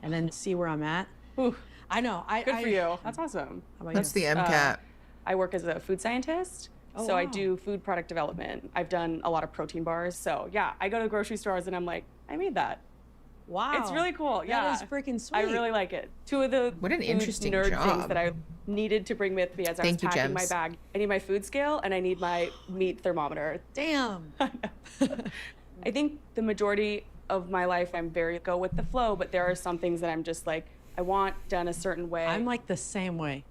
and then see where I'm at. Ooh. I know. Good for you. That's awesome. How about What's you? the MCAT? I work as a food scientist. So I do food product development. I've done a lot of protein bars. So yeah, I go to grocery stores and I'm like, I made that. Wow. It's really cool. Yeah. That is freaking sweet. I really like it. Two of the What an interesting nerd job. things that I needed to bring with me as I was packing my bag. I need my food scale and I need my meat thermometer. Damn. I think the majority of my life I'm very go with the flow, but there are some things that I'm just like, I want done a certain way. I'm like the same way.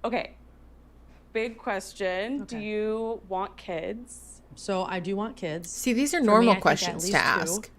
Okay. Big question. Do you want kids? So I do want kids. See, these are For me, normal I think questions at to least 2. ask.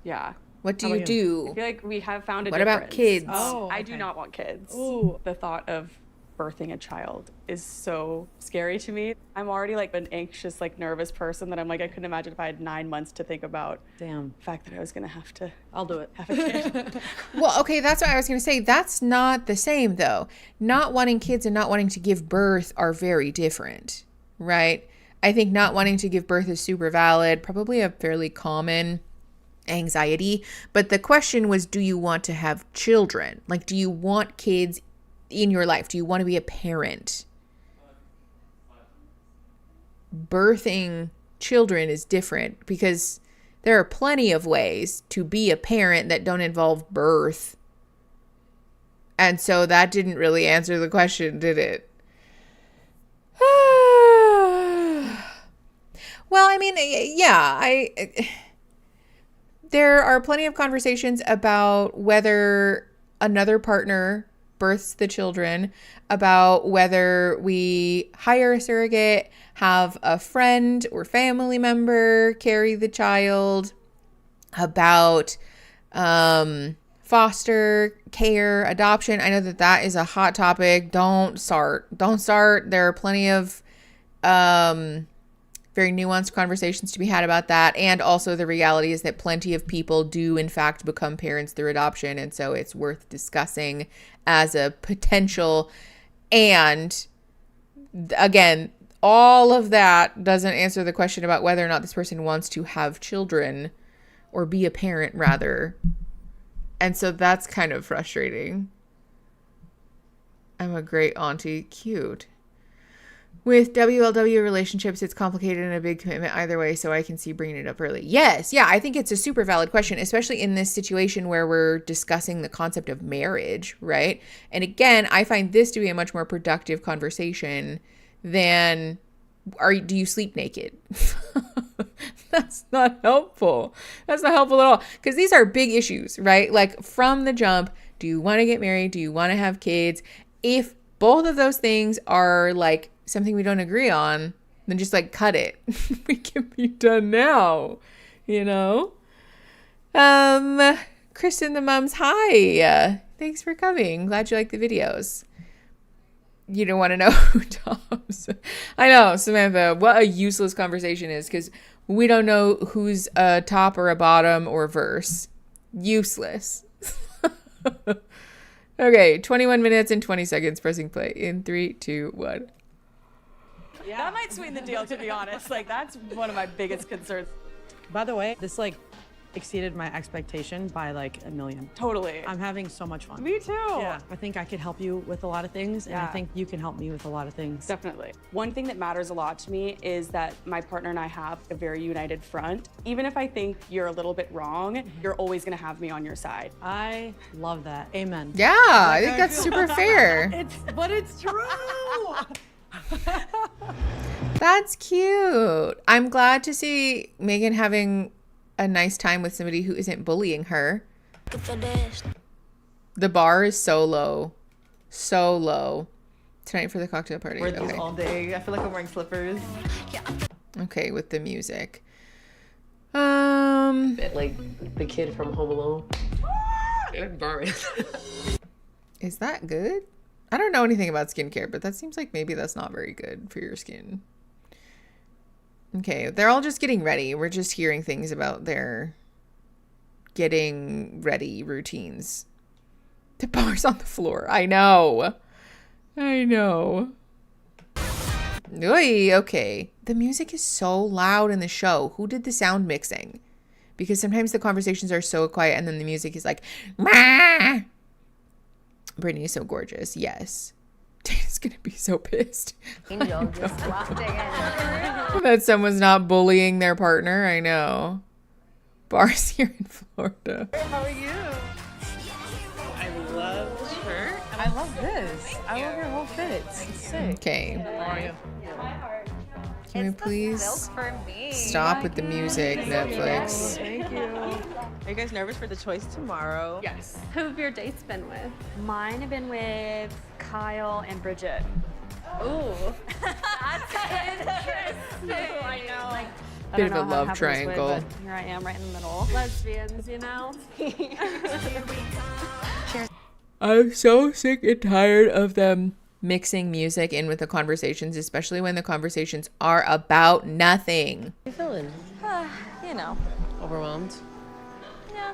Yeah. What do How you about you? do? I feel like we have found a What difference. about kids? Oh, I do not want kids. Ooh. The thought of birthing a child is so scary to me. I'm already like an anxious, like nervous person that I'm like, I couldn't imagine if I had 9 months to think about Damn. the fact that I was gonna have to I'll do it. have a kid. Well, okay, that's what I was going to say. That's not the same, though. Not wanting kids and not wanting to give birth are very different, right? I think not wanting to give birth is super valid, probably a fairly common anxiety. But the question was, do you want to have children? Like, do you want kids in your life? Do you want to be a parent? Birthing children is different because there are plenty of ways to be a parent that don't involve birth. And so that didn't really answer the question, did it? Well, I mean, yeah, there are plenty of conversations about whether another partner births the children, about whether we hire a surrogate, have a friend or family member carry the child, about foster care, adoption. I know that that is a hot topic. Don't start. There are plenty of very nuanced conversations to be had about that. And also the reality is that plenty of people do in fact become parents through adoption. And so it's worth discussing as a potential. And again, all of that doesn't answer the question about whether or not this person wants to have children or be a parent rather. And so that's kind of frustrating. I'm a great auntie. Cute. With WLW relationships, it's complicated and a big commitment either way, so I can see bringing it up early. Yes, yeah, I think it's a super valid question, especially in this situation where we're discussing the concept of marriage, right? And again, I find this to be a much more productive conversation than do you sleep naked? That's not helpful. That's not helpful at all, because these are big issues, right? Like from the jump, do you want to get married? Do you want to have kids? If both of those things are like something we don't agree on, then just like cut it. We can be done now, you know? Kristen the Mums, hi. Thanks for coming. Glad you like the videos. You don't want to know who tops. I know, Samantha, what a useless conversation is, because we don't know who's a top or a bottom or verse. Useless. Okay, 21 minutes and 20 seconds pressing play in 3, 2, 1. Yeah. That might sweeten the deal, to be honest. Like, that's one of my biggest concerns. By the way, this like exceeded my expectation by like a million. Totally. I'm having so much fun. Me too. Yeah. I think I could help you with a lot of things, and I Yeah. think you can help me with a lot of things. Definitely. One thing that matters a lot to me is that my partner and I have a very united front. Even if I think you're a little bit wrong, you're always gonna have me on your side. I love that. Amen. Yeah, I think that's super fair. But it's true. That's cute. I'm glad to see Megan having a nice time with somebody who isn't bullying her. The bar is so low. So low. Tonight for the cocktail party. Wear these all day. I feel like I'm wearing slippers. Okay, with the music. Like the kid from Home Alone. Burn. Is that good? I don't know anything about skincare, but that seems like maybe that's not very good for your skin. Okay, they're all just getting ready. We're just hearing things about their getting ready routines. The bar's on the floor. I know. Oy, okay. The music is so loud in the show. Who did the sound mixing? Because sometimes the conversations are so quiet and then the music is like, Mah! Brittany is so gorgeous. Yes. Dana's gonna be so pissed. Angel just walked in. That someone's not bullying their partner. I know. Bars here in Florida. How are you? I love the shirt. I love this. I love your whole fits. It's sick. Okay. How are you? Can we please stop with the music, Netflix? Thank you. Are you guys nervous for the choice tomorrow? Yes. Who have your dates been with? Mine have been with Kyle and Bridget. Ooh. That's interesting. I know. Like, Bit of a love triangle. With, but here I am right in the middle. Lesbians, you know? Cheers. I'm so sick and tired of them mixing music in with the conversations, especially when the conversations are about nothing. How you feeling? You know. Overwhelmed? Yeah.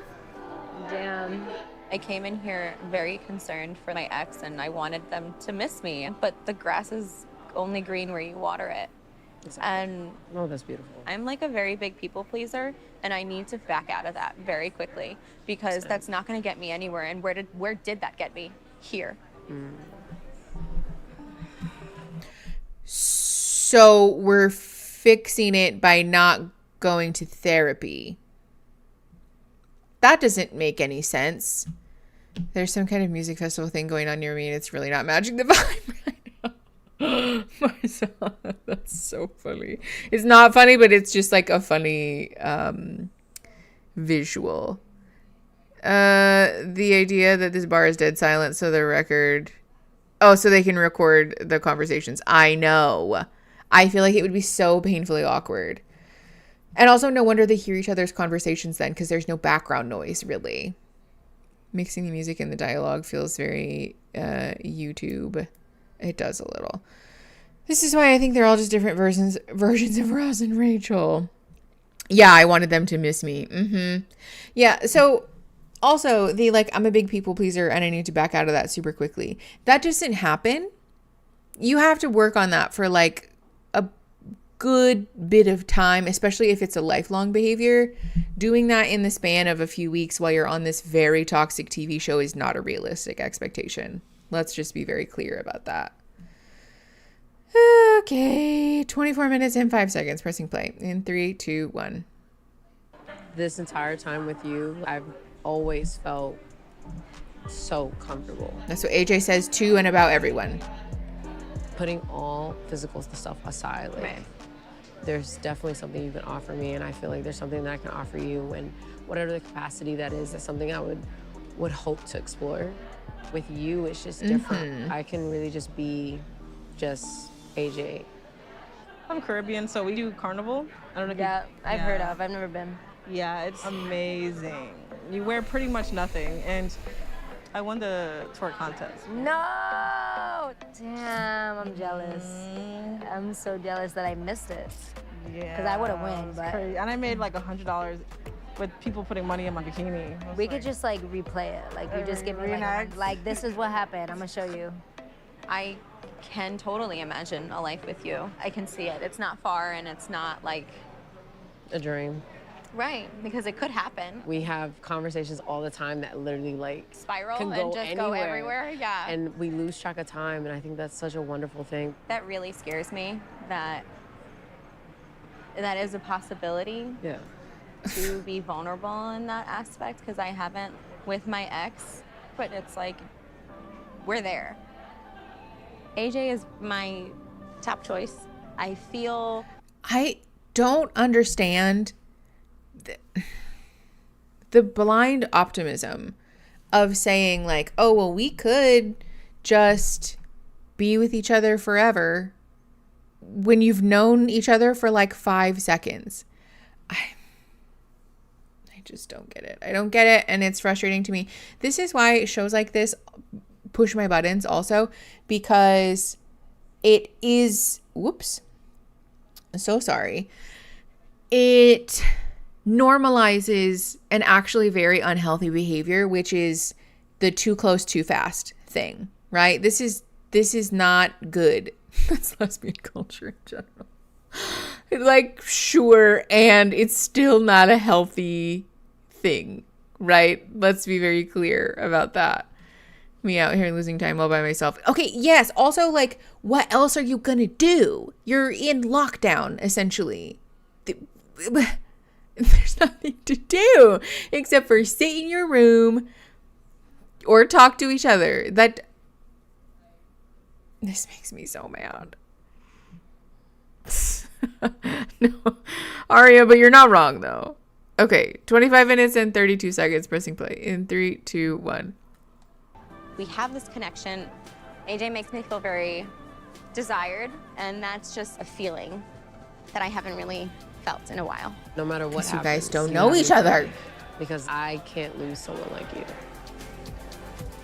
Damn. I came in here very concerned for my ex and I wanted them to miss me, but the grass is only green where you water it. Exactly. And oh, that's beautiful. I'm like a very big people pleaser and I need to back out of that very quickly because that's not going to get me anywhere. And where did that get me? Here. So we're fixing it by not going to therapy. That doesn't make any sense. There's some kind of music festival thing going on near me and it's really not matching the vibe right now. Marcella, that's so funny. It's not funny, but it's just like a funny visual. The idea that this bar is dead silent so the record... Oh, so they can record the conversations. I know. I feel like it would be so painfully awkward. And also, no wonder they hear each other's conversations then, because there's no background noise, really. Mixing the music and the dialogue feels very YouTube. It does a little. This is why I think they're all just different versions of Ross and Rachel. Yeah, I wanted them to miss me. Yeah, so also the like, I'm a big people pleaser and I need to back out of that super quickly. That just didn't happen. You have to work on that for like a good bit of time, especially if it's a lifelong behavior. Doing that in the span of a few weeks while you're on this very toxic TV show is not a realistic expectation. Let's just be very clear about that. Okay, 24 minutes and 5 seconds, pressing play in 3, 2, 1. This entire time with you, I've always felt so comfortable. That's what AJ says to and about everyone. Putting all physical stuff aside, like, there's definitely something you can offer me, and I feel like there's something that I can offer you, and whatever the capacity that is, that's something I would hope to explore. With you, it's just different. I can really just be just AJ. I'm Caribbean, so we do carnival. I don't know if I've heard of. I've never been. Yeah, it's amazing. You wear pretty much nothing, and I won the twerk contest. No! Damn, I'm jealous. I'm so jealous that I missed it. Yeah. Because I would have won, but... Crazy. And I made like $100 with people putting money in my bikini. We could just like replay it. Like you just give me like this is what happened. I'm gonna show you. I can totally imagine a life with you. I can see it. It's not far and it's not like a dream. Right, because it could happen. We have conversations all the time that literally like spiral can and just go everywhere. Yeah. And we lose track of time, and I think that's such a wonderful thing. That really scares me. That is a possibility. Yeah. To be vulnerable in that aspect, because I haven't with my ex, but it's like we're there. AJ is my top choice. I don't understand the blind optimism of saying like, oh, well, we could just be with each other forever when you've known each other for like 5 seconds. I just don't get it. I don't get it, and it's frustrating to me. This is why shows like this push my buttons also, because it is, whoops, so sorry. It normalizes an actually very unhealthy behavior, which is the too close, too fast thing, right? This is not good. That's lesbian culture in general. Like, sure, and it's still not a healthy thing, right? Let's be very clear about that. Me out here losing time all by myself. Okay, yes, also, like, what else are you gonna do? You're in lockdown, essentially. There's nothing to do except for sit in your room or talk to each other. This makes me so mad. No, Aria, but you're not wrong though. Okay, 25 minutes and 32 seconds, pressing play in 3, 2, 1. We have this connection. AJ makes me feel very desired, and that's just a feeling that I haven't really felt in a while. No matter what happens, you guys don't know each other. Because I can't lose someone like you.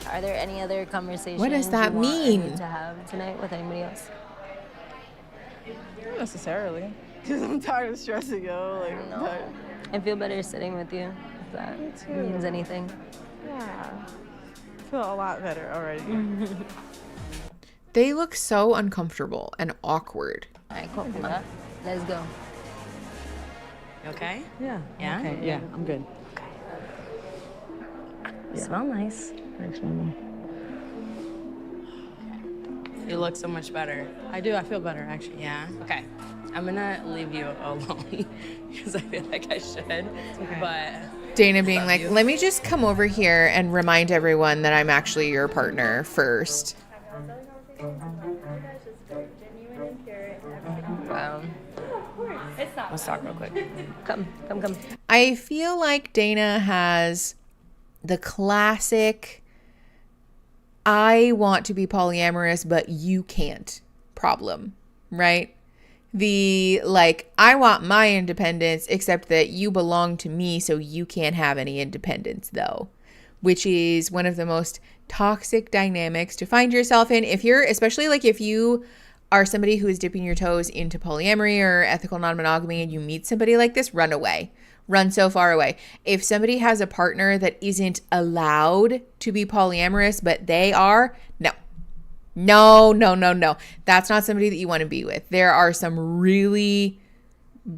Are there any other conversations what does that mean to have tonight with anybody else? Not necessarily. Because I'm tired of stressing, yo. Like, no. I feel better sitting with you, if that means anything. Yeah. I feel a lot better already. They look so uncomfortable and awkward. All right, cool. Let's go. Okay? Yeah. Yeah? Okay. Yeah, I'm good. Okay. Yeah. Smell nice. Thanks, Mama. You look so much better. I do. I feel better, actually. Yeah? Okay. I'm gonna leave you alone because I feel like I should. Okay. But Dana being like, let me just come over here and remind everyone that I'm actually your partner first. Let's talk real quick. Come. I feel like Dana has the classic, I want to be polyamorous, but you can't problem, right? The like, I want my independence, except that you belong to me, so you can't have any independence though, which is one of the most toxic dynamics to find yourself in. If you're, especially like if you are somebody who is dipping your toes into polyamory or ethical non-monogamy and you meet somebody like this, run away. Run so far away. If somebody has a partner that isn't allowed to be polyamorous, but they are, no. No. That's not somebody that you want to be with. There are some really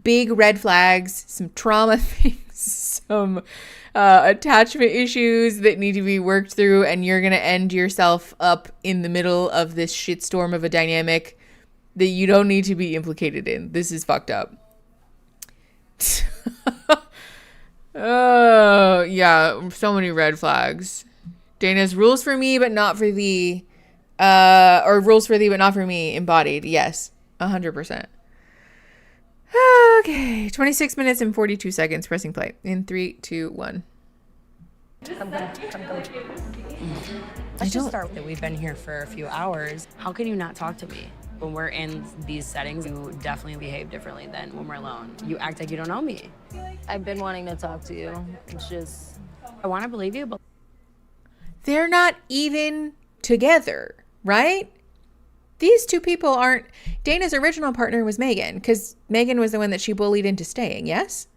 big red flags, some trauma things, some attachment issues that need to be worked through, and you're going to end yourself up in the middle of this shitstorm of a dynamic that you don't need to be implicated in. This is fucked up. Oh, yeah, so many red flags. Dana's rules for me, but not for thee. Or rules for thee, but not for me. Embodied. Yes, 100%. Okay, 26 minutes and 42 seconds. Pressing play. In 3, 2, 1. Come. Let's just start with it. We've been here for a few hours. How can you not talk to me? When we're in these settings, you definitely behave differently than when we're alone. You act like you don't know me. I've been wanting to talk to you. It's just, I want to believe you, but they're not even together, right? These two people aren't. Dana's original partner was Megan, because Megan was the one that she bullied into staying, yes?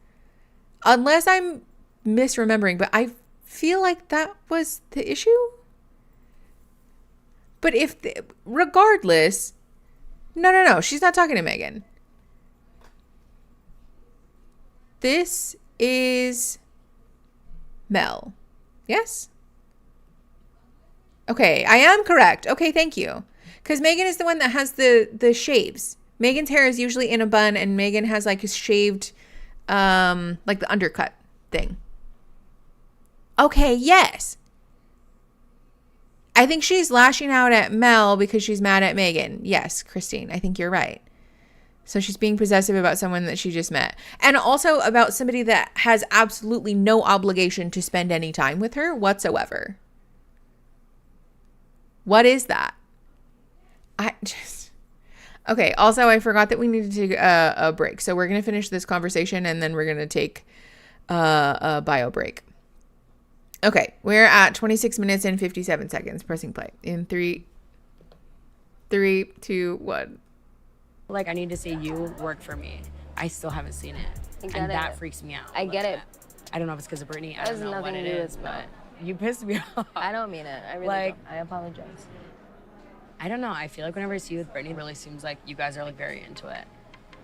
Unless I'm misremembering, but I feel like that was the issue. But regardless, no, she's not talking to Megan. This is Mel. Yes? Okay, I am correct. Okay, thank you. Because Megan is the one that has the shaves. Megan's hair is usually in a bun, and Megan has like a shaved, like the undercut thing. Okay, yes. I think she's lashing out at Mel because she's mad at Megan. Yes, Christine, I think you're right. So she's being possessive about someone that she just met. And also about somebody that has absolutely no obligation to spend any time with her whatsoever. What is that? Okay, also I forgot that we needed to take a break. So we're going to finish this conversation and then we're going to take a bio break. Okay, we're at 26 minutes and 57 seconds. Pressing play. In 3, 2, 1. like I need to see you work for me. I still haven't seen it. And that freaks me out. I get it. I don't know if it's because of Brittany. I don't know what it is, but you pissed me off. I don't mean it. I really don't. I apologize. I don't know. I feel like whenever I see you with Brittany, it really seems like you guys are like very into it.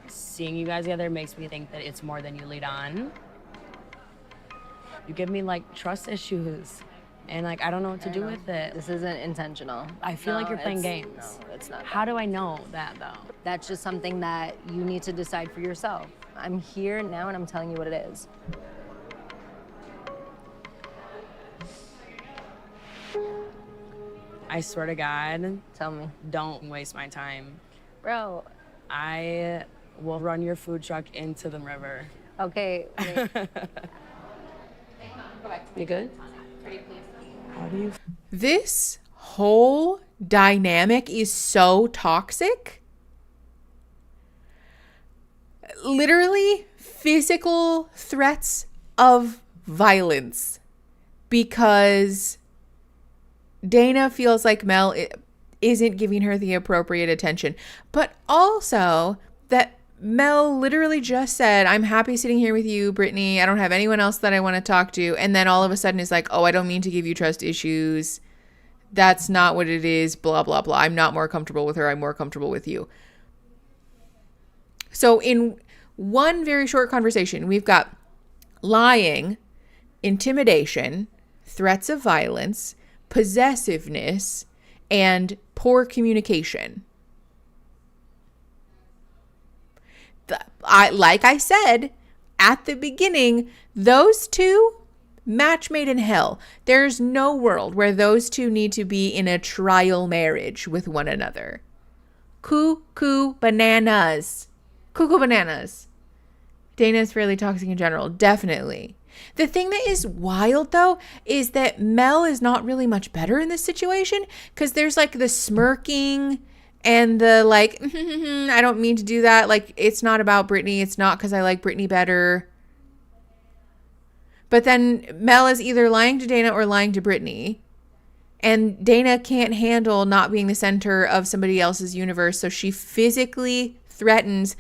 Seeing you guys together makes me think that it's more than you lead on. You give me like trust issues, and like I don't know what to do with it. This isn't intentional. I feel like you're playing games. No, it's not. How do I know that though? That's just something that you need to decide for yourself. I'm here now and I'm telling you what it is. I swear to God. Tell me. Don't waste my time. Bro. I will run your food truck into the river. Okay. You good? How do you? This whole dynamic is so toxic. Literally physical threats of violence because Dana feels like Mel isn't giving her the appropriate attention, but also that Mel literally just said, I'm happy sitting here with you, Brittany. I don't have anyone else that I want to talk to. And then all of a sudden is like, oh, I don't mean to give you trust issues. That's not what it is, blah, blah, blah. I'm not more comfortable with her. I'm more comfortable with you. So in one very short conversation, we've got lying, intimidation, threats of violence, possessiveness, and poor communication. Like I said at the beginning, those two, match made in hell. There's no world where those two need to be in a trial marriage with one another. Cuckoo bananas. Cuckoo bananas. Dana's fairly toxic in general, definitely. The thing that is wild, though, is that Mel is not really much better in this situation because there's like the smirking and the like, I don't mean to do that. Like, it's not about Brittany. It's not because I like Brittany better. But then Mel is either lying to Dana or lying to Brittany. And Dana can't handle not being the center of somebody else's universe, so she physically threatens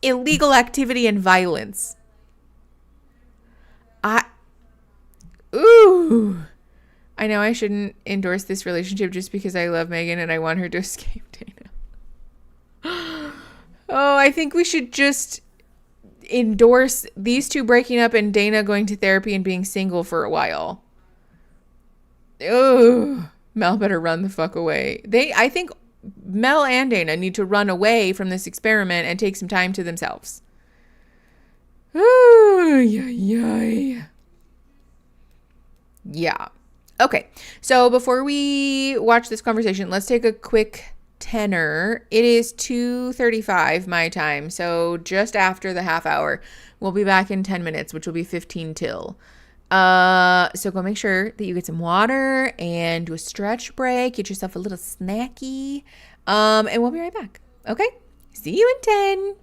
illegal activity and violence. I know I shouldn't endorse this relationship just because I love Megan and I want her to escape Dana. Oh, I think we should just endorse these two breaking up and Dana going to therapy and being single for a while. Oh, Mel better run the fuck away. I think Mel and Dana need to run away from this experiment and take some time to themselves. Oh, yeah. Okay. So before we watch this conversation, let's take a quick tenor. It is 2:35 my time, so just after the half hour. We'll be back in 10 minutes, which will be 15 till. So go make sure that you get some water and do a stretch break. Get yourself a little snacky. And we'll be right back. Okay? See you in 10.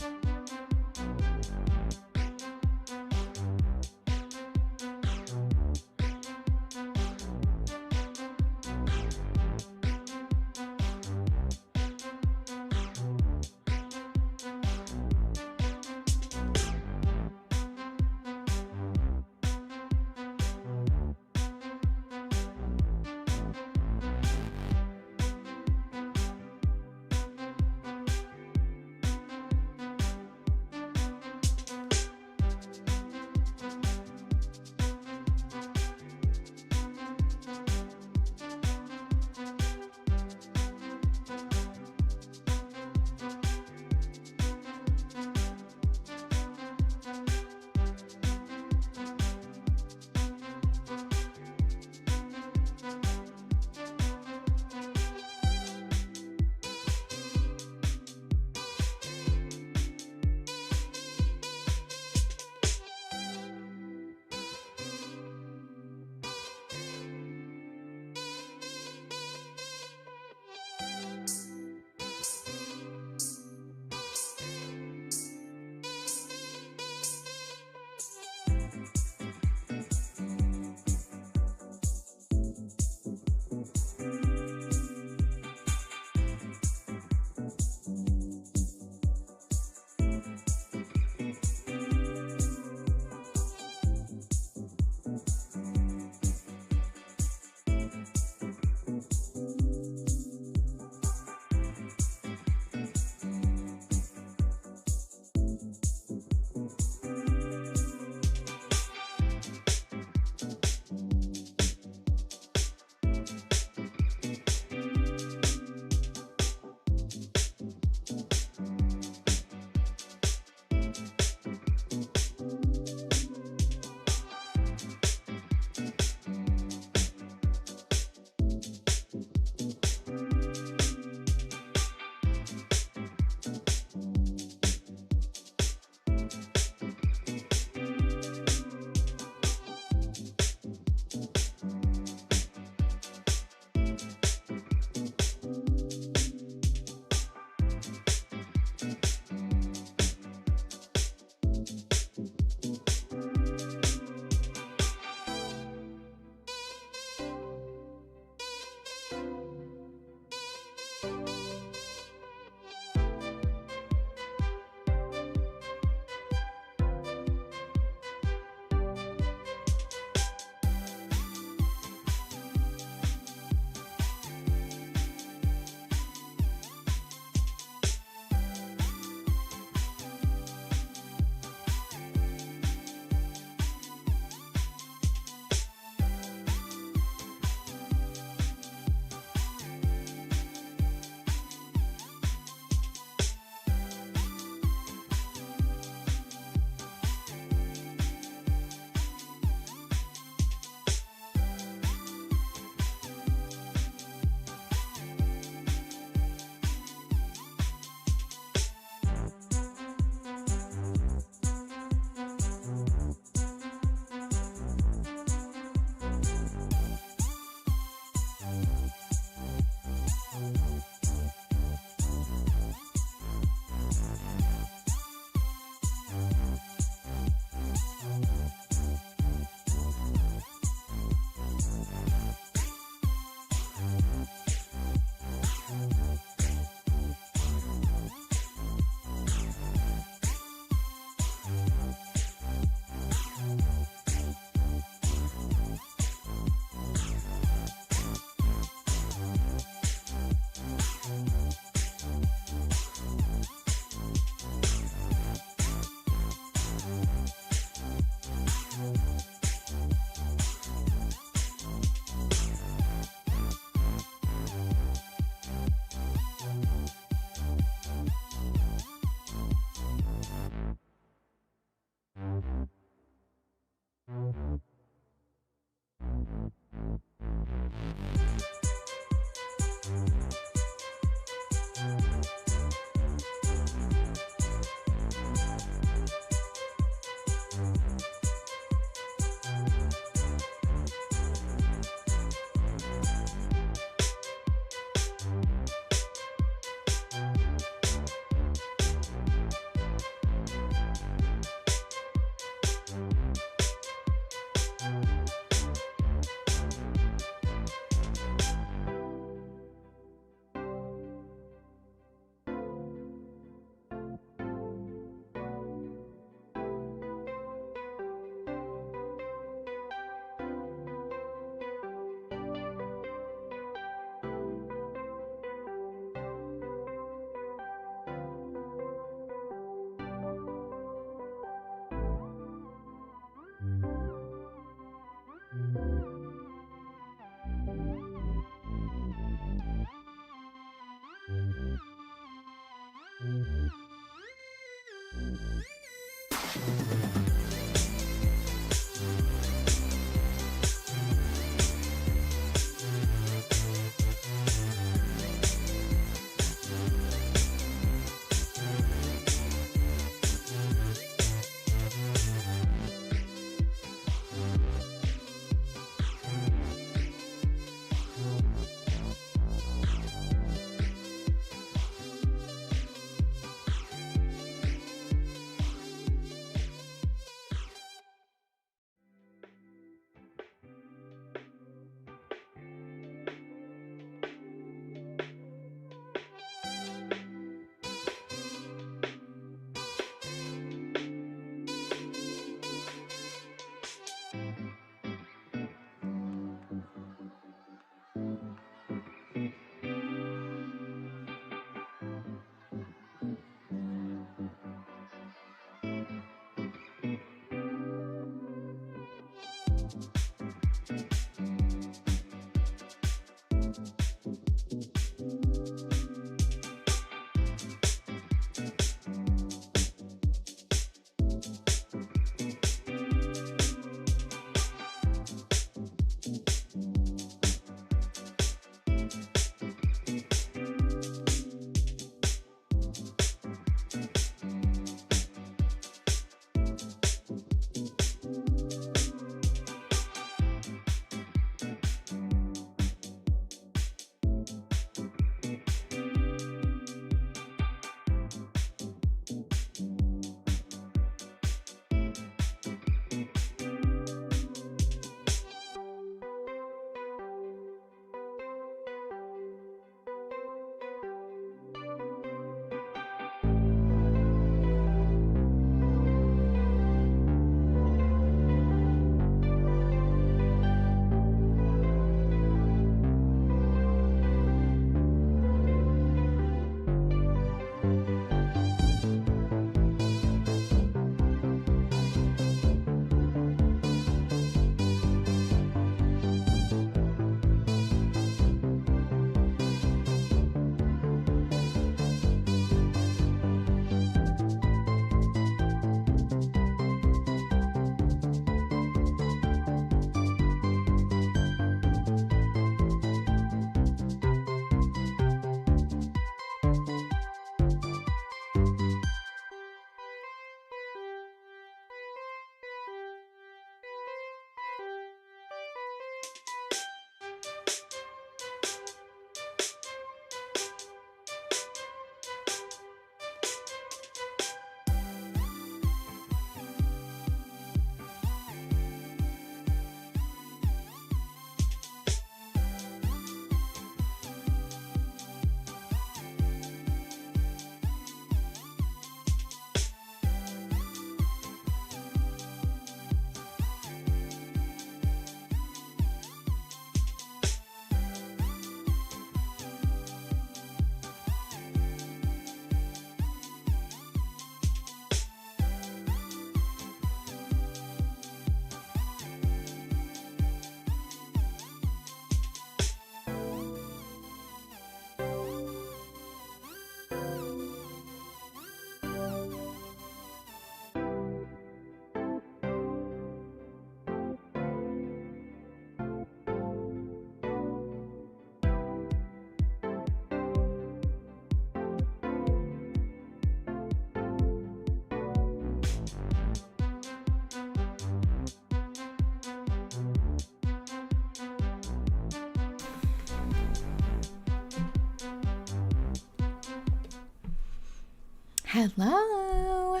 Hello.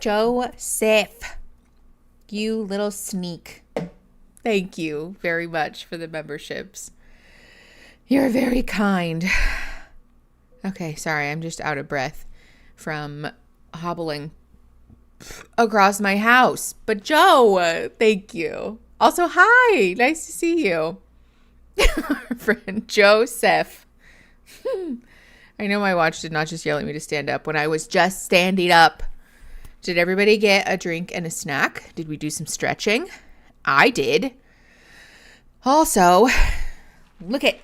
Joseph, you little sneak. Thank you very much for the memberships. You're very kind. Okay, sorry, I'm just out of breath from hobbling across my house. But Joe, thank you. Also, hi, nice to see you. Our friend Joseph. I know my watch did not just yell at me to stand up when I was just standing up. Did everybody get a drink and a snack? Did we do some stretching? I did. Also, look at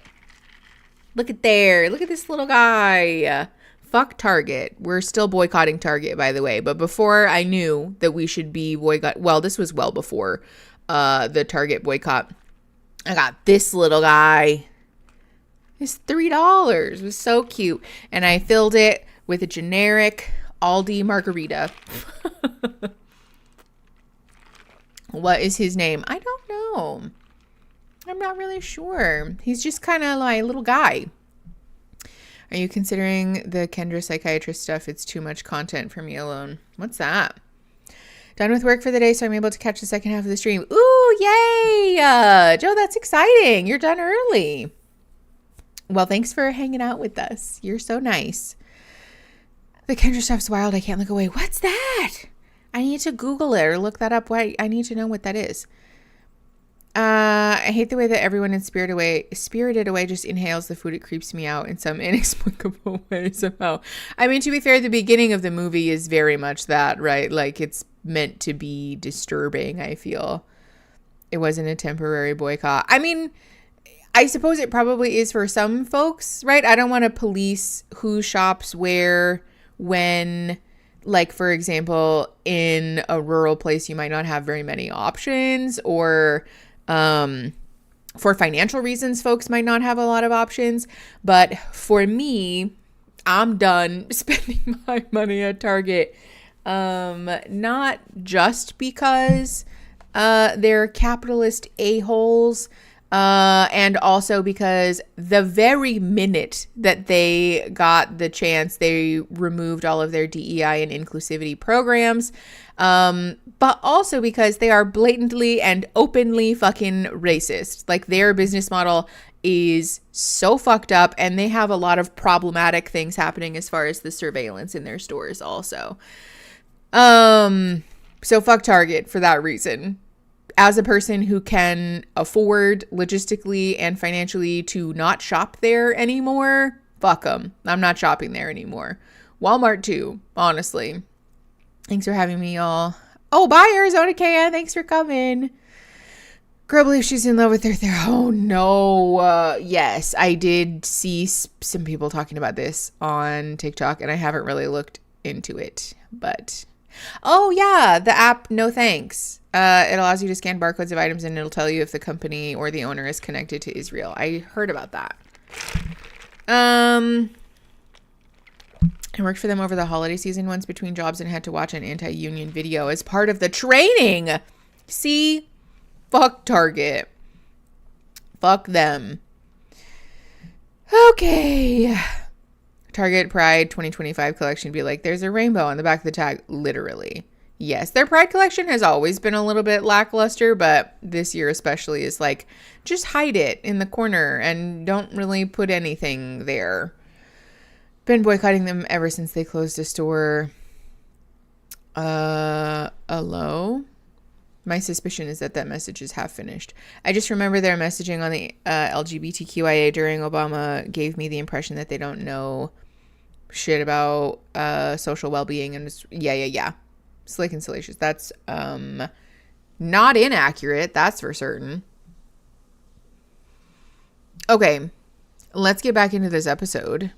there. Look at this little guy. fuck Target. We're still boycotting Target, by the way. But before I knew that we should be well, this was well before the Target boycott. I got this little guy. It's $3. It was so cute. And I filled it with a generic Aldi margarita. What is his name? I don't know. I'm not really sure. He's just kind of like a little guy. Are you considering the Kendra psychiatrist stuff? It's too much content for me alone. What's that? Done with work for the day, so I'm able to catch the second half of the stream. Ooh, yay! Joe, that's exciting. You're done early. Well, thanks for hanging out with us. You're so nice. The Kendra stuff's wild. I can't look away. What's that? I need to Google it or look that up. Why? I need to know what that is. I hate the way that everyone in Spirited Away just inhales the food. It creeps me out in some inexplicable way somehow. I mean, to be fair, the beginning of the movie is very much that, right? Like, it's meant to be disturbing, I feel. It wasn't a temporary boycott. I mean, I suppose it probably is for some folks, right? I don't want to police who shops where, when. Like, for example, in a rural place, you might not have very many options, or for financial reasons, folks might not have a lot of options. But for me, I'm done spending my money at Target. Not just because they're capitalist a-holes, and also because the very minute that they got the chance, they removed all of their DEI and inclusivity programs. But also because they are blatantly and openly fucking racist. Like, their business model is so fucked up, and they have a lot of problematic things happening as far as the surveillance in their stores also. So fuck Target for that reason. As a person who can afford logistically and financially to not shop there anymore, fuck them. I'm not shopping there anymore. Walmart too, honestly. Thanks for having me, y'all. Oh, bye, Arizona Kaya. Thanks for coming. Girl believes she's in love with her therapist. Oh, no. Yes, I did see some people talking about this on TikTok, and I haven't really looked into it. But, oh, yeah, the app No Thanks. It allows you to scan barcodes of items, and it'll tell you if the company or the owner is connected to Israel. I heard about that. I worked for them over the holiday season once between jobs and had to watch an anti-union video as part of the training. See? Fuck Target. Fuck them. Okay. Target Pride 2025 collection be like, there's a rainbow on the back of the tag. Literally. Yes, their Pride collection has always been a little bit lackluster, but this year especially is like, just hide it in the corner and don't really put anything there. Been boycotting them ever since they closed a store. Hello? My suspicion is that message is half finished. I just remember their messaging on the LGBTQIA during Obama gave me the impression that they don't know shit about social well-being. And yeah. Slick and salacious. That's not inaccurate. That's for certain. Okay. Let's get back into this episode.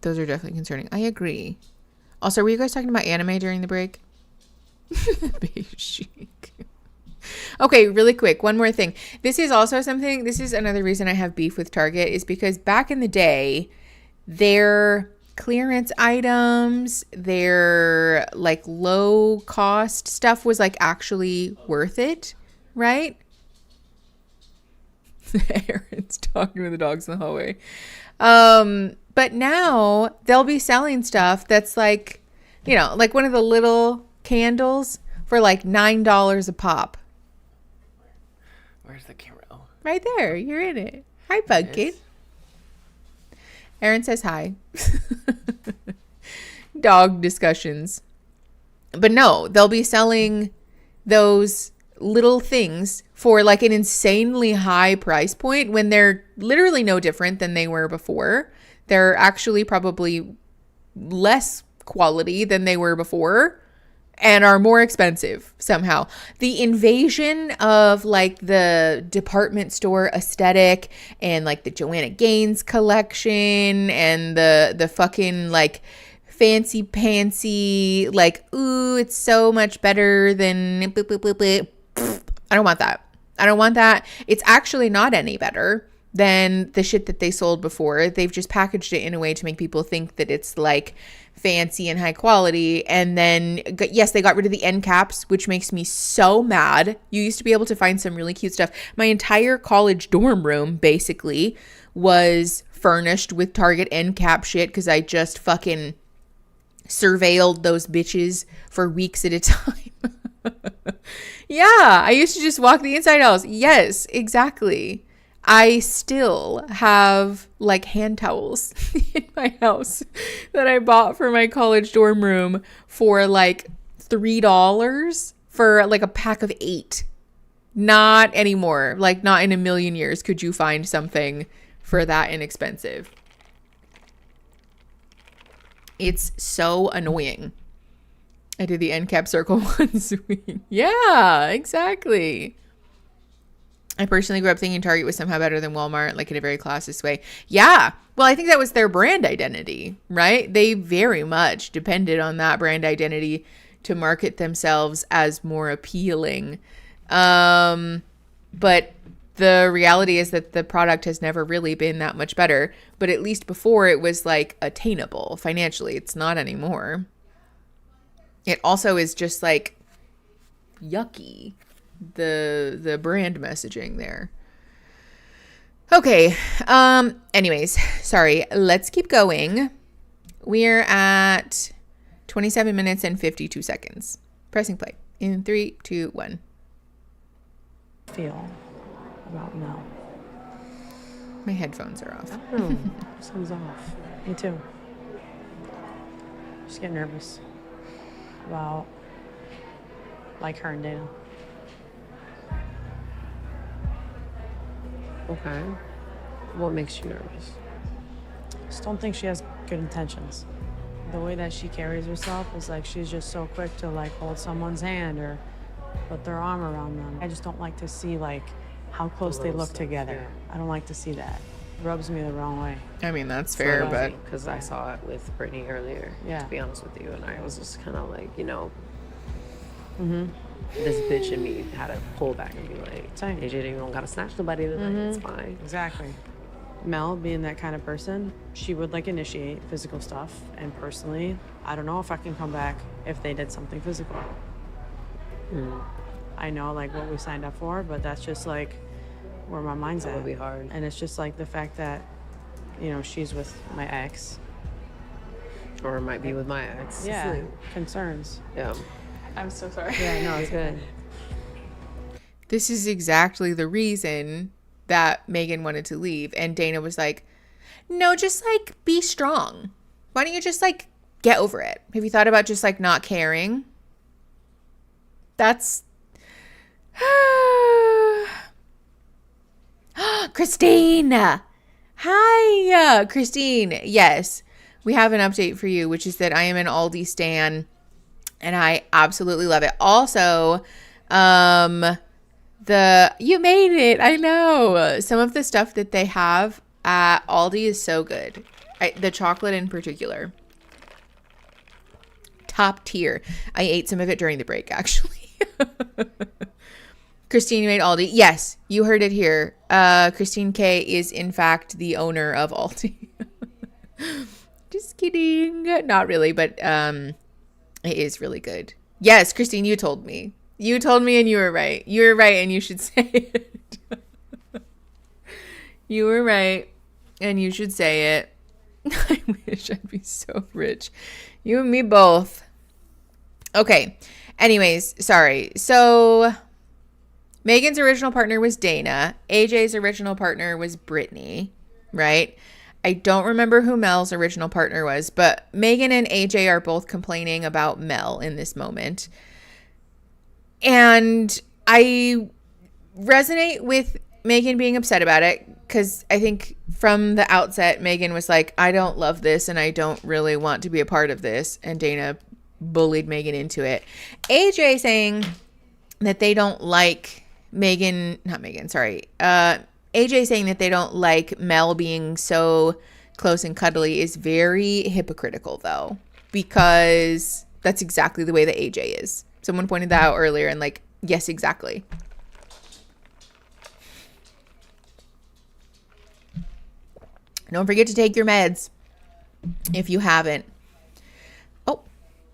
Those are definitely concerning. I agree. Also, were you guys talking about anime during the break? Okay, really quick. One more thing. This is also something, this is another reason I have beef with Target, is because back in the day, their clearance items, their like low cost stuff was like actually worth it, right? Aaron's talking with the dogs in the hallway. But now they'll be selling stuff that's like, you know, like one of the little candles for like $9 a pop. Where's the camera? Oh. Right there. You're in it. Hi, Pumpkin. Aaron says hi. Dog discussions. But no, they'll be selling those little things for like an insanely high price point when they're literally no different than they were before. They're actually probably less quality than they were before. and are more expensive somehow. The invasion of like the department store aesthetic and like the Joanna Gaines collection and the fucking like fancy pantsy, like, ooh, it's so much better than I don't want that. I don't want that. It's actually not any better than the shit that they sold before. They've just packaged it in a way to make people think that it's like fancy and high quality. And then, yes, they got rid of the end caps, which makes me so mad. You used to be able to find some really cute stuff. My entire college dorm room basically was furnished with Target end cap shit because I just fucking surveilled those bitches for weeks at a time. Yeah, I used to just walk the inside aisles. Yes, exactly. I still have like hand towels in my house that I bought for my college dorm room for like $3 for like a pack of 8. Not anymore. Like not in a million years could you find something for that inexpensive. It's so annoying. I did the end cap circle once week. Yeah, exactly. I personally grew up thinking Target was somehow better than Walmart, like in a very classist way. Yeah. Well, I think that was their brand identity, right? They very much depended on that brand identity to market themselves as more appealing. But the reality is that the product has never really been that much better. But at least before it was like attainable financially. It's not anymore. It also is just like yucky, the brand messaging there. Okay. Anyways, sorry. Let's keep going. We're at 27 minutes and 52 seconds. Pressing play in 3, 2, 1. Feel about Mel. My headphones are off. I don't know. Something's off. Me too. Just get nervous about like her and Dana. Okay. What makes you nervous? Just don't think she has good intentions. The way that she carries herself is like she's just so quick to like hold someone's hand or put their arm around them. I just don't like to see like how close they look together. Yeah. I don't like to see that. It rubs me the wrong way. I mean, that's fair, but because I saw it with Brittany earlier, yeah, to be honest with you, and I was just kind of like, you know, this bitch in me had to pull back and be like, AJ didn't even gotta snatch nobody tonight, it's fine. Exactly. Mel, being that kind of person, she would like initiate physical stuff, and personally, I don't know if I can come back if they did something physical. I know like what we signed up for, but that's just like where my mind's at. That would be hard. And it's just like the fact that, you know, she's with my ex. Or it might be with my ex. Yeah, concerns. Yeah. I'm so sorry. Yeah, no, it's good. This is exactly the reason that Megan wanted to leave. And Dana was like, no, just like be strong. Why don't you just like get over it? Have you thought about just like not caring? That's Christine. Hi, Christine. Yes, we have an update for you, which is that I am an Aldi stan and I absolutely love it. Also, you made it. I know. Some of the stuff that they have at Aldi is so good. The chocolate in particular. Top tier. I ate some of it during the break, actually. Christine, you made Aldi. Yes, you heard it here. Christine K is in fact the owner of Aldi. Just kidding. Not really, but it is really good. Yes, Christine, you told me. You told me and you were right. You were right and you should say it. You were right and you should say it. I wish I'd be so rich. You and me both. Okay. Anyways, sorry. So Megan's original partner was Dana. AJ's original partner was Brittany, right? I don't remember who Mel's original partner was, but Megan and AJ are both complaining about Mel in this moment. And I resonate with Megan being upset about it because I think from the outset, Megan was like, I don't love this and I don't really want to be a part of this. And Dana bullied Megan into it. AJ saying that they don't like AJ saying that they don't like Mel being so close and cuddly is very hypocritical, though, because that's exactly the way that AJ is. Someone pointed that out earlier, and like, yes, exactly. Don't forget to take your meds if you haven't. Oh,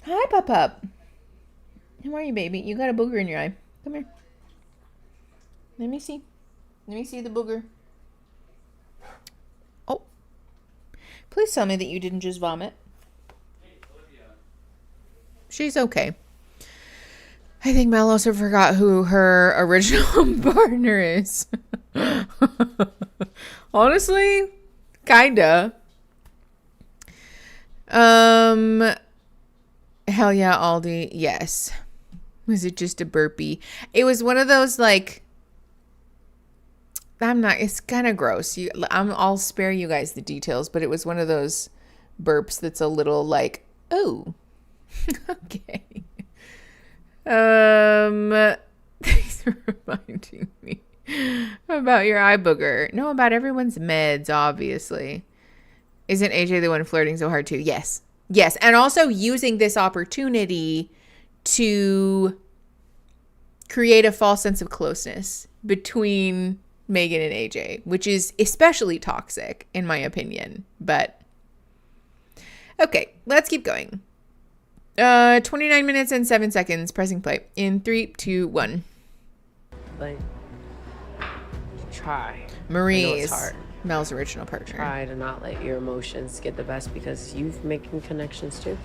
hi, Pup. How are you, baby? You got a booger in your eye. Come here. Let me see. Let me see the booger. Oh. Please tell me that you didn't just vomit. She's okay. I think Mel also forgot who her original partner is. Honestly, kinda. Hell yeah, Aldi. Yes. Was it just a burpee? It was one of those, like, it's kind of gross. I'll spare you guys the details, but it was one of those burps that's a little like, oh, okay. Thanks for reminding me about your eye booger. No, about everyone's meds, obviously. Isn't AJ the one flirting so hard too? Yes. Yes. And also using this opportunity to create a false sense of closeness between Megan and AJ, which is especially toxic in my opinion. But okay, let's keep going. 29 minutes and 7 seconds. Pressing play in 3, 2, 1. Like, try. Marie's Mel's original partner. Try to not let your emotions get the best because you're making connections too.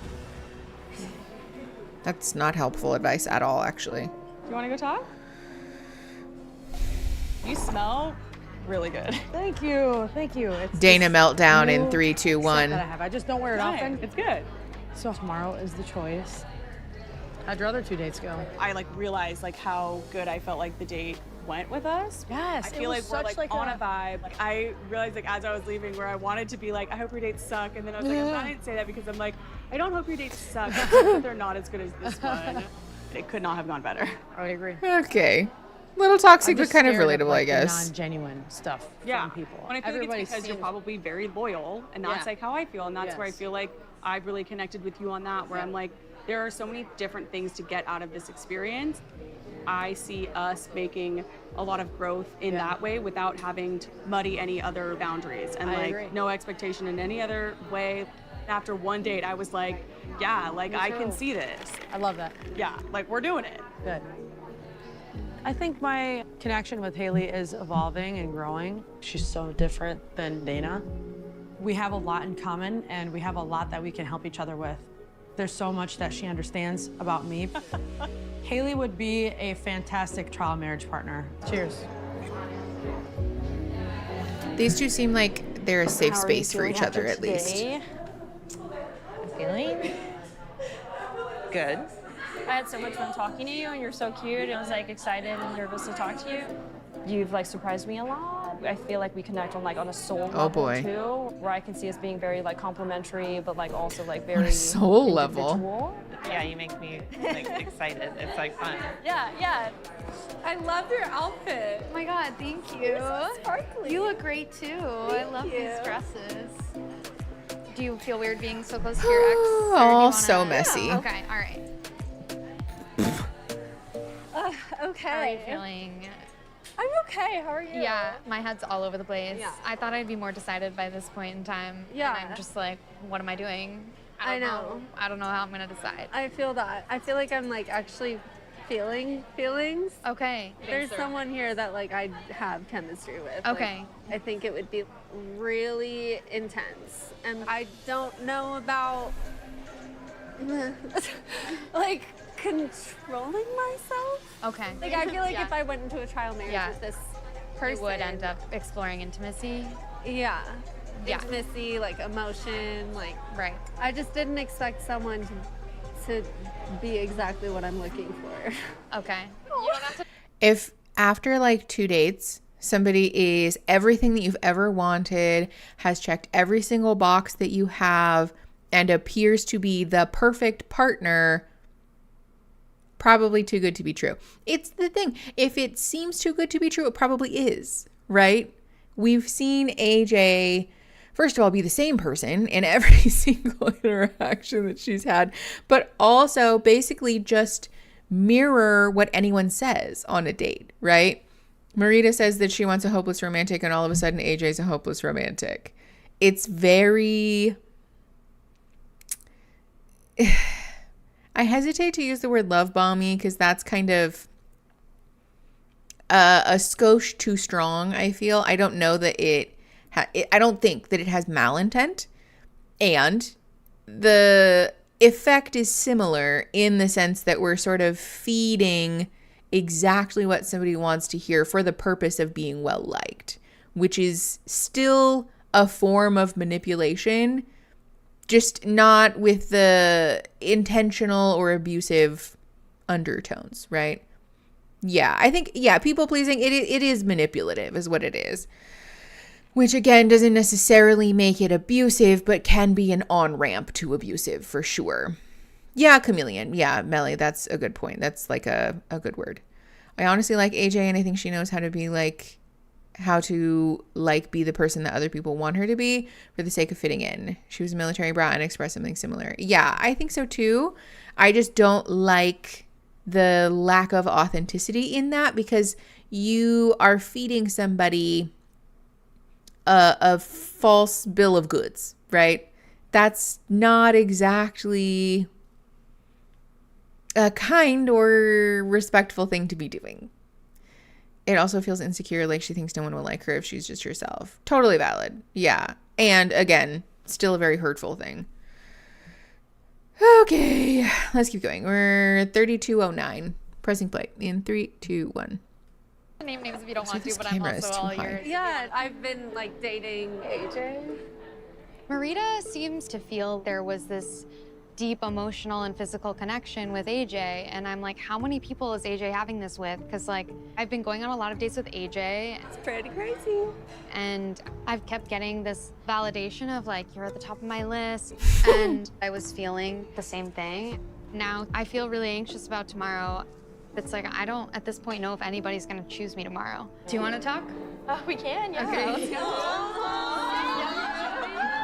That's not helpful advice at all, actually. Do you want to go talk? You smell really good. Thank you. It's Dana meltdown in 3, 2, 1. That I just don't wear it often. It's good. So tomorrow is the choice. How'd your other 2 dates go? I realized how good I felt like the date went with us. Yes, I feel like we're on a vibe. I realized as I was leaving where I wanted to be I hope your dates suck, and then I was I didn't say that because I'm I don't hope your dates suck. I hope that they're not as good as this one. It could not have gone better. I would agree. Okay. Little toxic, but kind of relatable, I guess. Non-genuine stuff from people. And I feel like it's because you're probably very loyal, and that's how I feel, and that's where I feel like I've really connected with you on that, where I'm there are so many different things to get out of this experience. I see us making a lot of growth in that way without having to muddy any other boundaries and no expectation in any other way. After one date, I was I can see this. I love that. Yeah, we're doing it. Good. I think my connection with Haley is evolving and growing. She's so different than Dana. We have a lot in common, and we have a lot that we can help each other with. There's so much that she understands about me. Haley would be a fantastic trial marriage partner. Cheers. These two seem like they're a safe space for each other, at least. I'm feeling good. I had so much fun talking to you, and you're so cute. I was excited and nervous to talk to you. You've surprised me a lot. I feel like we connect on a soul level too, where I can see us being very complimentary, but also very on a soul level. Yeah, you make me excited. It's fun. Yeah. I love your outfit. Oh my God, thank you. So sparkly. You look great too. I love these dresses. Do you feel weird being so close to your ex? Oh, so messy. Yeah. Okay, all right. Okay. How are you feeling? I'm okay. How are you? Yeah, my head's all over the place. Yeah. I thought I'd be more decided by this point in time. Yeah. And I'm just what am I doing? I know. I don't know how I'm gonna decide. I feel that. I feel like I'm actually feeling feelings. Okay. There's someone here that I have chemistry with. Okay. I think it would be really intense. And I don't know about controlling myself. Okay. I feel if I went into a trial marriage with this person, you would end up exploring intimacy. Yeah. Yeah. Intimacy, emotion, right. I just didn't expect someone to be exactly what I'm looking for. Okay. If after 2 dates, somebody is everything that you've ever wanted, has checked every single box that you have, and appears to be the perfect partner, probably too good to be true. It's the thing. If it seems too good to be true, it probably is, right? We've seen AJ, first of all, be the same person in every single interaction that she's had, but also basically just mirror what anyone says on a date, right? Marita says that she wants a hopeless romantic, and all of a sudden AJ's a hopeless romantic. It's very... I hesitate to use the word love bomby because that's kind of a skosh too strong, I feel. I don't know that I don't think that it has malintent, and the effect is similar in the sense that we're sort of feeding exactly what somebody wants to hear for the purpose of being well liked, which is still a form of manipulation, just not with the intentional or abusive undertones, right? Yeah, I think, people pleasing, it is manipulative is what it is. Which again, doesn't necessarily make it abusive, but can be an on-ramp to abusive for sure. Yeah, chameleon. Yeah, Melly, that's a good point. That's like a good word. I honestly like AJ, and I think she knows how to be like, how to like be the person that other people want her to be for the sake of fitting in. She was a military brat and expressed something similar. Yeah, I think so too. I just don't like the lack of authenticity in that, because you are feeding somebody a false bill of goods, right? That's not exactly a kind or respectful thing to be doing. It also feels insecure, like she thinks no one will like her if she's just herself. Totally valid. Yeah. And again, still a very hurtful thing. Okay, let's keep going. We're 3209. Pressing play in 3, 2, 1. Name names if you don't want to, but I'm also all yours. Yeah, I've been like dating AJ. Marita seems to feel there was this deep emotional and physical connection with AJ, and I'm like, how many people is AJ having this with? Because like, I've been going on a lot of dates with AJ. It's pretty crazy. And I've kept getting this validation of like, you're at the top of my list. And I was feeling the same thing. Now I feel really anxious about tomorrow. It's like, I don't at this point know if anybody's gonna choose me tomorrow. Do you want to talk? We can, yeah. Okay. Let's go.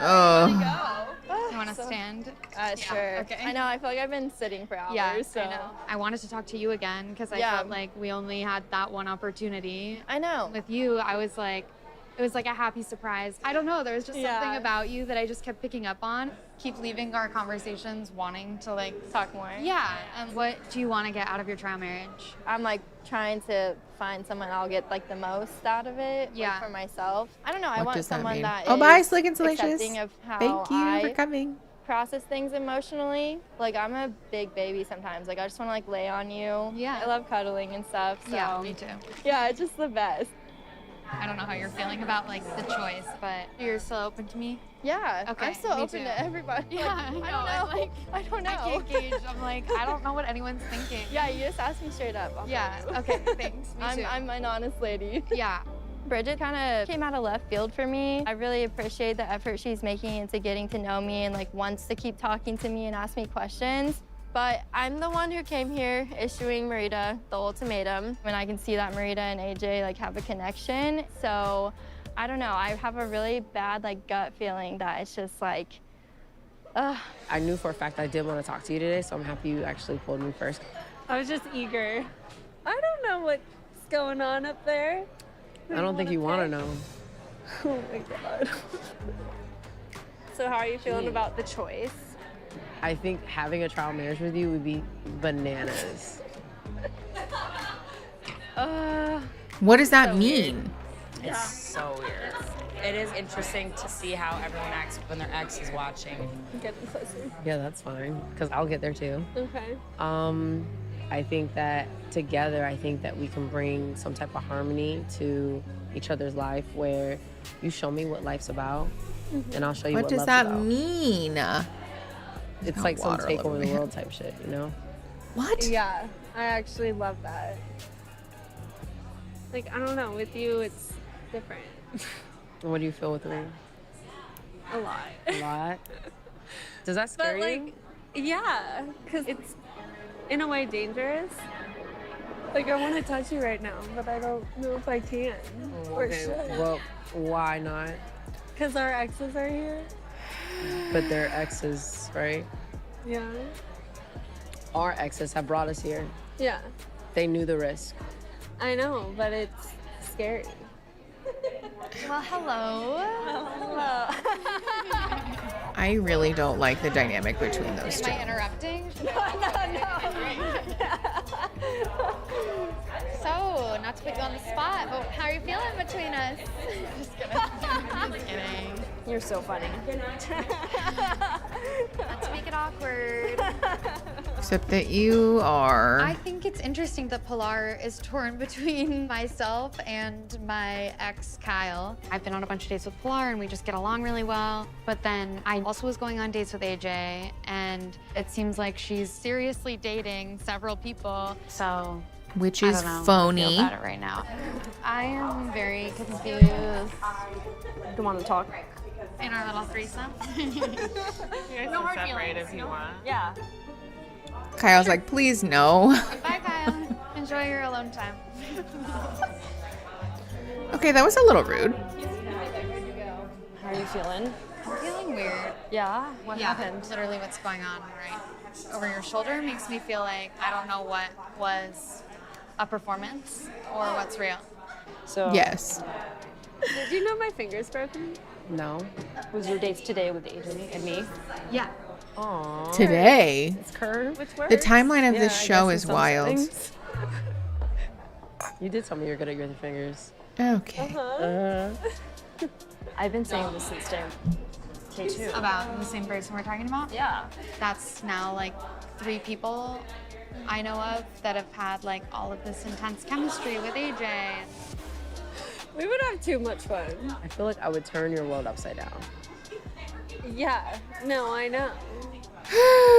Oh. You want to stand? Sure. Okay. I know, I feel like I've been sitting for hours. Yeah, so. I know. I wanted to talk to you again because I felt like we only had that one opportunity. I know. With you, I was like, it was like a happy surprise. I don't know, there was just something about you that I just kept picking up on. Keep leaving our conversations wanting to like talk more. Yeah. And what do you want to get out of your trial marriage? I'm like trying to find someone I'll get like the most out of it. Yeah. Like, for myself. I don't know. I want someone that oh, is bye, Slick and Salacious. accepting of how Thank you for coming. Process things emotionally. Like I'm a big baby sometimes. Like I just want to like lay on you. Yeah. I love cuddling and stuff. So. Yeah, me too. Yeah, it's just the best. I don't know how you're feeling about like the choice, but you're still open to me? Yeah. Okay. I'm still me open too. to everybody. Yeah, like, I know. I don't know. Like, I don't know. I can't gauge. I'm like, I don't know what anyone's thinking. Yeah, you just ask me straight up. I'll Yeah. tell you. Okay. Thanks. Me too. I'm an honest lady. Yeah. Bridget kind of came out of left field for me. I really appreciate the effort she's making into getting to know me and like wants to keep talking to me and ask me questions. But I'm the one who came here issuing Marita the ultimatum, and I can see that Marita and AJ like have a connection. So I don't know, I have a really bad like gut feeling that it's just like, I knew for a fact I did want to talk to you today, so I'm happy you actually pulled me first. I was just eager. I don't know what's going on up there. I don't think you want to know. Oh my God. So how are you feeling about the choice? I think having a trial marriage with you would be bananas. What does that mean? It's so weird. It is interesting to see how everyone acts when their ex is watching. Getting closer. Yeah, that's fine, because I'll get there too. Okay. I think that together, I think that we can bring some type of harmony to each other's life where you show me what life's about, and I'll show you what does love's that about. mean? It's like some take over the world type shit, you know? What? Yeah, I actually love that. Like, I don't know, with you, it's different. What do you feel with me? A lot. A lot? Does that scare you? Yeah, because it's in a way dangerous. Like, I want to touch you right now, but I don't know if I can or should. Well, why not? Because our exes are here. But they're exes, right? Yeah. Our exes have brought us here. Yeah. They knew the risk. I know, but it's scary. Well, hello. I really don't like the dynamic between those two. Am I interrupting? So, not to put you on the spot, but how are you feeling between us? Just kidding. Just kidding. You're so funny. Not to make it awkward. Except that you are. I think it's interesting that Pilar is torn between myself and my ex, Kyle. I've been on a bunch of dates with Pilar and we just get along really well. But then I also was going on dates with AJ, and it seems like she's seriously dating several people. So Which I is don't know phony. How I feel about it right now. I am very confused. Do you want to talk? In our little threesome. You guys No can hard separate feelings, if you no? want. Yeah. Kyle's like, please no. Bye, Kyle. Enjoy your alone time. Okay, that was a little rude. How are you feeling? I'm feeling weird. Yeah? What Yeah, happened? literally what's going on right over your shoulder makes me feel like I don't know what was a performance or what's real. So Yes. Did you know my finger's broken? No. Was your dates today with AJ and me? Yeah. Aww. Today, It's curved. Which the word? timeline of Yeah, this I show guess in is some wild. settings. You did tell me you're good at your fingers. Okay. I've been saying this since day K2. About the same person we're talking about? Yeah. That's now like 3 people I know of that have had like all of this intense chemistry with AJ. We would have too much fun. I feel like I would turn your world upside down. Yeah. No, I know.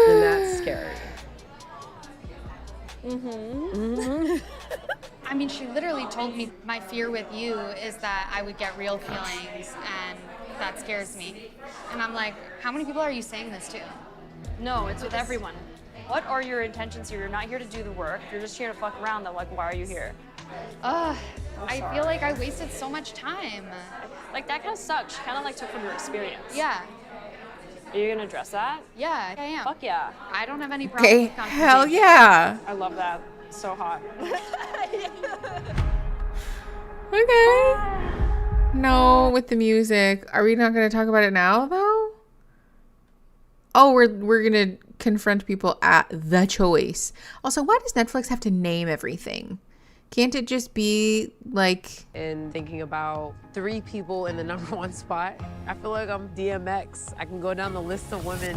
And that's scary. I mean, she literally told me my fear with you is that I would get real feelings, and that scares me. And I'm like, how many people are you saying this to? No, it's with everyone. What are your intentions here? You're not here to do the work. You're just here to fuck around. Then, like, why are you here? Ugh, I feel like I wasted so much time. Like, that kind of sucks. Kind of like took from your experience. Yeah, Are you gonna address that? yeah, I am. Fuck yeah. I don't have any problem Okay, with hell confrontation. yeah. I love that. So hot. Okay. No, with the music. Are we not going to talk about it now, though? Oh, we're going to confront people at the choice. Also, why does Netflix have to name everything? Can't it just be like... And thinking about 3 people in the #1 spot, I feel like I'm DMX. I can go down the list of women.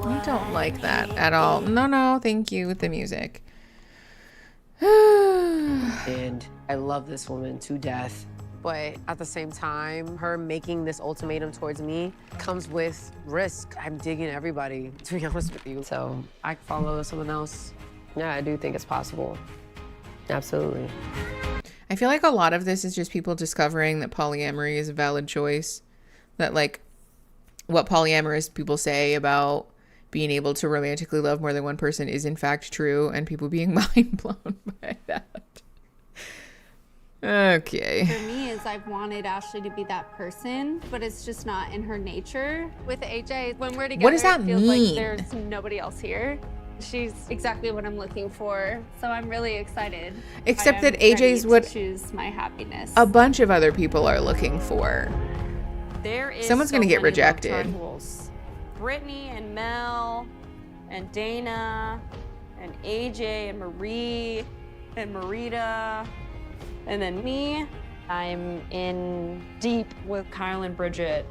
I don't like that at all. No, thank you with the music. And I love this woman to death. But at the same time, her making this ultimatum towards me comes with risk. I'm digging everybody, to be honest with you. So I follow someone else. Yeah, I do think it's possible. Absolutely. I feel like a lot of this is just people discovering that polyamory is a valid choice. That, like, what polyamorous people say about being able to romantically love more than one person is in fact true, and people being mind blown by that. Okay. For me, is I've wanted Ashley to be that person, but it's just not in her nature. With AJ, when we're together, What does that it feels mean? like there's nobody else here. She's exactly what I'm looking for, so I'm really excited. Except I that am AJ's ready to what choose my happiness. a bunch of other people are looking for. There is Someone's so gonna get many rejected. love triangles. Brittany and Mel and Dana and AJ and Marie and Marita and then me. I'm in deep with Kyle and Bridget.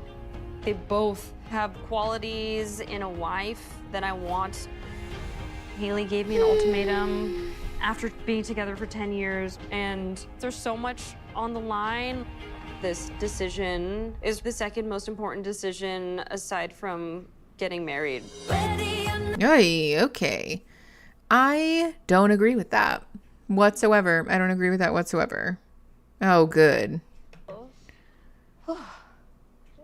They both have qualities in a wife that I want. Haley gave me an ultimatum after being together for 10 years, and there's so much on the line. This decision is the second most important decision aside from getting married. Oy, okay. I don't agree with that whatsoever. I don't agree with that whatsoever. Oh, good.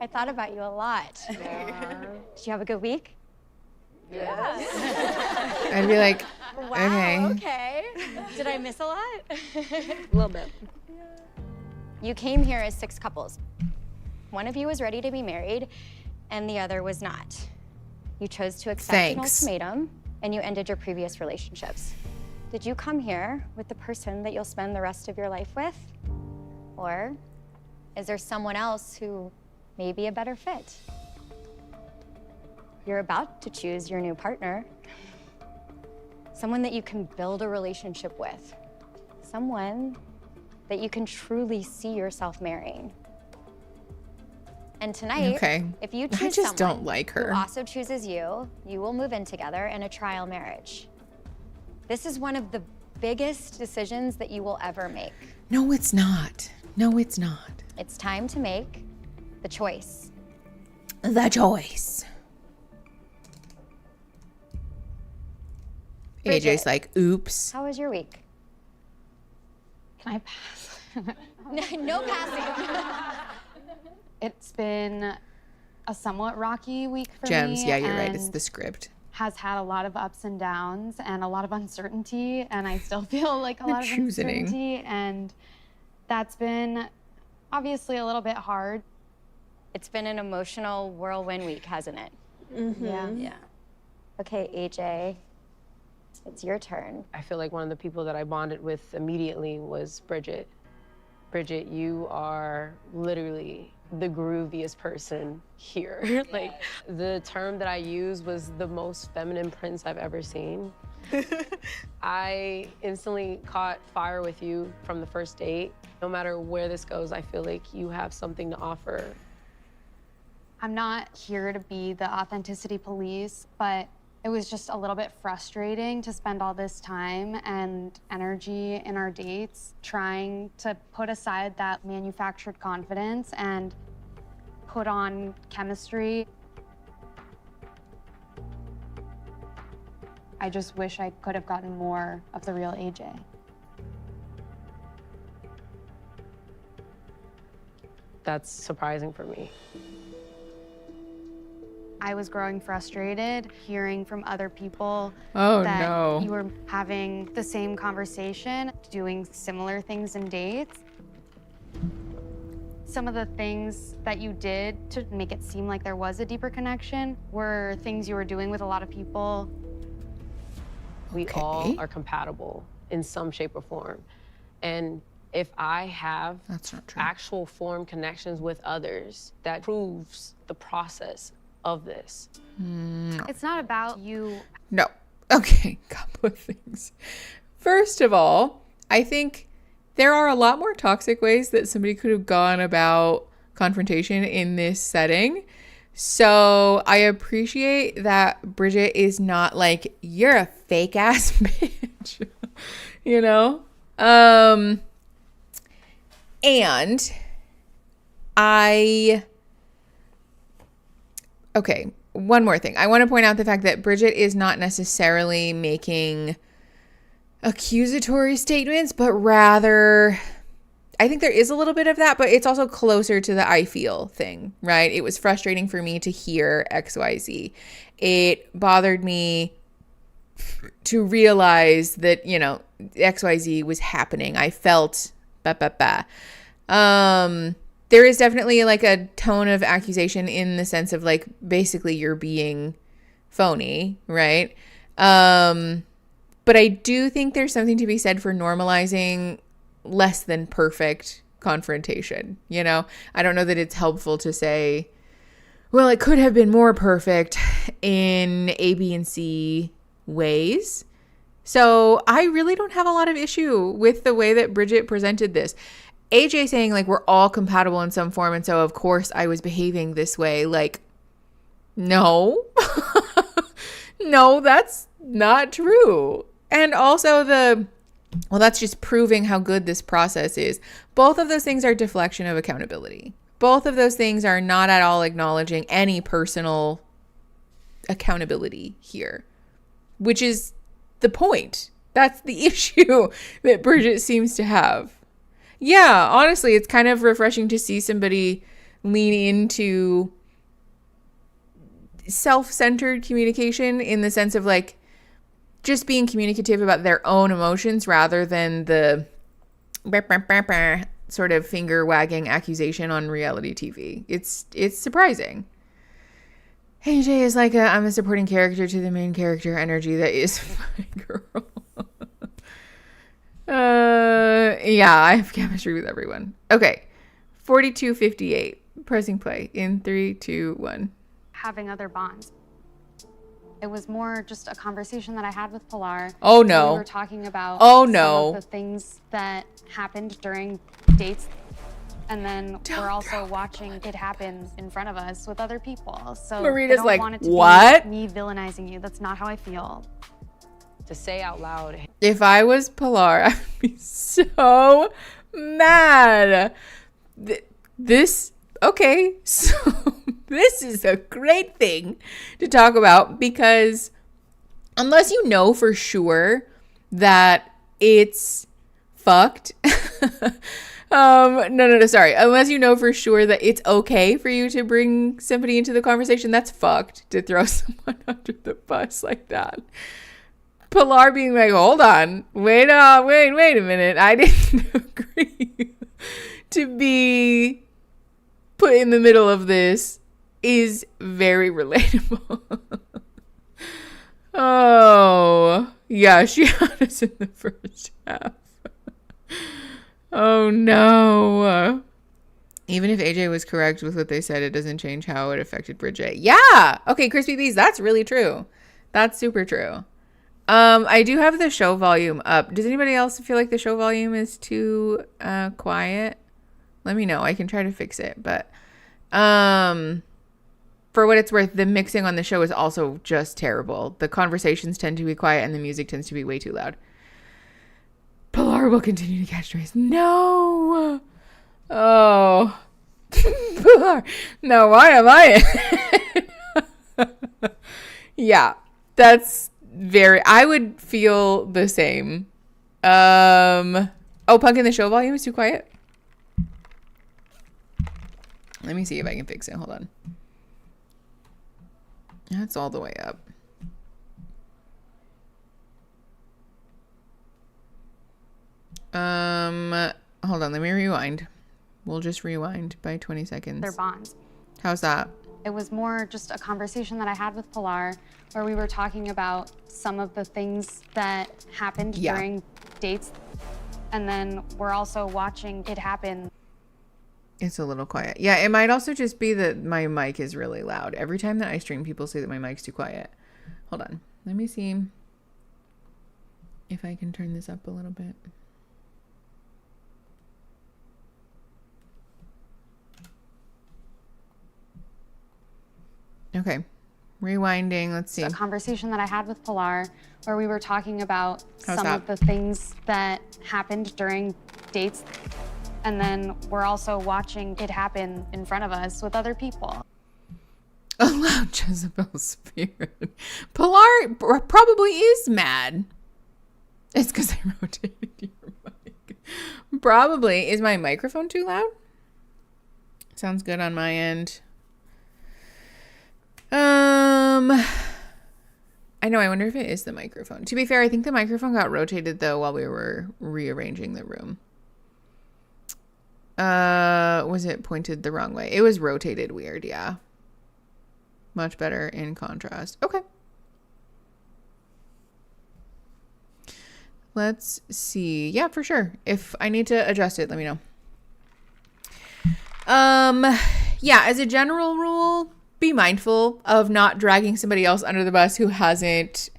I thought about you a lot. Did you have a good week? Yes. I'd be like, Wow, okay. Did I miss a lot? A little bit. You came here as 6 couples. One of you was ready to be married, and the other was not. You chose to accept an ultimatum, and you ended your previous relationships. Did you come here with the person that you'll spend the rest of your life with? Or is there someone else who may be a better fit? You're about to choose your new partner. Someone that you can build a relationship with. Someone that you can truly see yourself marrying. And tonight, if you choose I just someone don't like her. who also chooses you, you will move in together in a trial marriage. This is one of the biggest decisions that you will ever make. No, it's not. No, it's not. It's time to make the choice. The choice. AJ's like, oops. How was your week? Can I pass? No passing. It's been a somewhat rocky week for Gems, me. yeah, you're right. It's and the script. Has had a lot of ups and downs and a lot of uncertainty, and I still feel like a lot of uncertainty, and that's been obviously a little bit hard. It's been an emotional whirlwind week, hasn't it? Yeah. Okay, AJ, it's your turn. I feel like one of the people that I bonded with immediately was Bridget. Bridget, you are literally the grooviest person here. Like, the term that I used was the most feminine prince I've ever seen. I instantly caught fire with you from the first date. No matter where this goes, I feel like you have something to offer. I'm not here to be the authenticity police, but it was just a little bit frustrating to spend all this time and energy in our dates trying to put aside that manufactured confidence and put on chemistry. I just wish I could have gotten more of the real AJ. That's surprising for me. I was growing frustrated, hearing from other people Oh, that no. you were having the same conversation, doing similar things in dates. Some of the things that you did to make it seem like there was a deeper connection were things you were doing with a lot of people. We all are compatible in some shape or form. And if I have actual form connections with others, that proves the process of this. It's not about you. No. Okay, couple of things. First of all, I think there are a lot more toxic ways that somebody could have gone about confrontation in this setting. So I appreciate that Bridget is not like, you're a fake ass bitch, you know? And okay, one more thing. I want to point out the fact that Bridget is not necessarily making accusatory statements, but rather, I think there is a little bit of that, but it's also closer to the I feel thing, right? It was frustrating for me to hear XYZ. It bothered me to realize that, you know, XYZ was happening. I felt there is definitely like a tone of accusation in the sense of like, basically you're being phony, right? But I do think there's something to be said for normalizing less than perfect confrontation, you know? I don't know that it's helpful to say, well, it could have been more perfect in A, B, and C ways. So I really don't have a lot of issue with the way that Bridget presented this. AJ saying like we're all compatible in some form, and so of course I was behaving this way. Like, no. No, that's not true. And also that's just proving how good this process is. Both of those things are deflection of accountability. Both of those things are not at all acknowledging any personal accountability here, which is the point. That's the issue that Bridget seems to have. Yeah, honestly, it's kind of refreshing to see somebody lean into self-centered communication in the sense of like just being communicative about their own emotions rather than the sort of finger wagging accusation on reality TV. It's surprising. AJ is like I'm a supporting character to the main character energy that is my girl. Yeah, I have chemistry with everyone. Okay. 4258. Pressing play in 3, 2, 1. Having other bonds. It was more just a conversation that I had with Pilar. Oh no. We were talking about some of the things that happened during dates. And then we're also watching it happen in front of us with other people. So Marita's I don't like, want it to what? be me villainizing you. That's not how I feel. To say out loud. If I was Pilar, I'd be so mad. Okay, so this is a great thing to talk about because unless you know for sure that it's fucked, sorry. Unless you know for sure that it's okay for you to bring somebody into the conversation, that's fucked to throw someone under the bus like that. Pilar being like, hold on, wait a minute. I didn't agree to be put in the middle of this is very relatable. Oh, yeah, she had us in the first half. Oh, no. Even if AJ was correct with what they said, it doesn't change how it affected Bridget. Yeah. Okay, Crispy Bees, that's really true. That's super true. I do have the show volume up. Does anybody else feel like the show volume is too quiet? Let me know. I can try to fix it. But for what it's worth, the mixing on the show is also just terrible. The conversations tend to be quiet and the music tends to be way too loud. Pilar will continue to catch strays. No. Oh. Pilar. Now why am I? Yeah. That's very, I would feel the same. Oh, Punk in the show volume is too quiet. Let me see if I can fix it. Hold on. That's all the way up. Hold on. Let me rewind. We'll just rewind by 20 seconds. Their bonds. How's that? It was more just a conversation that I had with Pilar where we were talking about some of the things that happened during dates. And then we're also watching it happen. It's a little quiet. Yeah, it might also just be that my mic is really loud. Every time that I stream, people say that my mic's too quiet. Hold on. Let me see if I can turn this up a little bit. Okay. Rewinding. Let's see. A conversation that I had with Pilar where we were talking about How's some that? of the things that happened during dates. And then we're also watching it happen in front of us with other people. Allow Jezebel's spirit. Pilar probably is mad. It's because I rotated your mic. Probably. Is my microphone too loud? Sounds good on my end. I know, I wonder if it is the microphone. To be fair, I think the microphone got rotated though while we were rearranging the room. Was it pointed the wrong way? It was rotated weird, yeah. Much better in contrast. Okay. Let's see. Yeah, for sure. If I need to adjust it, let me know. Yeah, as a general rule, be mindful of not dragging somebody else under the bus who hasn't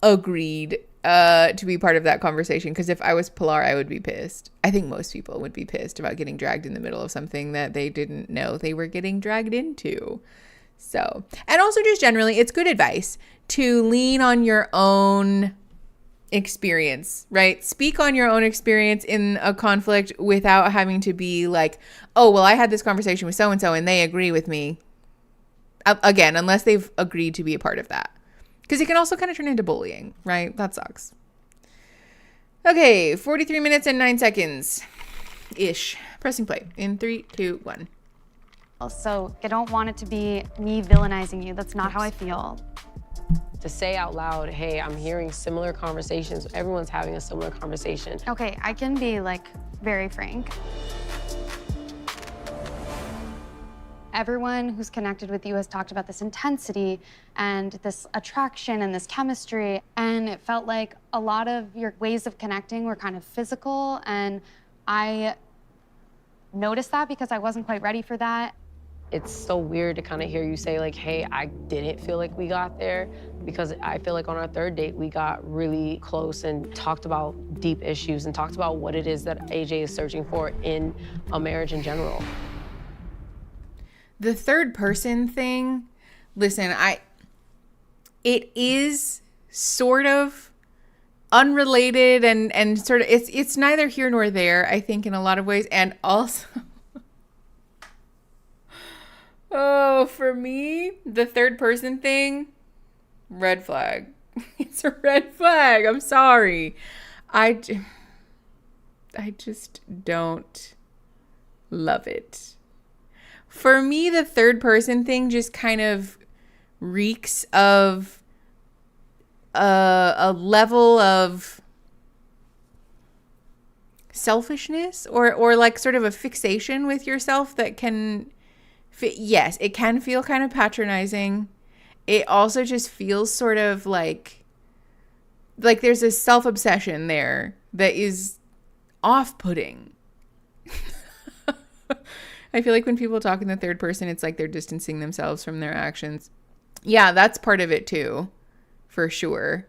agreed to be part of that conversation. Because if I was Pilar, I would be pissed. I think most people would be pissed about getting dragged in the middle of something that they didn't know they were getting dragged into. So, and also just generally, it's good advice to lean on your own experience, right? Speak on your own experience in a conflict without having to be like, oh, well, I had this conversation with so-and-so and they agree with me. Again, unless they've agreed to be a part of that. Because it can also kind of turn into bullying, right? That sucks. Okay, 43 minutes and 9 seconds. Ish. Pressing play in 3, 2, 1. So I don't want it to be me villainizing you. That's not how I feel. To say out loud, hey, I'm hearing similar conversations. Everyone's having a similar conversation. Okay, I can be like very frank. Everyone who's connected with you has talked about this intensity and this attraction and this chemistry. And it felt like a lot of your ways of connecting were kind of physical. And I noticed that because I wasn't quite ready for that. It's so weird to kind of hear you say like, hey, I didn't feel like we got there, because I feel like on our third date, we got really close and talked about deep issues and talked about what it is that AJ is searching for in a marriage in general. The third person thing, listen, it is sort of unrelated and sort of, it's neither here nor there, I think, in a lot of ways. And also, oh, for me, the third person thing, red flag. It's a red flag. I'm sorry. I just don't love it. For me, the third person thing just kind of reeks of a level of selfishness or like sort of a fixation with yourself that can, yes, it can feel kind of patronizing. It also just feels sort of like there's a self-obsession there that is off-putting. I feel like when people talk in the third person, it's like they're distancing themselves from their actions. Yeah, that's part of it too, for sure.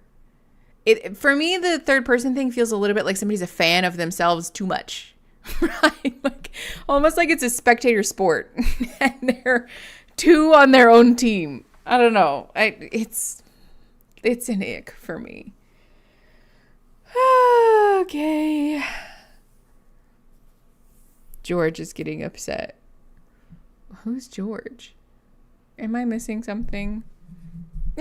For me, the third person thing feels a little bit like somebody's a fan of themselves too much, right? Like almost like it's a spectator sport and they're two on their own team. I don't know. It's an ick for me. Okay. George is getting upset. Who's George? Am I missing something?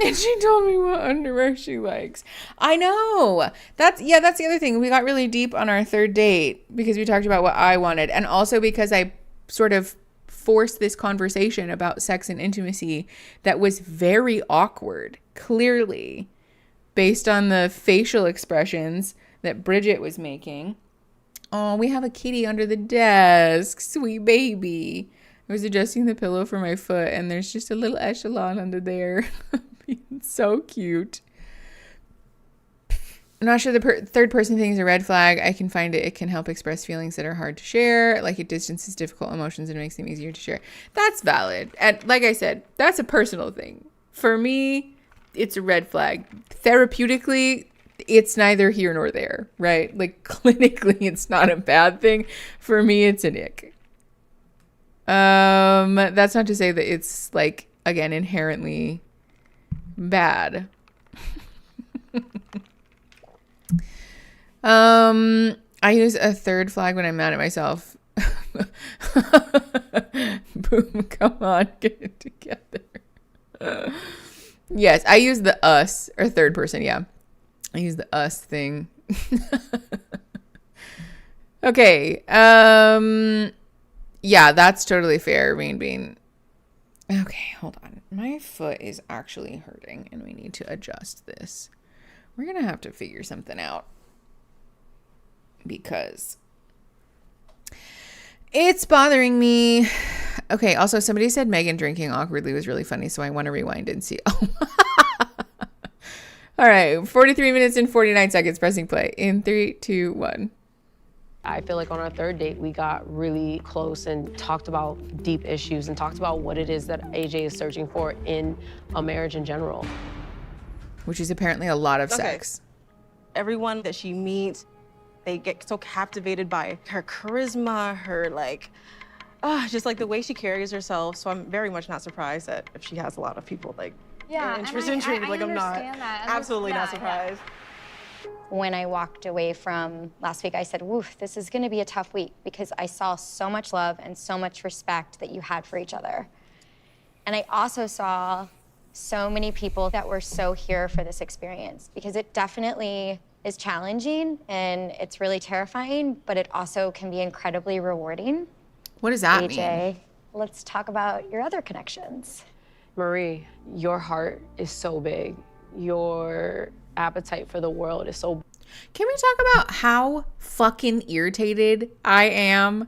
And she told me what underwear she likes. I know. That's the other thing. We got really deep on our third date because we talked about what I wanted. And also because I sort of forced this conversation about sex and intimacy that was very awkward, clearly, based on the facial expressions that Bridget was making. Oh, we have a kitty under the desk. Sweet baby. I was adjusting the pillow for my foot, and there's just a little echelon under there. It's so cute. I'm not sure the third person thing is a red flag. I can find it. It can help express feelings that are hard to share. Like it distances difficult emotions and makes them easier to share. That's valid. And like I said, that's a personal thing. For me, it's a red flag. Therapeutically, it's neither here nor there, right? Like clinically, it's not a bad thing. For me, it's an ick. That's not to say that it's like, again, inherently bad. I use a third flag when I'm mad at myself. Boom, come on, get it together. Yes, I use the us or third person, yeah. I use the us thing. Okay. Yeah, that's totally fair, Mean Bean. Okay, hold on. My foot is actually hurting and we need to adjust this. We're going to have to figure something out because it's bothering me. Okay, also somebody said Megan drinking awkwardly was really funny, so I want to rewind and see. Oh. All right, 43 minutes and 49 seconds pressing play in 3, 2, 1. I feel like on our third date, we got really close and talked about deep issues and talked about what it is that AJ is searching for in a marriage in general. Which is apparently a lot of sex. Everyone that she meets, they get so captivated by her charisma, her just like the way she carries herself. So I'm very much not surprised that if she has a lot of people interest in her. Like I'm not, absolutely not surprised. When I walked away from last week, I said, woof, this is gonna be a tough week because I saw so much love and so much respect that you had for each other. And I also saw so many people that were so here for this experience because it definitely is challenging and it's really terrifying, but it also can be incredibly rewarding. What does that AJ, mean? let's talk about your other connections. Marie, your heart is so big. Your appetite for the world is so. Can we talk about how fucking irritated I am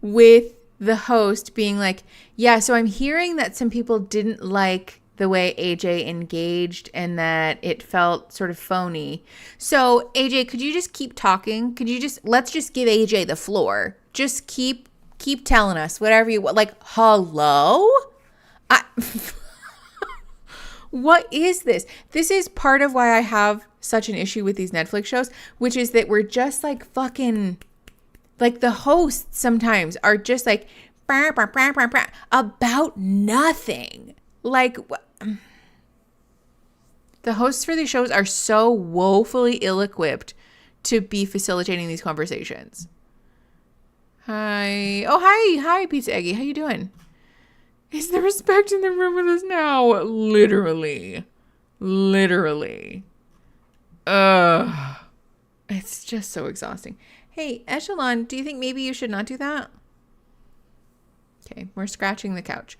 with the host being like, yeah, so I'm hearing that some people didn't like the way AJ engaged and that it felt sort of phony. So AJ, could you just keep talking? Let's just give AJ the floor. Just keep telling us whatever you want. Like, hello? What is this? This is part of why I have such an issue with these Netflix shows, which is that we're just like fucking, like the hosts sometimes are just like bah, bah, bah, bah, bah, about nothing. Like, the hosts for these shows are so woefully ill-equipped to be facilitating these conversations. Hi. Oh, hi. Hi, Pizza Eggy. How you doing? Is the respect in the room with us now? Literally. It's just so exhausting. Hey, Echelon, do you think maybe you should not do that? Okay, we're scratching the couch.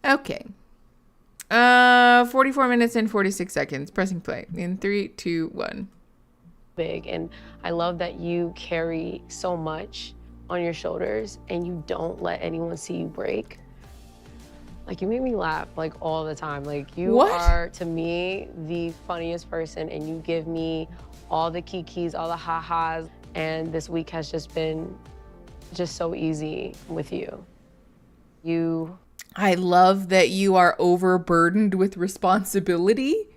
Okay. 44 minutes and 46 seconds. Pressing play in 3, 2, 1. Big, and I love that you carry so much on your shoulders and you don't let anyone see you break. Like, you make me laugh like all the time. Like, you are to me the funniest person, and you give me all the kikis, all the ha-has, and this week has just been just so easy with you. I love that you are overburdened with responsibility.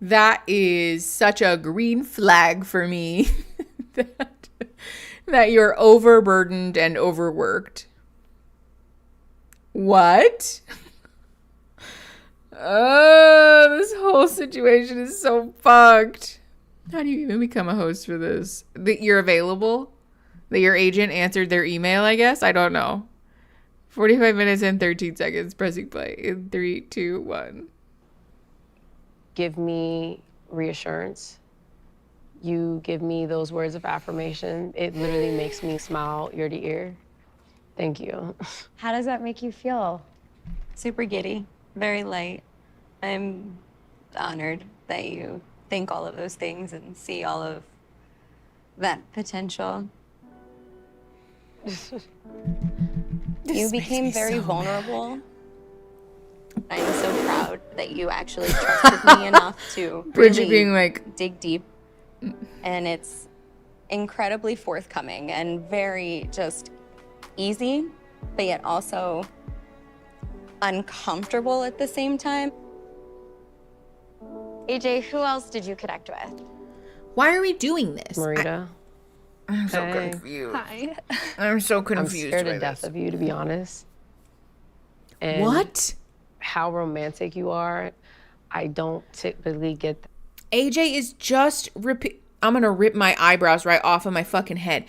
That is such a green flag for me. that you're overburdened and overworked. What? This whole situation is so fucked. How do you even become a host for this? That you're available? That your agent answered their email, I guess? I don't know. 45 minutes and 13 seconds. Pressing play in 3, 2, 1. Give me reassurance. You give me those words of affirmation. It literally makes me smile ear to ear. Thank you. How does that make you feel? Super giddy, very light. I'm honored that you think all of those things and see all of that potential. You became very vulnerable. I'm so proud that you actually trusted me enough to Bridget really being like, dig deep. And it's incredibly forthcoming and very just easy, but yet also uncomfortable at the same time. AJ, who else did you connect with? Why are we doing this? Marita. I'm so confused. Hi. I'm so I'm confused. scared by to death this. of you, to be honest. And What? how romantic you are, I don't typically get. AJ is just I'm gonna rip my eyebrows right off of my fucking head.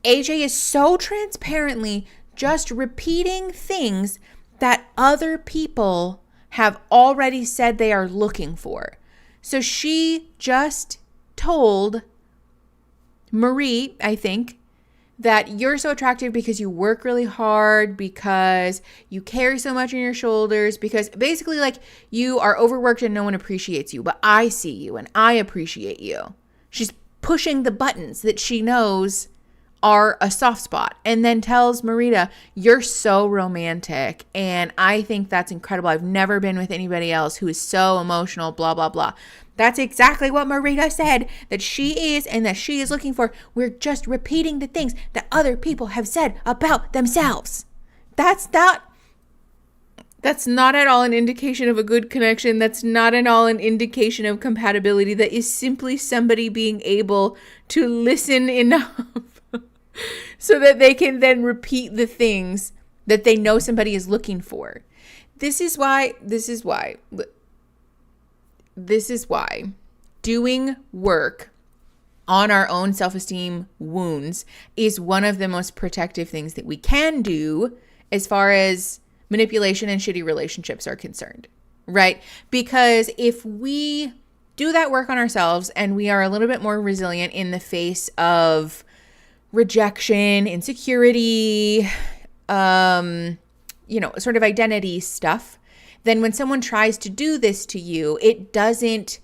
AJ is so transparently just repeating things that other people have already said they are looking for. So she just told Marie, I think, that you're so attractive because you work really hard, because you carry so much on your shoulders, because basically like you are overworked and no one appreciates you, but I see you and I appreciate you. She's pushing the buttons that she knows are a soft spot, and then tells Marita, you're so romantic and I think that's incredible. I've never been with anybody else who is so emotional, blah, blah, blah. That's exactly what Marita said that she is and that she is looking for. We're just repeating the things that other people have said about themselves. That's not at all an indication of a good connection. That's not at all an indication of compatibility. That is simply somebody being able to listen enough so that they can then repeat the things that they know somebody is looking for. This is why doing work on our own self-esteem wounds is one of the most protective things that we can do as far as manipulation and shitty relationships are concerned, right? Because if we do that work on ourselves and we are a little bit more resilient in the face of rejection, insecurity, sort of identity stuff, then when someone tries to do this to you, it doesn't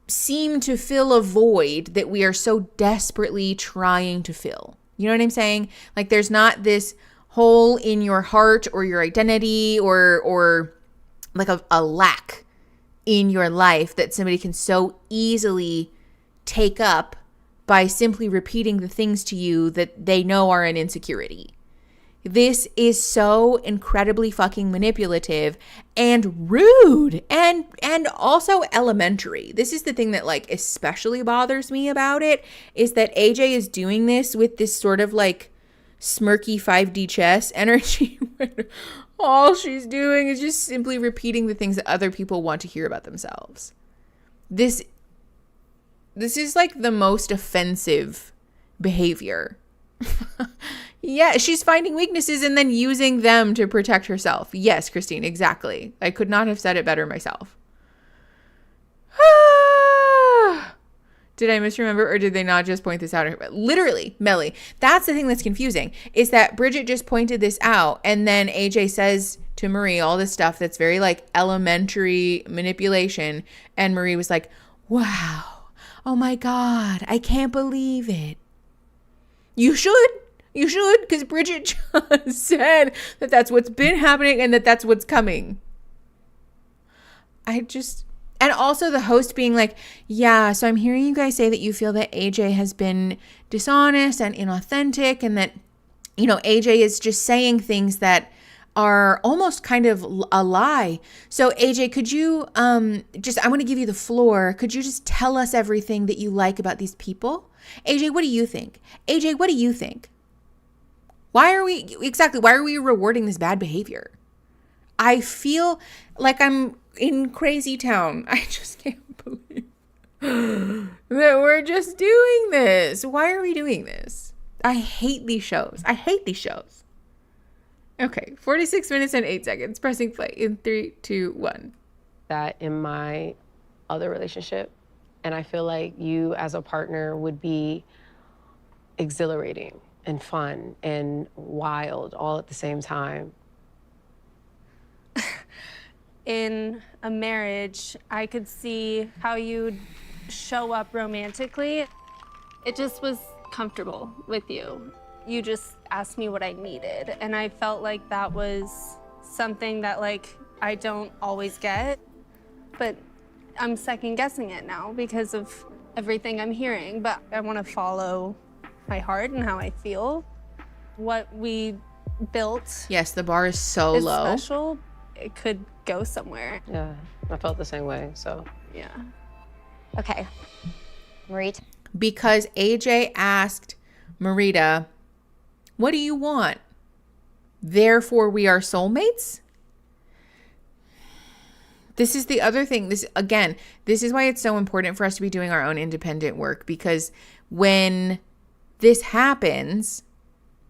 seem to fill a void that we are so desperately trying to fill. You know what I'm saying? Like there's not this hole in your heart or your identity or like a lack in your life that somebody can so easily take up by simply repeating the things to you that they know are an insecurity. This is so incredibly fucking manipulative and rude and also elementary. This is the thing that like especially bothers me about it, is that AJ is doing this with this sort of like smirky 5D chess energy when all she's doing is just simply repeating the things that other people want to hear about themselves. This is like the most offensive behavior. Yeah, she's finding weaknesses and then using them to protect herself. Yes, Christine, exactly. I could not have said it better myself. Did I misremember, or did they not just point this out? Literally, Melly, that's the thing that's confusing, is that Bridget just pointed this out, and then AJ says to Marie all this stuff that's very like elementary manipulation, and Marie was like, wow, oh my God, I can't believe it. You should, because Bridget just said that that's what's been happening and that that's what's coming. And also the host being like, yeah, so I'm hearing you guys say that you feel that AJ has been dishonest and inauthentic, and that, AJ is just saying things that are almost kind of a lie. So AJ, could you I want to give you the floor. Could you just tell us everything that you like about these people? AJ, what do you think? AJ, what do you think? Why are we rewarding this bad behavior? I feel like I'm in crazy town. I just can't believe that we're just doing this. Why are we doing this? I hate these shows. Okay, 46 minutes and 8 seconds. Pressing play in 3, 2, 1. That in my other relationship, and I feel like you as a partner would be exhilarating and fun and wild all at the same time. In a marriage, I could see how you'd show up romantically. It just was comfortable with you. You just asked me what I needed, and I felt like that was something that like I don't always get, but I'm second guessing it now because of everything I'm hearing. But I want to follow my heart and how I feel. What we built, yes, the bar is so low. Special. It could go somewhere. Yeah, I felt the same way, so. Yeah. Okay, Marie. Because AJ asked Marita, what do you want? Therefore, we are soulmates? This is the other thing. This is why it's so important for us to be doing our own independent work, because when this happens,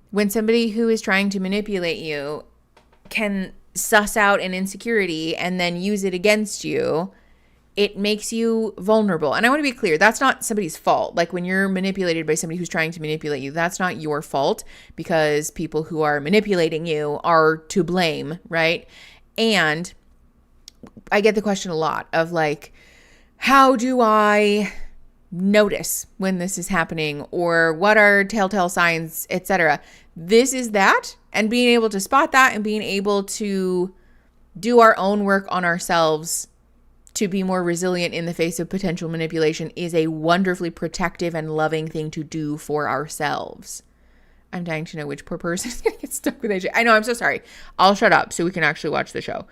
when somebody who is trying to manipulate you can suss out an insecurity and then use it against you, it makes you vulnerable. And I want to be clear, that's not somebody's fault. Like when you're manipulated by somebody who's trying to manipulate you, that's not your fault, because people who are manipulating you are to blame, right? And I get the question a lot of like, how do I notice when this is happening, or what are telltale signs, etc. This is that, and being able to spot that and being able to do our own work on ourselves to be more resilient in the face of potential manipulation is a wonderfully protective and loving thing to do for ourselves. I'm dying to know which poor person is going to get stuck with AJ. I know, I'm so sorry. I'll shut up so we can actually watch the show.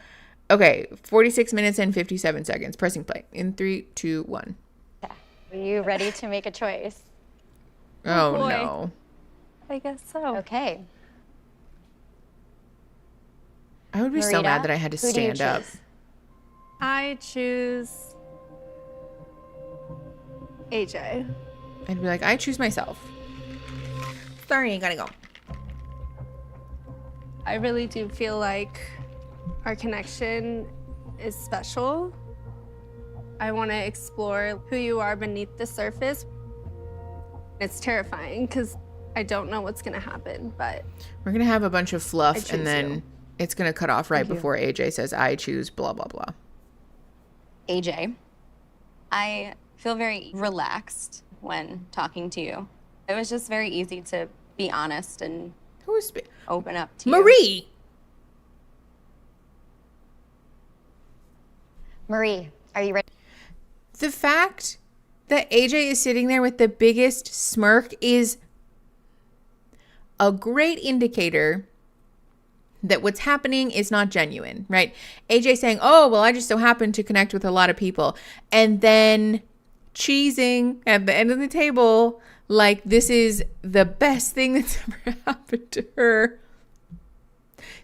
Okay, 46 minutes and 57 seconds. Pressing play in 3, 2, 1. Are you ready to make a choice? Oh no. I guess so. Okay. I would be so mad that I had to stand up. I choose AJ. I'd be like, I choose myself. Sorry, I gotta go. I really do feel like our connection is special. I want to explore who you are beneath the surface. It's terrifying because I don't know what's gonna happen, but we're gonna have a bunch of I fluff, choose and then you. it's gonna cut off right Thank you. before AJ says, "I choose blah blah blah." AJ, I feel very relaxed when talking to you. It was just very easy to be honest and open up to Marie. Marie, are you ready? The fact that AJ is sitting there with the biggest smirk is a great indicator that what's happening is not genuine, right? AJ saying, "Oh, well, I just so happen to connect with a lot of people," and then cheesing at the end of the table like this is the best thing that's ever happened to her.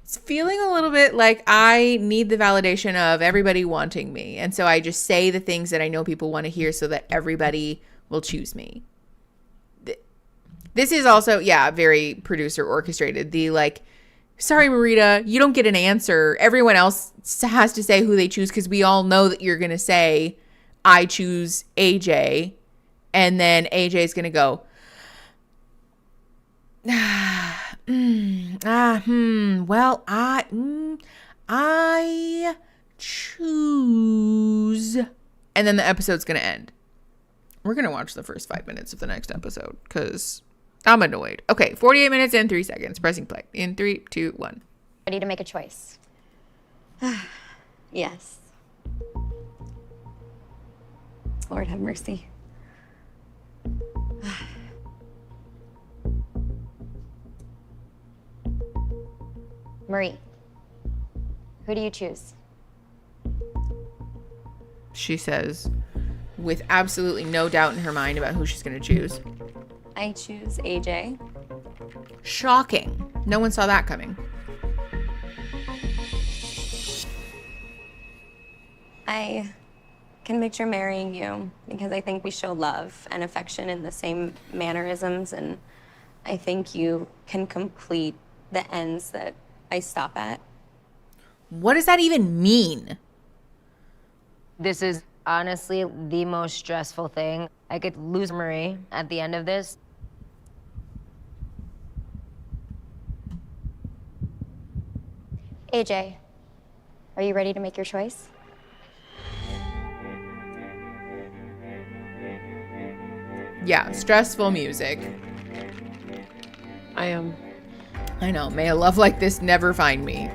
It's feeling a little bit like I need the validation of everybody wanting me, and so I just say the things that I know people want to hear so that everybody will choose me. This is also, yeah, very producer orchestrated. The like, sorry, Marita, you don't get an answer. Everyone else has to say who they choose because we all know that you're going to say, I choose AJ. And then AJ is going to go, well, I choose. And then the episode's going to end. We're going to watch the first 5 minutes of the next episode because I'm annoyed. Okay, 48 minutes and 3 seconds. Pressing play. In 3, 2, 1. Ready to make a choice? Yes. Lord have mercy. Marie, who do you choose? She says, with absolutely no doubt in her mind about who she's going to choose. I choose AJ. Shocking. No one saw that coming. I can picture marrying you because I think we show love and affection in the same mannerisms, and I think you can complete the ends that I stop at. What does that even mean? This is honestly the most stressful thing. I could lose Marie at the end of this. AJ, are you ready to make your choice? Yeah, stressful music. I am. I know. May a love like this never find me.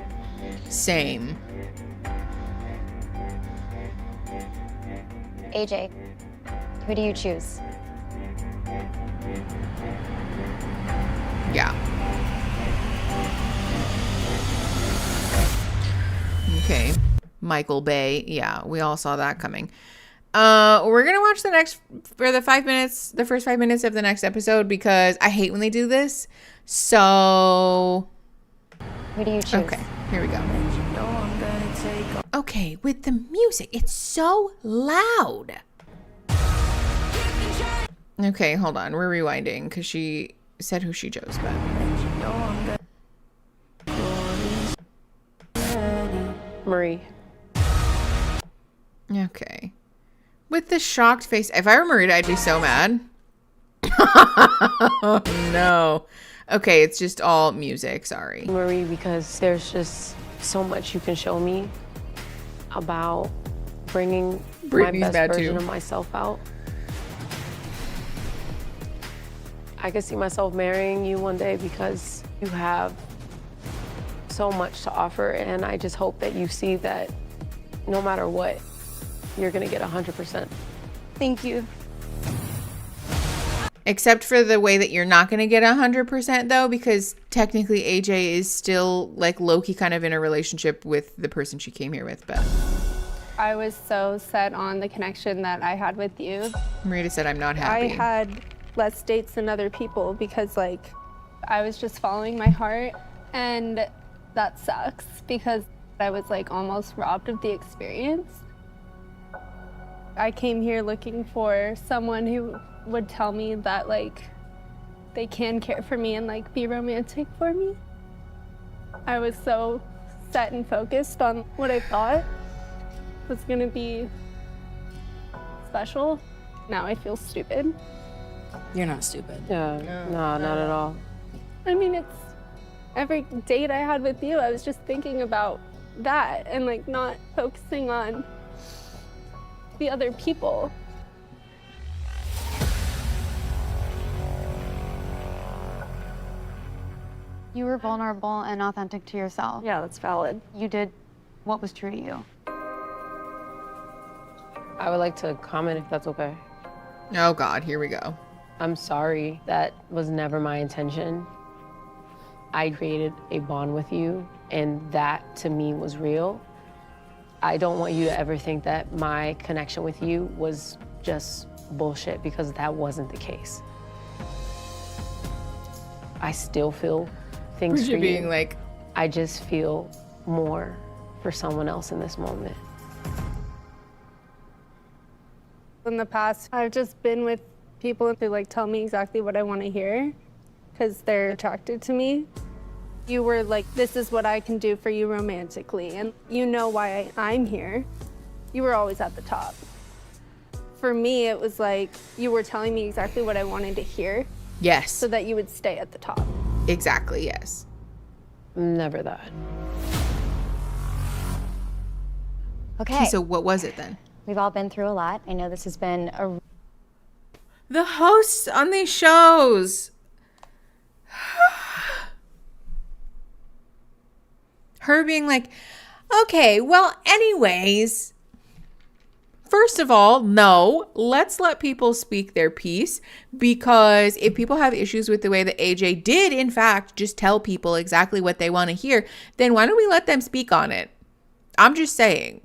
Same. AJ, who do you choose? Yeah. Okay. Michael Bay. Yeah, we all saw that coming. We're gonna watch the first 5 minutes of the next episode because I hate when they do this. So who do you choose? Okay, here we go. Okay, with the music, it's so loud. Okay, hold on, we're rewinding because she said who she chose, but Marie. Okay. With the shocked face. If I were Marita, I'd be so mad. No. Okay, it's just all music. Sorry. Marie, because there's just so much you can show me about bringing Brittany's my best bad version too. of myself out. I could see myself marrying you one day because you have so much to offer, and I just hope that you see that no matter what, you're gonna get 100%. Thank you. Except for the way that you're not going to get 100% though, because technically AJ is still like low-key kind of in a relationship with the person she came here with, but I was so set on the connection that I had with you. Marita said I'm not happy. I had less dates than other people because like I was just following my heart, and that sucks because I was like almost robbed of the experience. I came here looking for someone who would tell me that like they can care for me and like be romantic for me. I was so set and focused on what I thought was gonna be special. Now I feel stupid. You're not stupid. Yeah, no, not at all. I mean, it's every date I had with you, I was just thinking about that and like not focusing on the other people. You were vulnerable and authentic to yourself. Yeah, that's valid. You did what was true to you. I would like to comment if that's okay. Oh God, here we go. I'm sorry. That was never my intention. I created a bond with you, and that to me was real. I don't want you to ever think that my connection with you was just bullshit, because that wasn't the case. I still feel things for you. Being like, I just feel more for someone else in this moment. In the past, I've just been with people who like tell me exactly what I want to hear because they're attracted to me. You were like, this is what I can do for you romantically, and you know why I'm here. You were always at the top. For me, it was like you were telling me exactly what I wanted to hear. Yes. So that you would stay at the top. Exactly, yes. Never that. Okay. So what was it then? We've all been through a lot. I know this has been a... The hosts on these shows. Her being like, okay, well, anyways, first of all, no, let's let people speak their piece, because if people have issues with the way that AJ did, in fact, just tell people exactly what they want to hear, then why don't we let them speak on it? I'm just saying.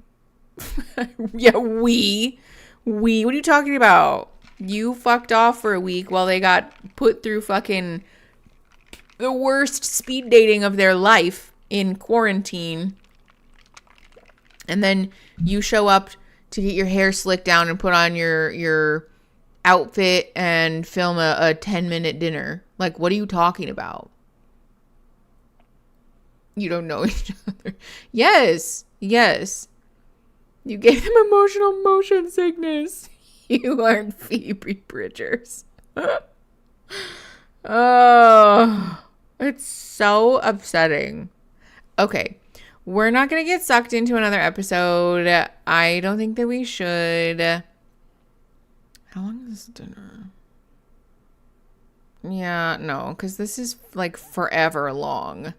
Yeah, what are you talking about? You fucked off for a week while they got put through fucking the worst speed dating of their life in quarantine. And then you show up to get your hair slicked down and put on your outfit and film a 10-minute dinner. Like, what are you talking about? You don't know each other. Yes. You gave them emotional motion sickness. You aren't Phoebe Bridgers. Oh, it's so upsetting. Okay, we're not going to get sucked into another episode. I don't think that we should. How long is this dinner? Yeah, no, because this is like forever long.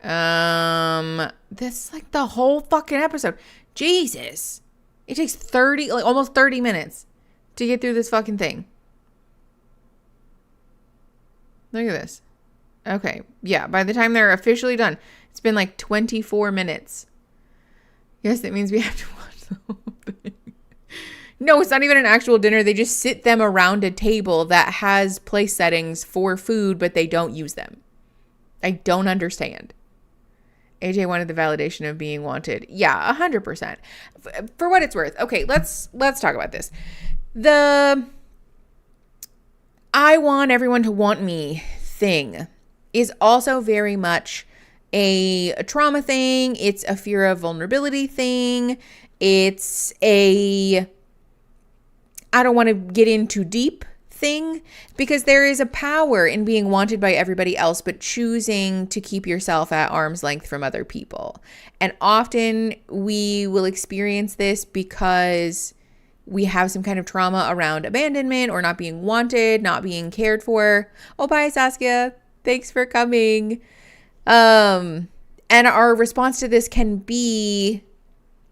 This is like the whole fucking episode. Jesus. It takes almost 30 minutes to get through this fucking thing. Look at this. Okay. Yeah, by the time they're officially done, it's been like 24 minutes. Yes, that means we have to watch the whole thing. No, it's not even an actual dinner. They just sit them around a table that has place settings for food, but they don't use them. I don't understand. AJ wanted the validation of being wanted. Yeah, 100%. For what it's worth. Okay, let's talk about this. I want everyone to want me thing is also very much a trauma thing. It's a fear of vulnerability thing. It's I don't want to get in too deep thing, because there is a power in being wanted by everybody else, but choosing to keep yourself at arm's length from other people. And often we will experience this because we have some kind of trauma around abandonment or not being wanted, not being cared for. Oh, bye, Saskia. Thanks for coming. And our response to this can be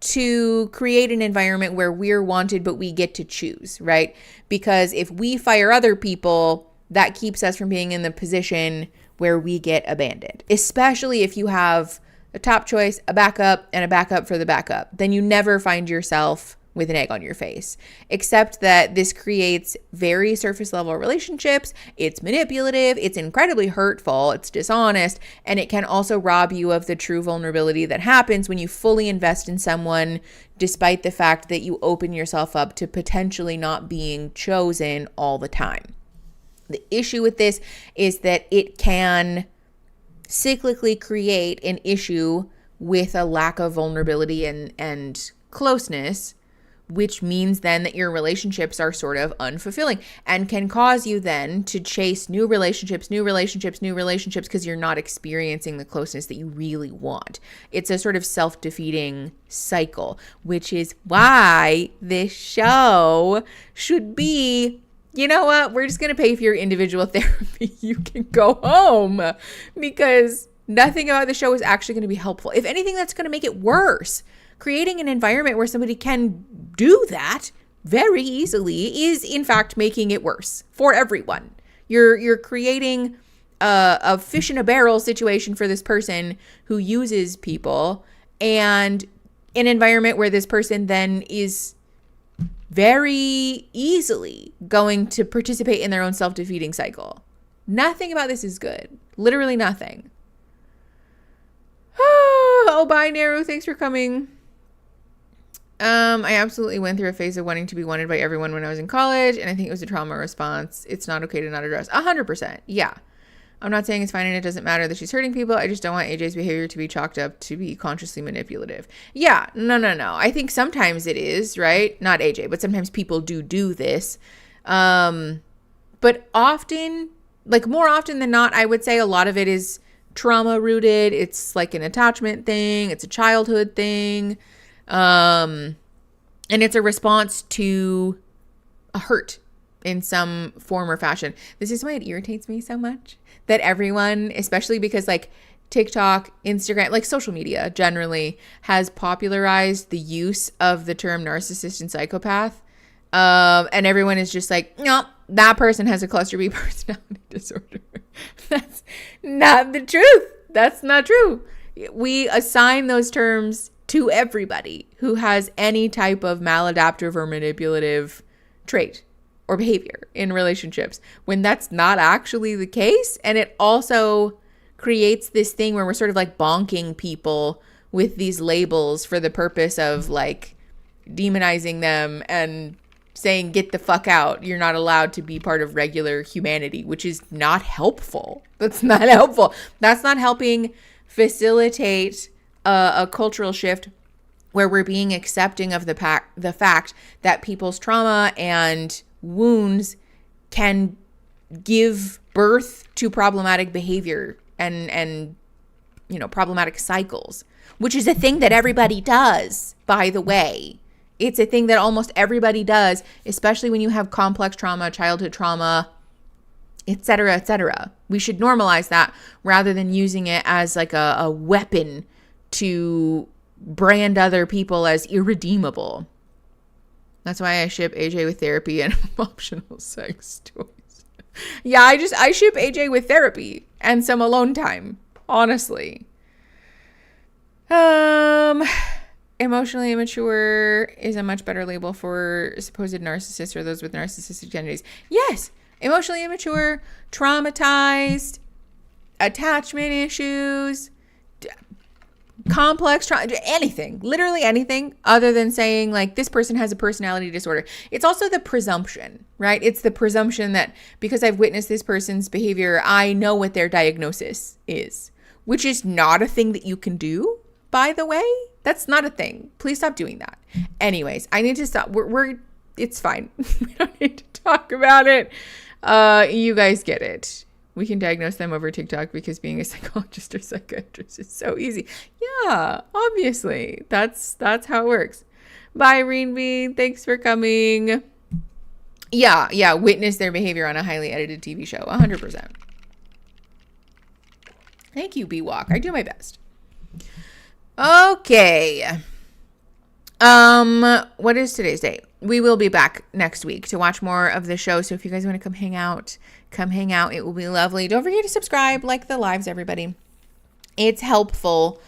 to create an environment where we're wanted, but we get to choose, right? Because if we fire other people, that keeps us from being in the position where we get abandoned, especially if you have a top choice, a backup, and a backup for the backup. Then you never find yourself with an egg on your face, except that this creates very surface level relationships. It's manipulative, it's incredibly hurtful, it's dishonest, and it can also rob you of the true vulnerability that happens when you fully invest in someone, despite the fact that you open yourself up to potentially not being chosen all the time. The issue with this is that it can cyclically create an issue with a lack of vulnerability and closeness, which means then that your relationships are sort of unfulfilling and can cause you then to chase new relationships because you're not experiencing the closeness that you really want. It's a sort of self-defeating cycle, which is why this show should be, you know what, we're just going to pay for your individual therapy. You can go home, because nothing about the show is actually going to be helpful. If anything, that's going to make it worse. Creating an environment where somebody can do that very easily is, in fact, making it worse for everyone. You're creating a fish in a barrel situation for this person who uses people, and an environment where this person then is very easily going to participate in their own self-defeating cycle. Nothing about this is good. Literally nothing. Oh, bye, Naru. Thanks for coming. I absolutely went through a phase of wanting to be wanted by everyone when I was in college, and I think it was a trauma response. It's not okay to not address. 100%. Yeah. I'm not saying it's fine and it doesn't matter that she's hurting people. I just don't want AJ's behavior to be chalked up to be consciously manipulative. Yeah. No. I think sometimes it is, right? Not AJ, but sometimes people do this. But often, like more often than not, I would say a lot of it is trauma rooted. It's like an attachment thing. It's a childhood thing. And it's a response to a hurt in some form or fashion. This is why it irritates me so much that everyone, especially because like TikTok, Instagram, like social media generally has popularized the use of the term narcissist and psychopath. And everyone is just like, no, that person has a cluster B personality disorder. That's not the truth. That's not true. We assign those terms to everybody who has any type of maladaptive or manipulative trait or behavior in relationships, when that's not actually the case. And it also creates this thing where we're sort of like bonking people with these labels for the purpose of like demonizing them and saying, get the fuck out. You're not allowed to be part of regular humanity, which is not helpful. That's not helpful. That's not helping facilitate a cultural shift where we're being accepting of the fact that people's trauma and wounds can give birth to problematic behavior and you know, problematic cycles, which is a thing that everybody does, by the way. It's a thing that almost everybody does, especially when you have complex trauma, childhood trauma, etc., etc. We should normalize that rather than using it as like a weapon to brand other people as irredeemable. That's why I ship AJ with therapy and optional sex toys. Yeah, I ship AJ with therapy and some alone time, honestly. Emotionally immature is a much better label for supposed narcissists or those with narcissistic identities. Yes, emotionally immature, traumatized, attachment issues, complex trauma, anything, literally anything other than saying like this person has a personality disorder. It's also the presumption, right? It's the presumption that because I've witnessed this person's behavior, I know what their diagnosis is, which is not a thing that you can do, by the way. That's not a thing. Please stop doing that. Anyways, I need to stop. It's fine. We don't need to talk about it. You guys get it. We can diagnose them over TikTok because being a psychologist or psychiatrist is so easy. Yeah, obviously. That's how it works. Bye, Reenby. Thanks for coming. Yeah. Witness their behavior on a highly edited TV show. 100%. Thank you, B-Walk. I do my best. Okay. What is today's date? We will be back next week to watch more of the show. So if you guys want to come hang out. It will be lovely. Don't forget to subscribe, like the lives, everybody. It's helpful.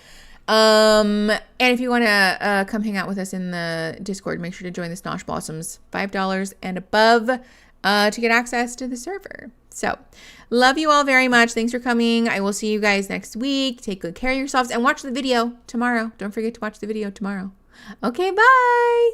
And if you want to come hang out with us in the Discord, make sure to join the Snosh Blossoms, $5 and above, to get access to the server. So, love you all very much. Thanks for coming. I will see you guys next week. Take good care of yourselves and watch the video tomorrow. Don't forget to watch the video tomorrow. Okay, bye.